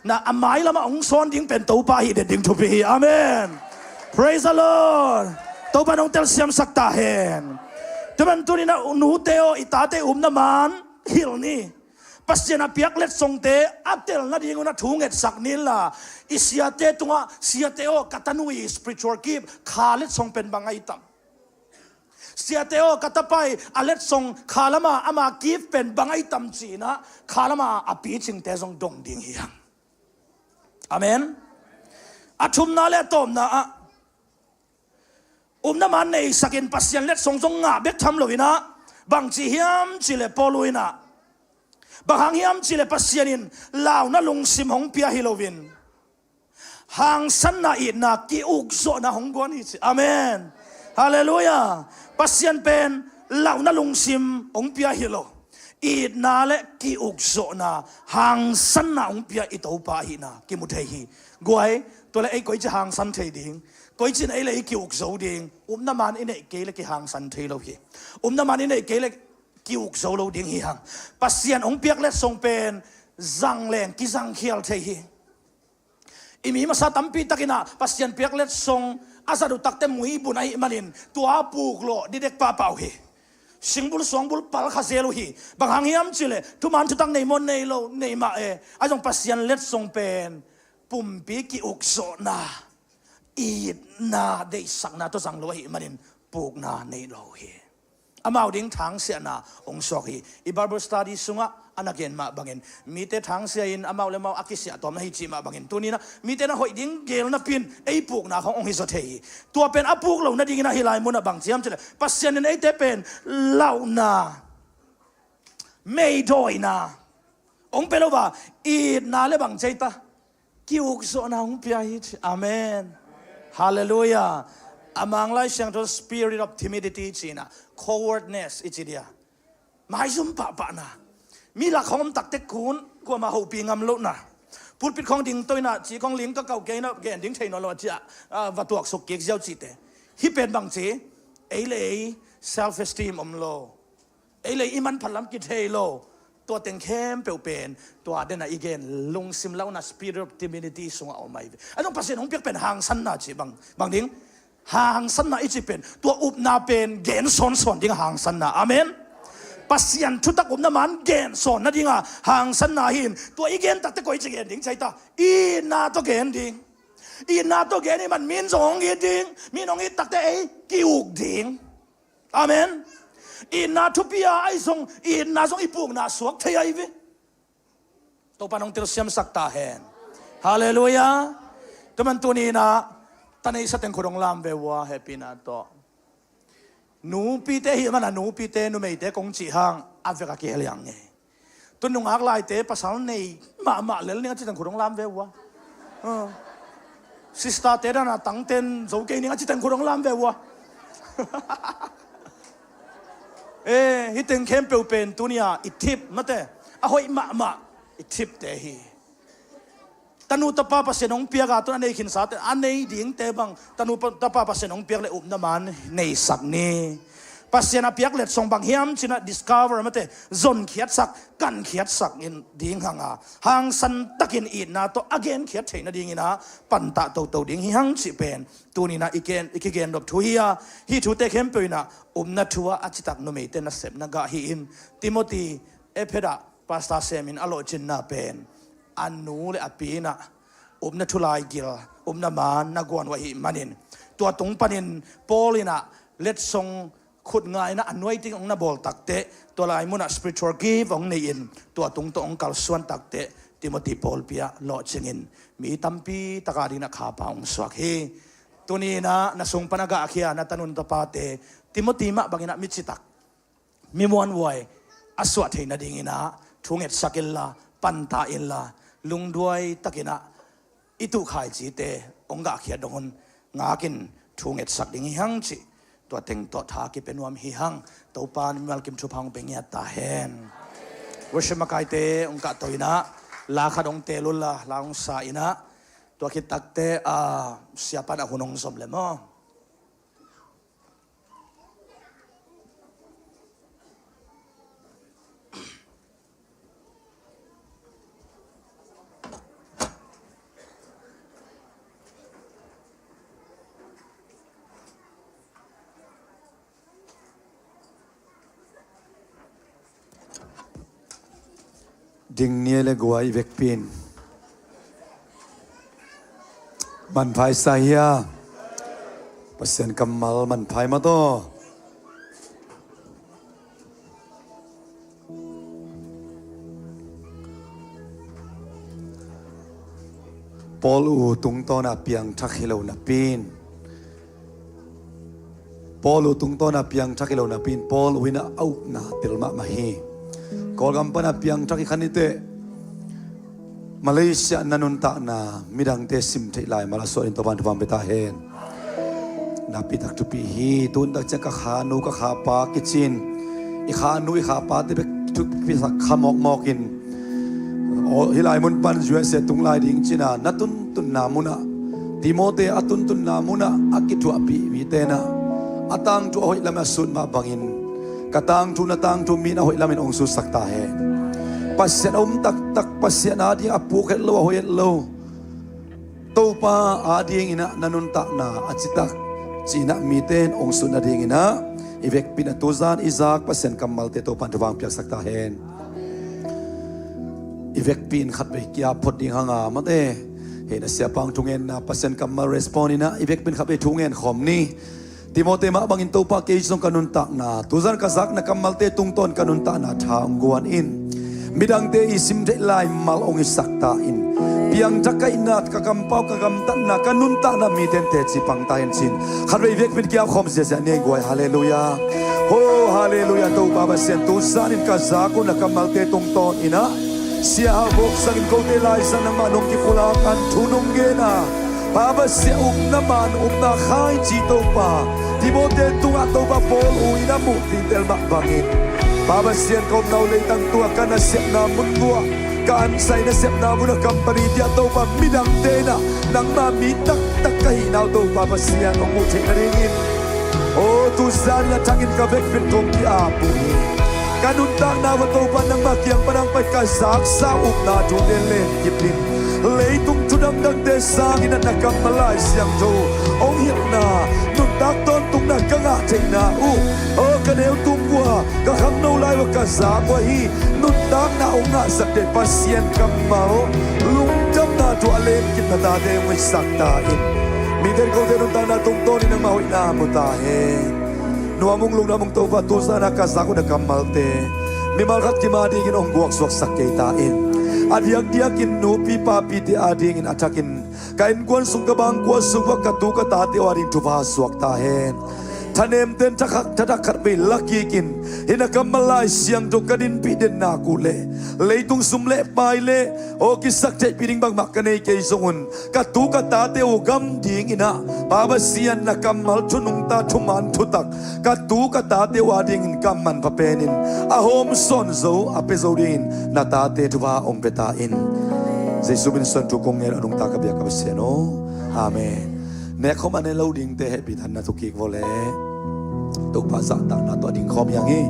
นะอามายละมาองซ้อนดิ่งเป็นตัวป้าฮีเด็ดดิ่งทูพีอาเมน praise the Lord ตัวป้าองเตลเสียมสักตาเห็นแต่มันตัวนี้นะนูเตโออิตาเตอุมน้ำมันฮิลนี่ปัสเจนาเปียกเล็ดทรงเตอัตเตลนาดิ่งอุณถุงเอ็ดสักนิลล่ะอิเสียเตตัวเสียเตโอกัตานุย spiritual gift ขาเล็ดทรงเป็นบางไอตัมเสียเตโอกาตาไปอเลตทรงขาลมาอามากีฟเป็นบางไอตัมจีนะขาลมาอปีจิงเตทรงดงดิ่งเฮียงอาเมนอาชุมนาเลตอมนะน้ำมันในสกินปัสยันเล็ดทรงทรงงาเบ็ดทำเลยนะบางจีเฮียมจีเลปอลุยนะบางหางเฮียมจีเลปัสยันินลาวนะลุงซิมของเปียฮิโลวินหางสันนาอินนะกิอุกโซนะของกวนิอาเมนฮาเลลูยาปัสยันเป็นเหล่านาลุงซิมองเปียฮิโลอีดนาเลกิอุกโซนาหางสันนาองเปียอิตาปาฮินากิมุเทฮีกวยตัวเลไอ้กวยจะหางสันเทดิงกวยจินไอ้เลยกิอุกโซดิงน้ำมันอินเอเกเลกิหางสันเทโลฮีน้ำมันอินเอเกเลกิอุกโซโลดิงฮีหังปัสยันองเปียกเลทรงเป็นจังแรงกิจังเขียลเทฮีอิมีมาซาตัมปีตะกินาปัสยันเปียกเลทรงอาซาดุตักเต็มมุยบุนัยมันนินตัวปูกโลดิเด็กป้าเป่าฮีสิงบุลสองบุลปัลคาเซลฮีบางหางยามจิเลทุมันทุตังในมอนในโลในมาไอจงปัสยันเล็ดทรงเป็นปุ่มปีกิอุกโซนาอีดนาได้สักนาตัวสังโลฮีมันนินปูกนาในโลฮีอามาดิ้งทางเสียนาองศอกฮีอีบาร์บสตาดีสุงะอันนักเงินมาบางเงินมีแต่ทางเสียอินอามาเลมาอักษรตัวมันให้จีมาบางเงินตัวนี้นะมีแต่นะหอยดิ้งเกลนะพินไอ้ปูกนาขององค์ฮิสเทยตัวเป็นอาปูกเหล่านั้นดิ้งนะฮิลายมุนบางเสียมจะเลยปัสเซียนไอ้เตเป็นเหล่านาไม่ดอยนาองค์เป็นว่าอีดนาเลบางใจตากิวกโซนาองค์เปียฮิตอาเมนฮาเลลูยาอามังไลเสียงตัว spirit of timidity จีนะ cowardness อิจิเดียไม่ซุ่มปะปะนะมีหลักของตักเต็กคูนกว่ามาหูปีงำลุนะพูดปิดของดิ่งตัวน่ะจีของลิงก็เก่าเกยนะเกยดิ่งเทนอลว่าจะวัตถุอักษรเกี่ยวเจ้าจีเตฮิเป็นบางจีไอ้เลย self esteem โลไอ้เลยอิมันพลัมกิเทโลตัวเต็งเข้มเปลวเป็นตัวเดนอีเกนลงซิมเล่านะ spirit of timidity ส่งเอาไม่ไอ้ต้องภาษาของเปียกเป็นหางสันนะจีบางดิ่งหางสันนะอีจีเป็นตัวอุบนาเป็นเกนสอนดิ่งหางสันนะอาเมน ปัสยันชุดตะกุมน้ำมันเกณฑ์สอนนั่นเองห่างสันนาหินตัวอีเกณฑ์ตักตะกอยจะเกณฑ์ดิ้งใจตาอีนาตัวเกณฑ์ดิ้งอีนาตัวเกณฑ์นี่มันมีนสองอีดิ้งมีน้องอีตักแต่ไอ้กิวดิ้งอาเมนอีนาทุพิยาไอ้ทรงอีนาทรงอีปูกนาสวกเทียไอ้เวตัวปานองเตลเซียมสักตาเห็นฮาเลลูยาตัวมันตัวนี้นะตอนนี้สัตย์คนองลามเววะแฮปปี้นะต่อหนูปีเตหิมันหนูปีเตหนูไม่เตกงจีฮังอาเวกาเกลียงไงตัวนุ่งอักลายเตภาษาในมาเลลเนี่ยจิตังคนองลามเววะสิสตาเตระนะตั้งเต็นโจเกนี่จิตังคนองลามเววะฮิตังเข้มเปลวเป็นตัวนี้อิทิปมาเตะอะหอยมาอิทิปเตหีตนุตปาปัสยนองเปียกาตัวอันนี้ขินสาแต่อันนี้ดิ่งเตบังตนุตปาปัสยนองเปียกเลยอุบน้ำมันในสักนี้ปัสยนาเปียกเล็ดส่งบางเฮียมชินะ discover มาเตจนเขียดสักกันเขียดสักอินดิ่งหางสันตะกินอินนะตัว again เขียดเฉยนะดิ่งนะปันตะโตดิ่งหิหังสิเป็นตัวนี้นะอีกเกนดอกทุยาฮิทูเตเข้มเปยนะนัทัวอาจิตักนุเมเตนะเสพนะกะฮิอิมติโมธีเอเพดาปาสตาเซมินอโลจินนาเป็นอันนูเลอปีนะนัทุลายกิลนามานนักวนวะหิมันินตัวตรงปนินโปลินะเล็ดทรงขุดง่ายนะอันน้อยที่องนาบอลตักเตะตัวลายมุนะ spiritual gift องในอินตัวตรงตัวองกัลส่วนตักเตะติโมธีโปลเปียโลจิงินมีตัมปีตะการินะขาปาองสวกเฮตัวนี้นะทรงปนากาเขียนะตันุนตปาเตติโมธีมะบางนะมิจิตักมีมวนวยอสวดเฮนะดิ่งนะทุงเอ็ดสักิลลาปันตาอิลลาลุงด้วยตะกินะอิตุขายจีเตองกาเขียดงงากินทุงเอ็ดสักดิ่งหังจีตัวเต็งตัวทากิเป็นวามหิหังตัวปานมิลกิมชุพังเป็นเงียตาเฮนวชมากายเตองกาตัวอินะลาขดงเตลุลละลาองสาอินะตัวคิดตักเตsiapa nak hunong som lemo ding nia le guai vek pin man phai saya pasien kamal man phai ma to Paul u tung to na piang thak hilo na pin Paul u tung to na piang thak hilo na pin Paul wina au na tilma mahi Kol gampana piang thak khanite Malaysia nanunta na midang te sim te lai malaso in toban toban beta hen na pitak tu pi hi tun dak chaka khanu ka khapa kitchen I khanu I khapa te tu pi sak khamok mokin o hilai mun pan USA tung lai ding china natun tun namuna Timote atun tun namuna akitu api wi te na atang tu hoi lama sun ma bangin katang tu natang tu mi na hoi lamin ong su sakta he pasien tak pasien adi apu khet lo hoyet lo to pa adi ina nanunta na achitak china miten ong sun adi ina ivek pin atuzan izak pasien kamal te to pan thawang pyak sakta hen ivek pin khat be kya phot ding hanga mate he na sia pang tungen na pasien kamal respond ina ivek pin khat be tungen khom ni Timote ma bangin to pa ke jong kanunta na tuzan kazak na kamal te tungton kanunta na thang guan in midang te isim de lai mal ong isakta in piang jakai nat kakampau kakamtan na kanunta na miten te chipang tayen sin kharwei vek pin kya khom se ne goi hallelujah ho hallelujah to baba sen tu sanin kazako na kamal te tungton ina sia bok sang ko te lai san na manong ki pula kan thunong ge na baba se na man na khai chi to pa Timote tunga to ba Paul u ina mu tintel ba bangin Baba sian kau nau le tang tua kana siap na mun tua kan sai na siap na mun company dia to ba midang te na nang ma mi tak kai nau to baba sian ong mu thing ringin o tu san la tangin ka vek fin kong ki apu kanun tak na wato panang makiang panang pagkasak sa upna tunelen kiplin leitung tudang dang desa ina nakamalay siyang to ong hiap na nun tak ton tung na kanga ting na o kaneo tungwa kakang no lai wa kasak wa hi nun tak na ong nga sakde pasien kamao lungtam na tu alem kit na dade mo saktain mider ko denun ta na tungtoni ng mahoy na mutahe nuamong lung namong toba tusa na kasako na kamalte mimalkat kimadi ginong guwak suwak sakaitain adiak-diakin nupi papi ti adingin atakin kain kuan sung kabang kuan sungwak katuka tati waring tupa suwak tahen tanem ten takak tadakat be lakikin hinakamalay siyang to kadin piden nakule leitung sumle paile o kisak chay pining bang makanay kay sungun katuka tate o gamding ina babasiyan nakamal tunung ta tuman tutak katuka tate wading kaman papenin ahom sonzo apezodin na tate tuwa ong betain Jesus bin son tukong ngel anong takabya kabaseno amen neko man loading te happy tan na tukik vole to pasa ta na to ding khom yang hi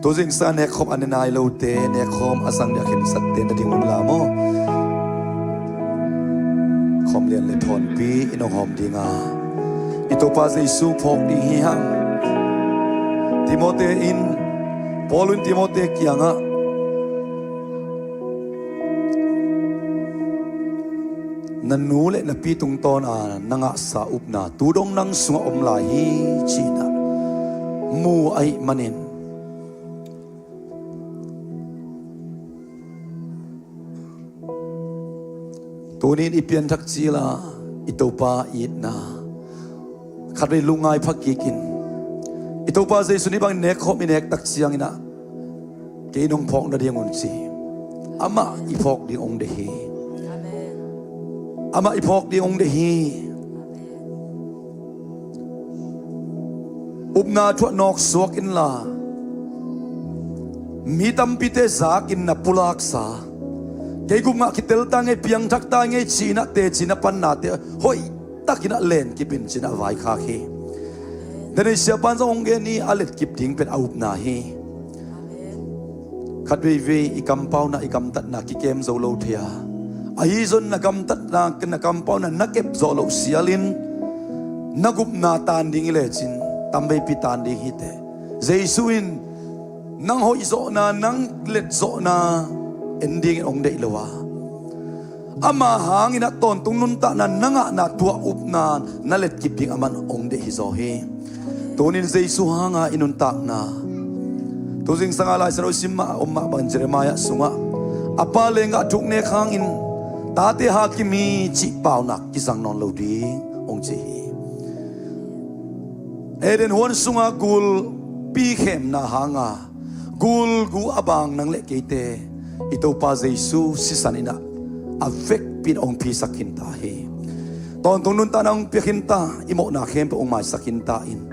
to jing sa nekom an nai lo te nekom asang ya khin sat te na ding un la mo khom lian le thon pi inong hom dinga ito pa Jesus phok ding hi hang Timote in Paulun Timote kianga nanule na pitung ton a nanga sa upna tudong nang sunga omlahi china mu ay manin tunin ipian thak chila ito pa itna khadai lungai phakikin ito pa Jesus ni bang nekho minek tak siang ina keinong phok na diang unsi ama iphok di ong dehi ama ipok di ong dehi upna thua nok suak in la mi tampite zakin na pulak sa kay guma kitel tange piang thak tange china te china pan na te hoi takina len kipin china vai kha khi dane sia pan sa ong ge ni alet kip ding pen aup na hi khatwe ve ikam pau na ikam tat na ki kem zo lo thia ahizon nagam tat na kinakampaw na nakip zolo sialin nagup na tanding ilechin tambay pitanding hite Jesuin nang ho izo na nang let zo na ending ong de ilawa ama hangin na ton tungnun ta na nanga na tua up na nalet kiping aman ong de hizohi tonin Jesu hanga inuntak na tuzing sangalay sa simma umma ban Jeremiah sunga apale nga tukne khangin tate hakimi chi pau nak kisang non lo ding ong chi eden hon sunga gul pi khem na hanga gul gu abang nang le kete ito pa Jesu sisanina avek pin ong pi sakinta he ton tunun tanang pikinta imo na khem ong mai sakinta in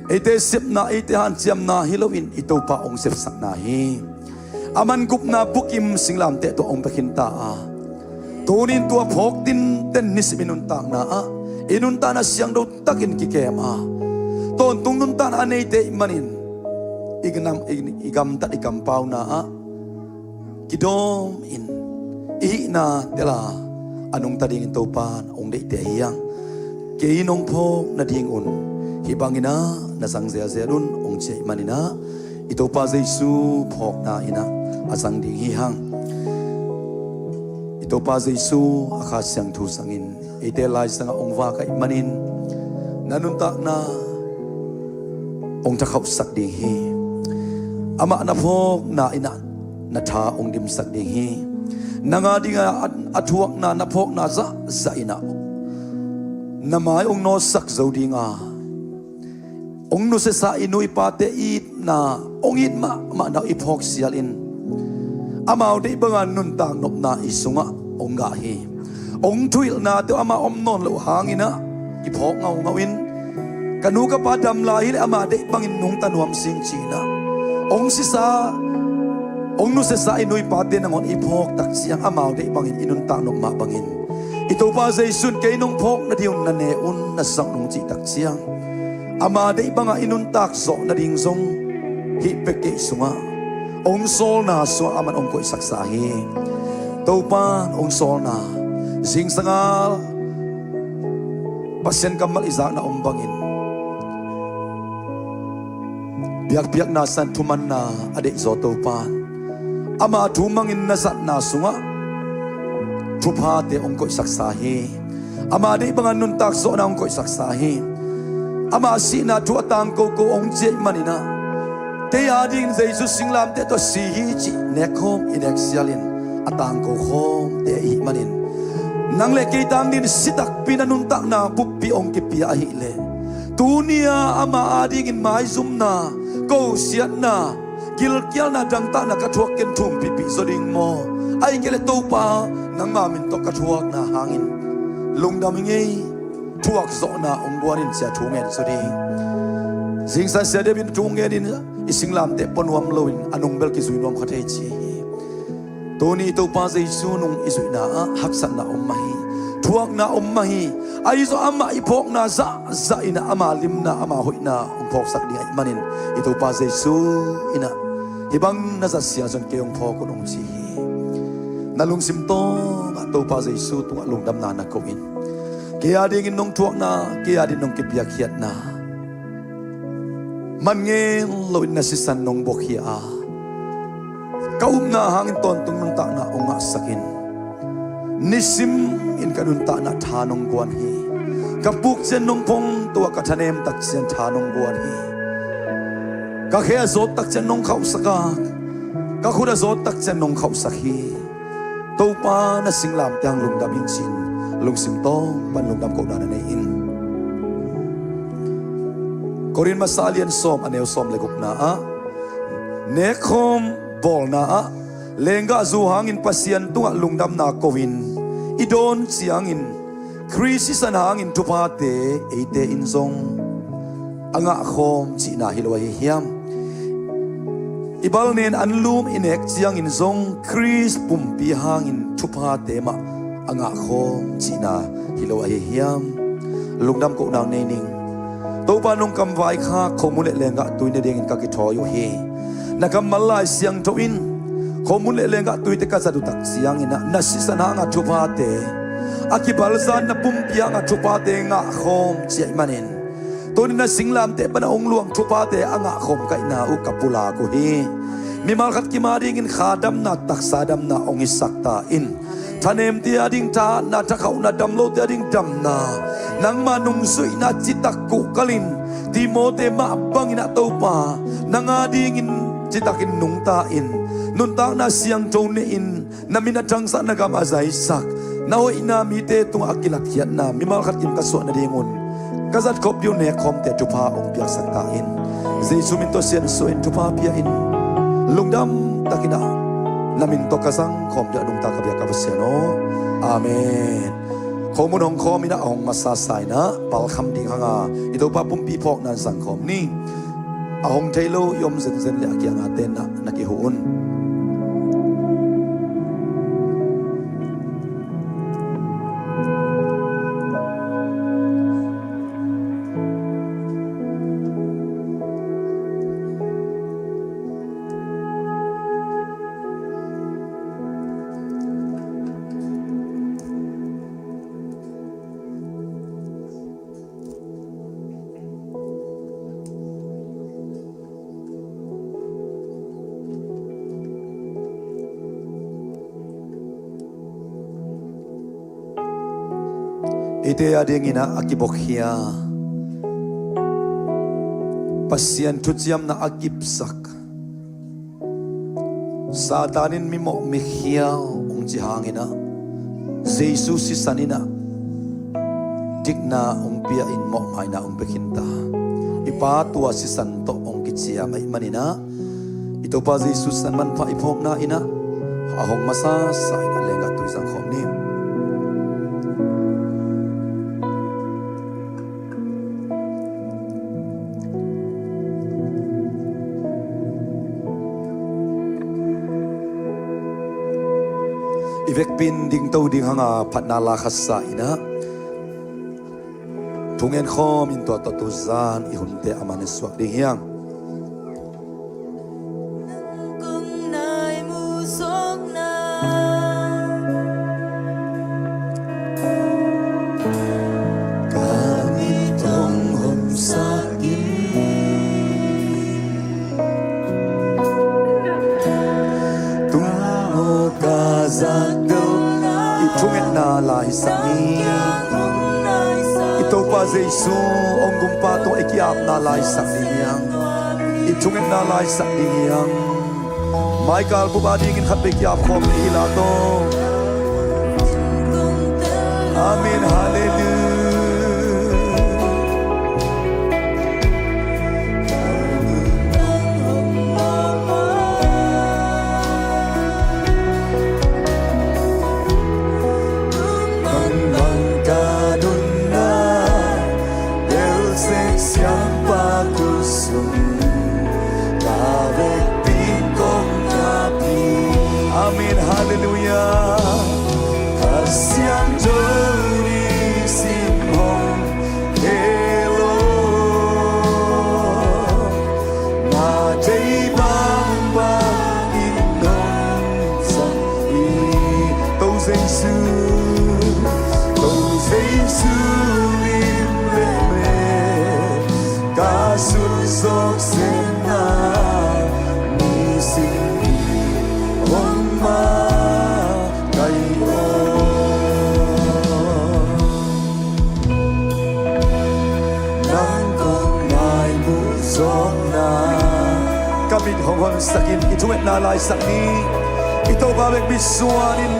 ite sip na ite han siam na hilowin ito pa ong sip sak na he aman gup na bukim singlam te to ong pikinta tunin tua phok tin ten nis minuntak na inunta na siyang daw takin kikema ton tung nunta na anay te manin igam tat ikampaw na kidom in ihi na tela anong tading ito pa ong de te hiyang keinong phok na ding un hibangina na sang zia dun ong che manina ito pa Jesu phok na ina asang ding hihang ito pa Jesu akasyang tusangin ite lai sang ong va kai manin nanunta na ong takhaw sak ding hi ama na phok na ina na tha ong dim sak ding hi nanga dinga athuak na na phok na za ina namai ong no sak zo dinga ong no se sa inui pate it na ong it ma na iphok sialin amau de bangan nun tang nop na isunga onga hi ong thuil na to ama om non lo hangina iphok ngau ngawin kanu ka padam la hi ama de bangin nung tanuam sing china ong sisa ong nu se sa inui pate nangon iphok tak siang amau de bangin inun tang nop ma bangin ito pa Jesu kay nong phok na diun na ne un na sang nung chi tak siang ama de banga inuntak zo na ding zong hi peke sunga ong sol na so aman ong ko isaksahi topan ong sol na sing sangal pasien kamal izak na umbangin biak na san tuman na ade zo topan ama tumangin na zat na sunga tupate ong ko isaksahi ama de banga nuntak zo na ong ko isaksahi ama sina tu atang ko ong je manina te ading Jesus singlam te to si chi nekom inexialin atang ko hom te I manin nang le ke tang din sitak pinanuntak na pupi ong kipia hi le tunia ama ading in mai zum na ko siat na gil kial na dang ta na kathuak ken thum pipi zoding mo ai kele to pa nang ma min to kathuak na hangin lungdam ngei thuak zo na ongbuanin sia thungen zoding sing sa sia debin thungen din isinglam te ponwam loin anung bel ki zuinom khathei chi toni to pa zai su nung isuina haksan na ommahi thuak na ommahi ai zo ama ipok na za ina ama lim na ama hoina ongphok sak ni ai manin ito pa zai su ina hibang na za sia zon keong phok nong chi nalung sim to to pa zai su tu alung dam na na ko in ke ading nong thuak na ke ading nong kipia khiat na man nge loin na sisan nong bokhia kaum na hangin ton tung nung ta na onga sakin nisim in kanun ta na thanong guan hi kapuk chen nong pong tua kathanem tak chen thanong guan hi ka khe zot tak chen nong khau saka ka khura zot tak chen nong khau sakhi to pa na singlam tyang lung dam in chin lung sim tong pan lung dam ko na nei in korin masalian som aneu som leguk na a nekhom bol na a lenga zu hangin pasian tunga lungdam na kovin idon siangin krisis an hangin tupate eite inzong anga khom chi na hilwa hi hiam ibal nen anlum inek chiangin zong kris pumpi hangin tupate ma anga khom chi na hilwa hi hiam lungdam ko nang nei ning to pa nong kam vai kha khomule lenga tuine ding in ka ki thoyu hi nakam malai siang to in khomule lenga tuite ka zadu tak siang ina nasisan hanga thupate akibalzan na pumpia nga thupate nga khom chei manin toni na singlam te bana ongluang thupate anga khom kai na u kapula ko hi mimal khat ki maring in khadam na taksadam na ongisakta in thanem ti ading ta na thakau na damlo ti ading dam na nang manung sui na chitak ku kalin timote ma bangina topa nang ading in chitakin nung ta in nun ta na siang tone in na minatang sa nagam azai sak na hoi na mi te tung akilat hiat na mimal khat kim kaswa na dingun kazat kop yu ne khom te tupa ong piak sakta in jesu min to sian so in tupa pia in lungdam takina namin to kasang khom ja nung ta ka bia ka basiano amen khomunong khomina ong masasai na pal kham ding hanga ito pa pumpi phok nan sang khom ni ahong thailo yom zen zen le akyang aten na nakihun ite adingina akibokhia pasian tujiam na agipsak satanin mimo mikhia ongji hangina Jesus si sanina digna ongpia in mo maina ongbekinta ipatua si santo ongkichia mai manina ito pa Jesus san man pa ipok na ina ahong masa sa ina lenga tuisang khomni ivek pin ding to ding hanga phatna la khassa ina thung en khom in to tu zan i hun te aman swak ding hiang cùng nơi mu sông na kami tong hom sa tung ho ka za do i thung en na lai sang ni ito pa Jesu ong gumpa tong ikiap na lai sang niyang itungin na lai sang niyang Michael bubadingin khat ikiap khom ila to Amen hallelujah Amin hallelujah Kasihan joni simong hello Na jay bang bang inong sang i Tô Giêsu im lệ mê Ca sun sốc sen na ni sinh kami hong sakin ituet na lai sakni ito ba bek bisuanin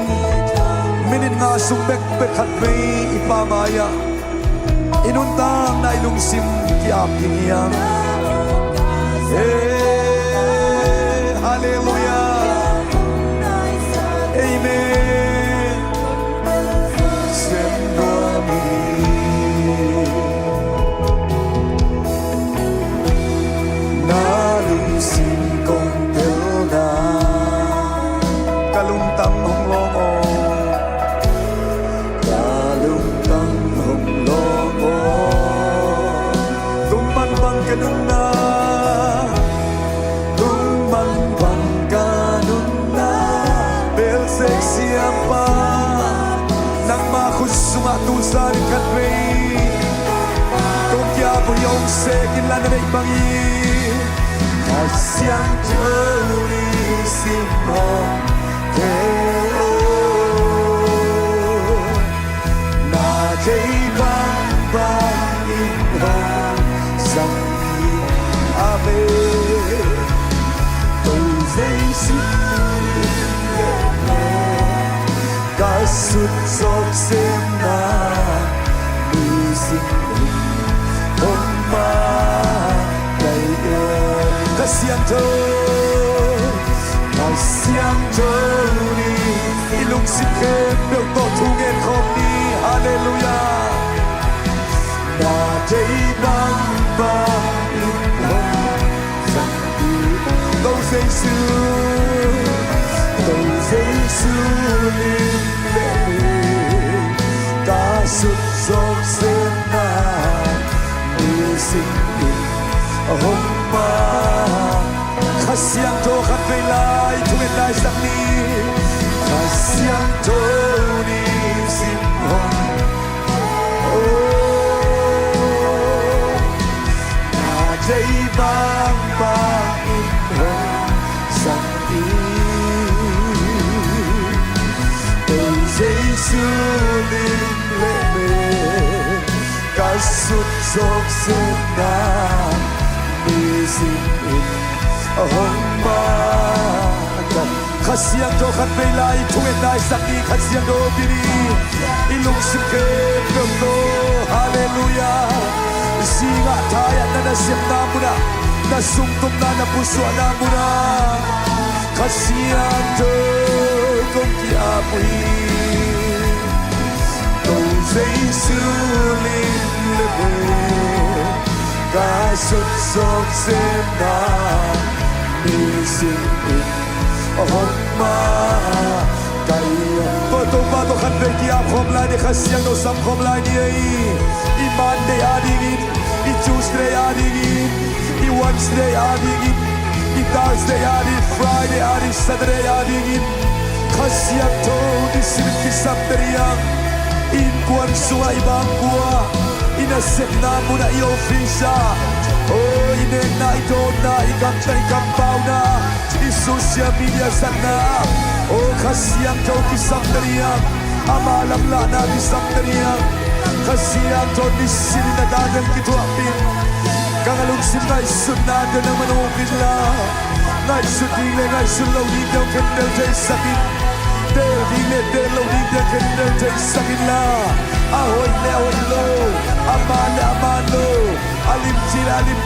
minin nga sumbek bekhat may ipamaya inuntang na ilungsim kiap kiniyang hallelujah amen sembrami kalungtang hong longo tumman bang ganun na belsek siapa nang makusumatulsan katway kung kya po yung sekin lang na ibangi kasyang joni simong hello na jay bang bang inong sang amen Tô Giêsu đã xuất dọc xem na đi sinh hôm ma đầy kasihan joni ilung sikhem biểu to thu nghe khom ni hallelujah na jay bang bang inong sang đi Tô Giêsu im lệ ta xuất dọc xem na đi sinh hôm ma kasihan to khat về lại thuê lại sắc ni kasihan joni sim hong na jay bang bang inong sang đi Giêsu im lệ ca xuất dọc xem na đi sinh hôm ma kasihan to khat về lại thuê lại sắc ni kasihan to bini ilung sikhem belum to hallelujah singa thaya na siap na muna na sungtum na puso na muna kasihan to kong kiapui Tô Giêsu im lệ ca xuất dọc xem na đi sinh hôm ma kay to ba to khat về kia không lại để khát xiang đâu sắm không lại đi iman để adigin i Tuesday adigin i Wednesday adigin i Thursday adigin Friday adigin Saturday adigin khát xiang thôi đi xin kisap teriang in kuan sungai bangkua ina sepna muna i ofisa oh ine na ito na ikantay kampaw na i social media sana oh khasiang to kisam teriang amalam la na kisam teriang khasiang to di sini na dagang kituapin kangalung sinay sunada na manungin la ngay sudile ngay sulaw di daw kendel jay sakit del dile del law di daw kendel jay sakit la ahoy le ahoy lo amane amano alim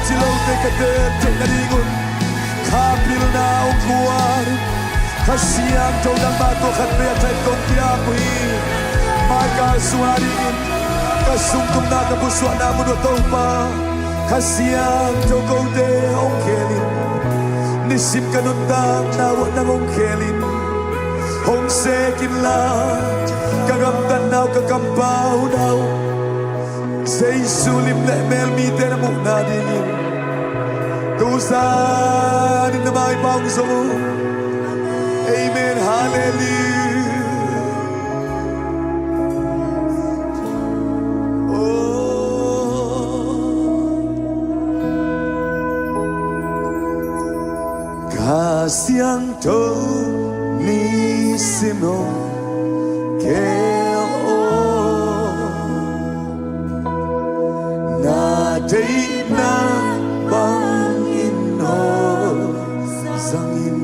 chilo te kadel te narigun kapil na ungkuar khasiang to nang bato khat be tay kong piapi maka suarin kasungkum na kabuswa na mo to pa khasiang to go de ong kelin nisim kanundang nawa na ong kelin hong sekin la kagamdan naw kakampaw naw say sulim na mel mi te na mo na dingin tusan na may pangso mo amen hallelujah Kasiang to ni Simon keo na day na Panginoon sangin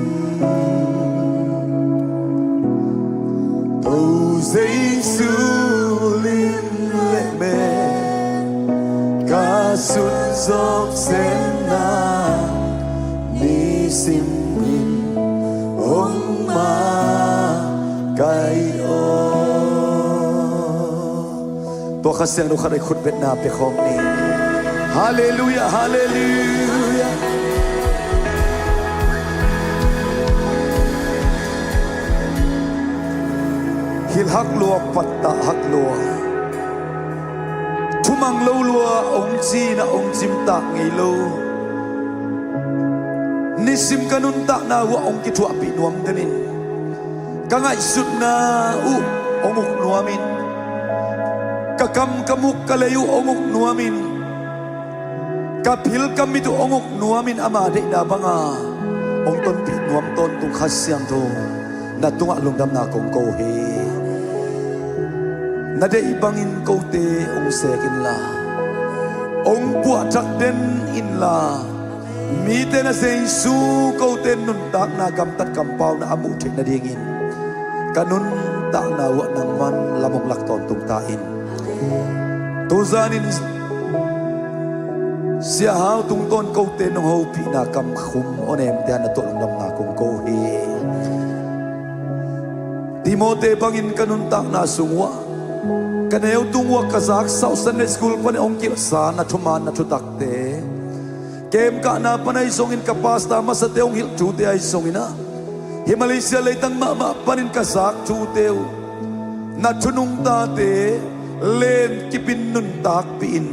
Tozay sulim leme kasunsok sena ni Simon ong ma kayo to kasi ano ka rin khutbet na pekong ni Hallelujah Hallelujah hil hak luwa patta hak luwa tumang lo luwa ong chi na ong chimta ngilo nisim kanunta na wa ong kitwa pinuam danin kangay sud na ongok nuamin kakam kamuk kalayu ongok nuamin kapil kami tu ongok nuamin amade na banga ong ton pinuam ton tung khasyang to na tunga lungdam na kong kohe na de ibangin kote ong sekin la ong puatak den in la mi te na say su câu tên nun tak na gam tat kampaw na amu thik na dingin kanun tak na wa nang man lamong lakton tung tain tuzanin sia hau tung ton câu tên nong ho pi na kam khum onem te na to lang na kong ko hi Timote bangin kanun tak na sungwa kaneu tungwa kazak sau Sunday school pan ong kil sa na thuman na thutakte kem ka na panay songin kapasta masateong hil chute ay songina hi Malaysia leitang mama panin kasak chuteo na chunung tate len kipin nun tak piin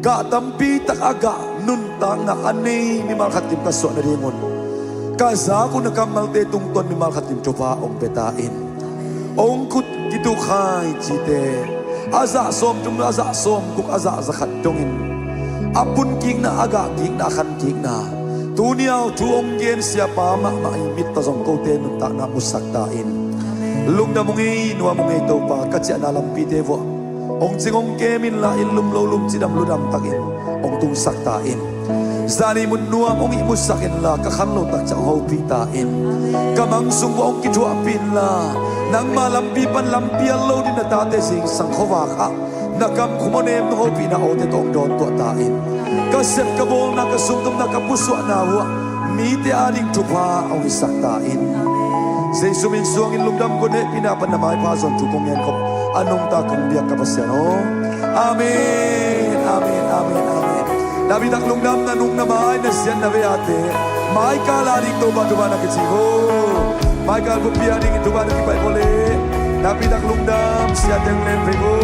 ka tampi tak aga nun tak na anay mi malkhatim kaso na ringon kaza ko nakamalte tungton mi malkhatim chupa ong betain ong kut gitu khai chite aza som tum aza som kuk aza zakhat tongin apun king na aga king na khan king na tuniao tuong gen siapa ma imit ta zong ko te nun ta na musakta in lungda mungi nuwa mungi to pa katya na lampi te vo ong jingong kemin la in lum lo lum chidam ludam takin ong tung sakta in zani mun nuwa ong imusakin la ka khan lo tak chang ho pi ta in kamang sung ong ki thua pin la nang malampi pan lampi lo din na ta te sing sang khowa kha nakam kumonem no hopi na ote tong don to tain kasep kabol na kasungtum na kapuswa na wa mi te ading tupa ang isaktain say sumin suang in lungdam ko ne pinapan na may pason tukong yan ko anong takong biyak kapasyan oh amen amen amen amen nabitak lungdam na nung namay na siyan na beyate may kalaring to ba na kichigo may kalpupianing ito ba na kipay pole Napi dak lungdam siat yang len pribu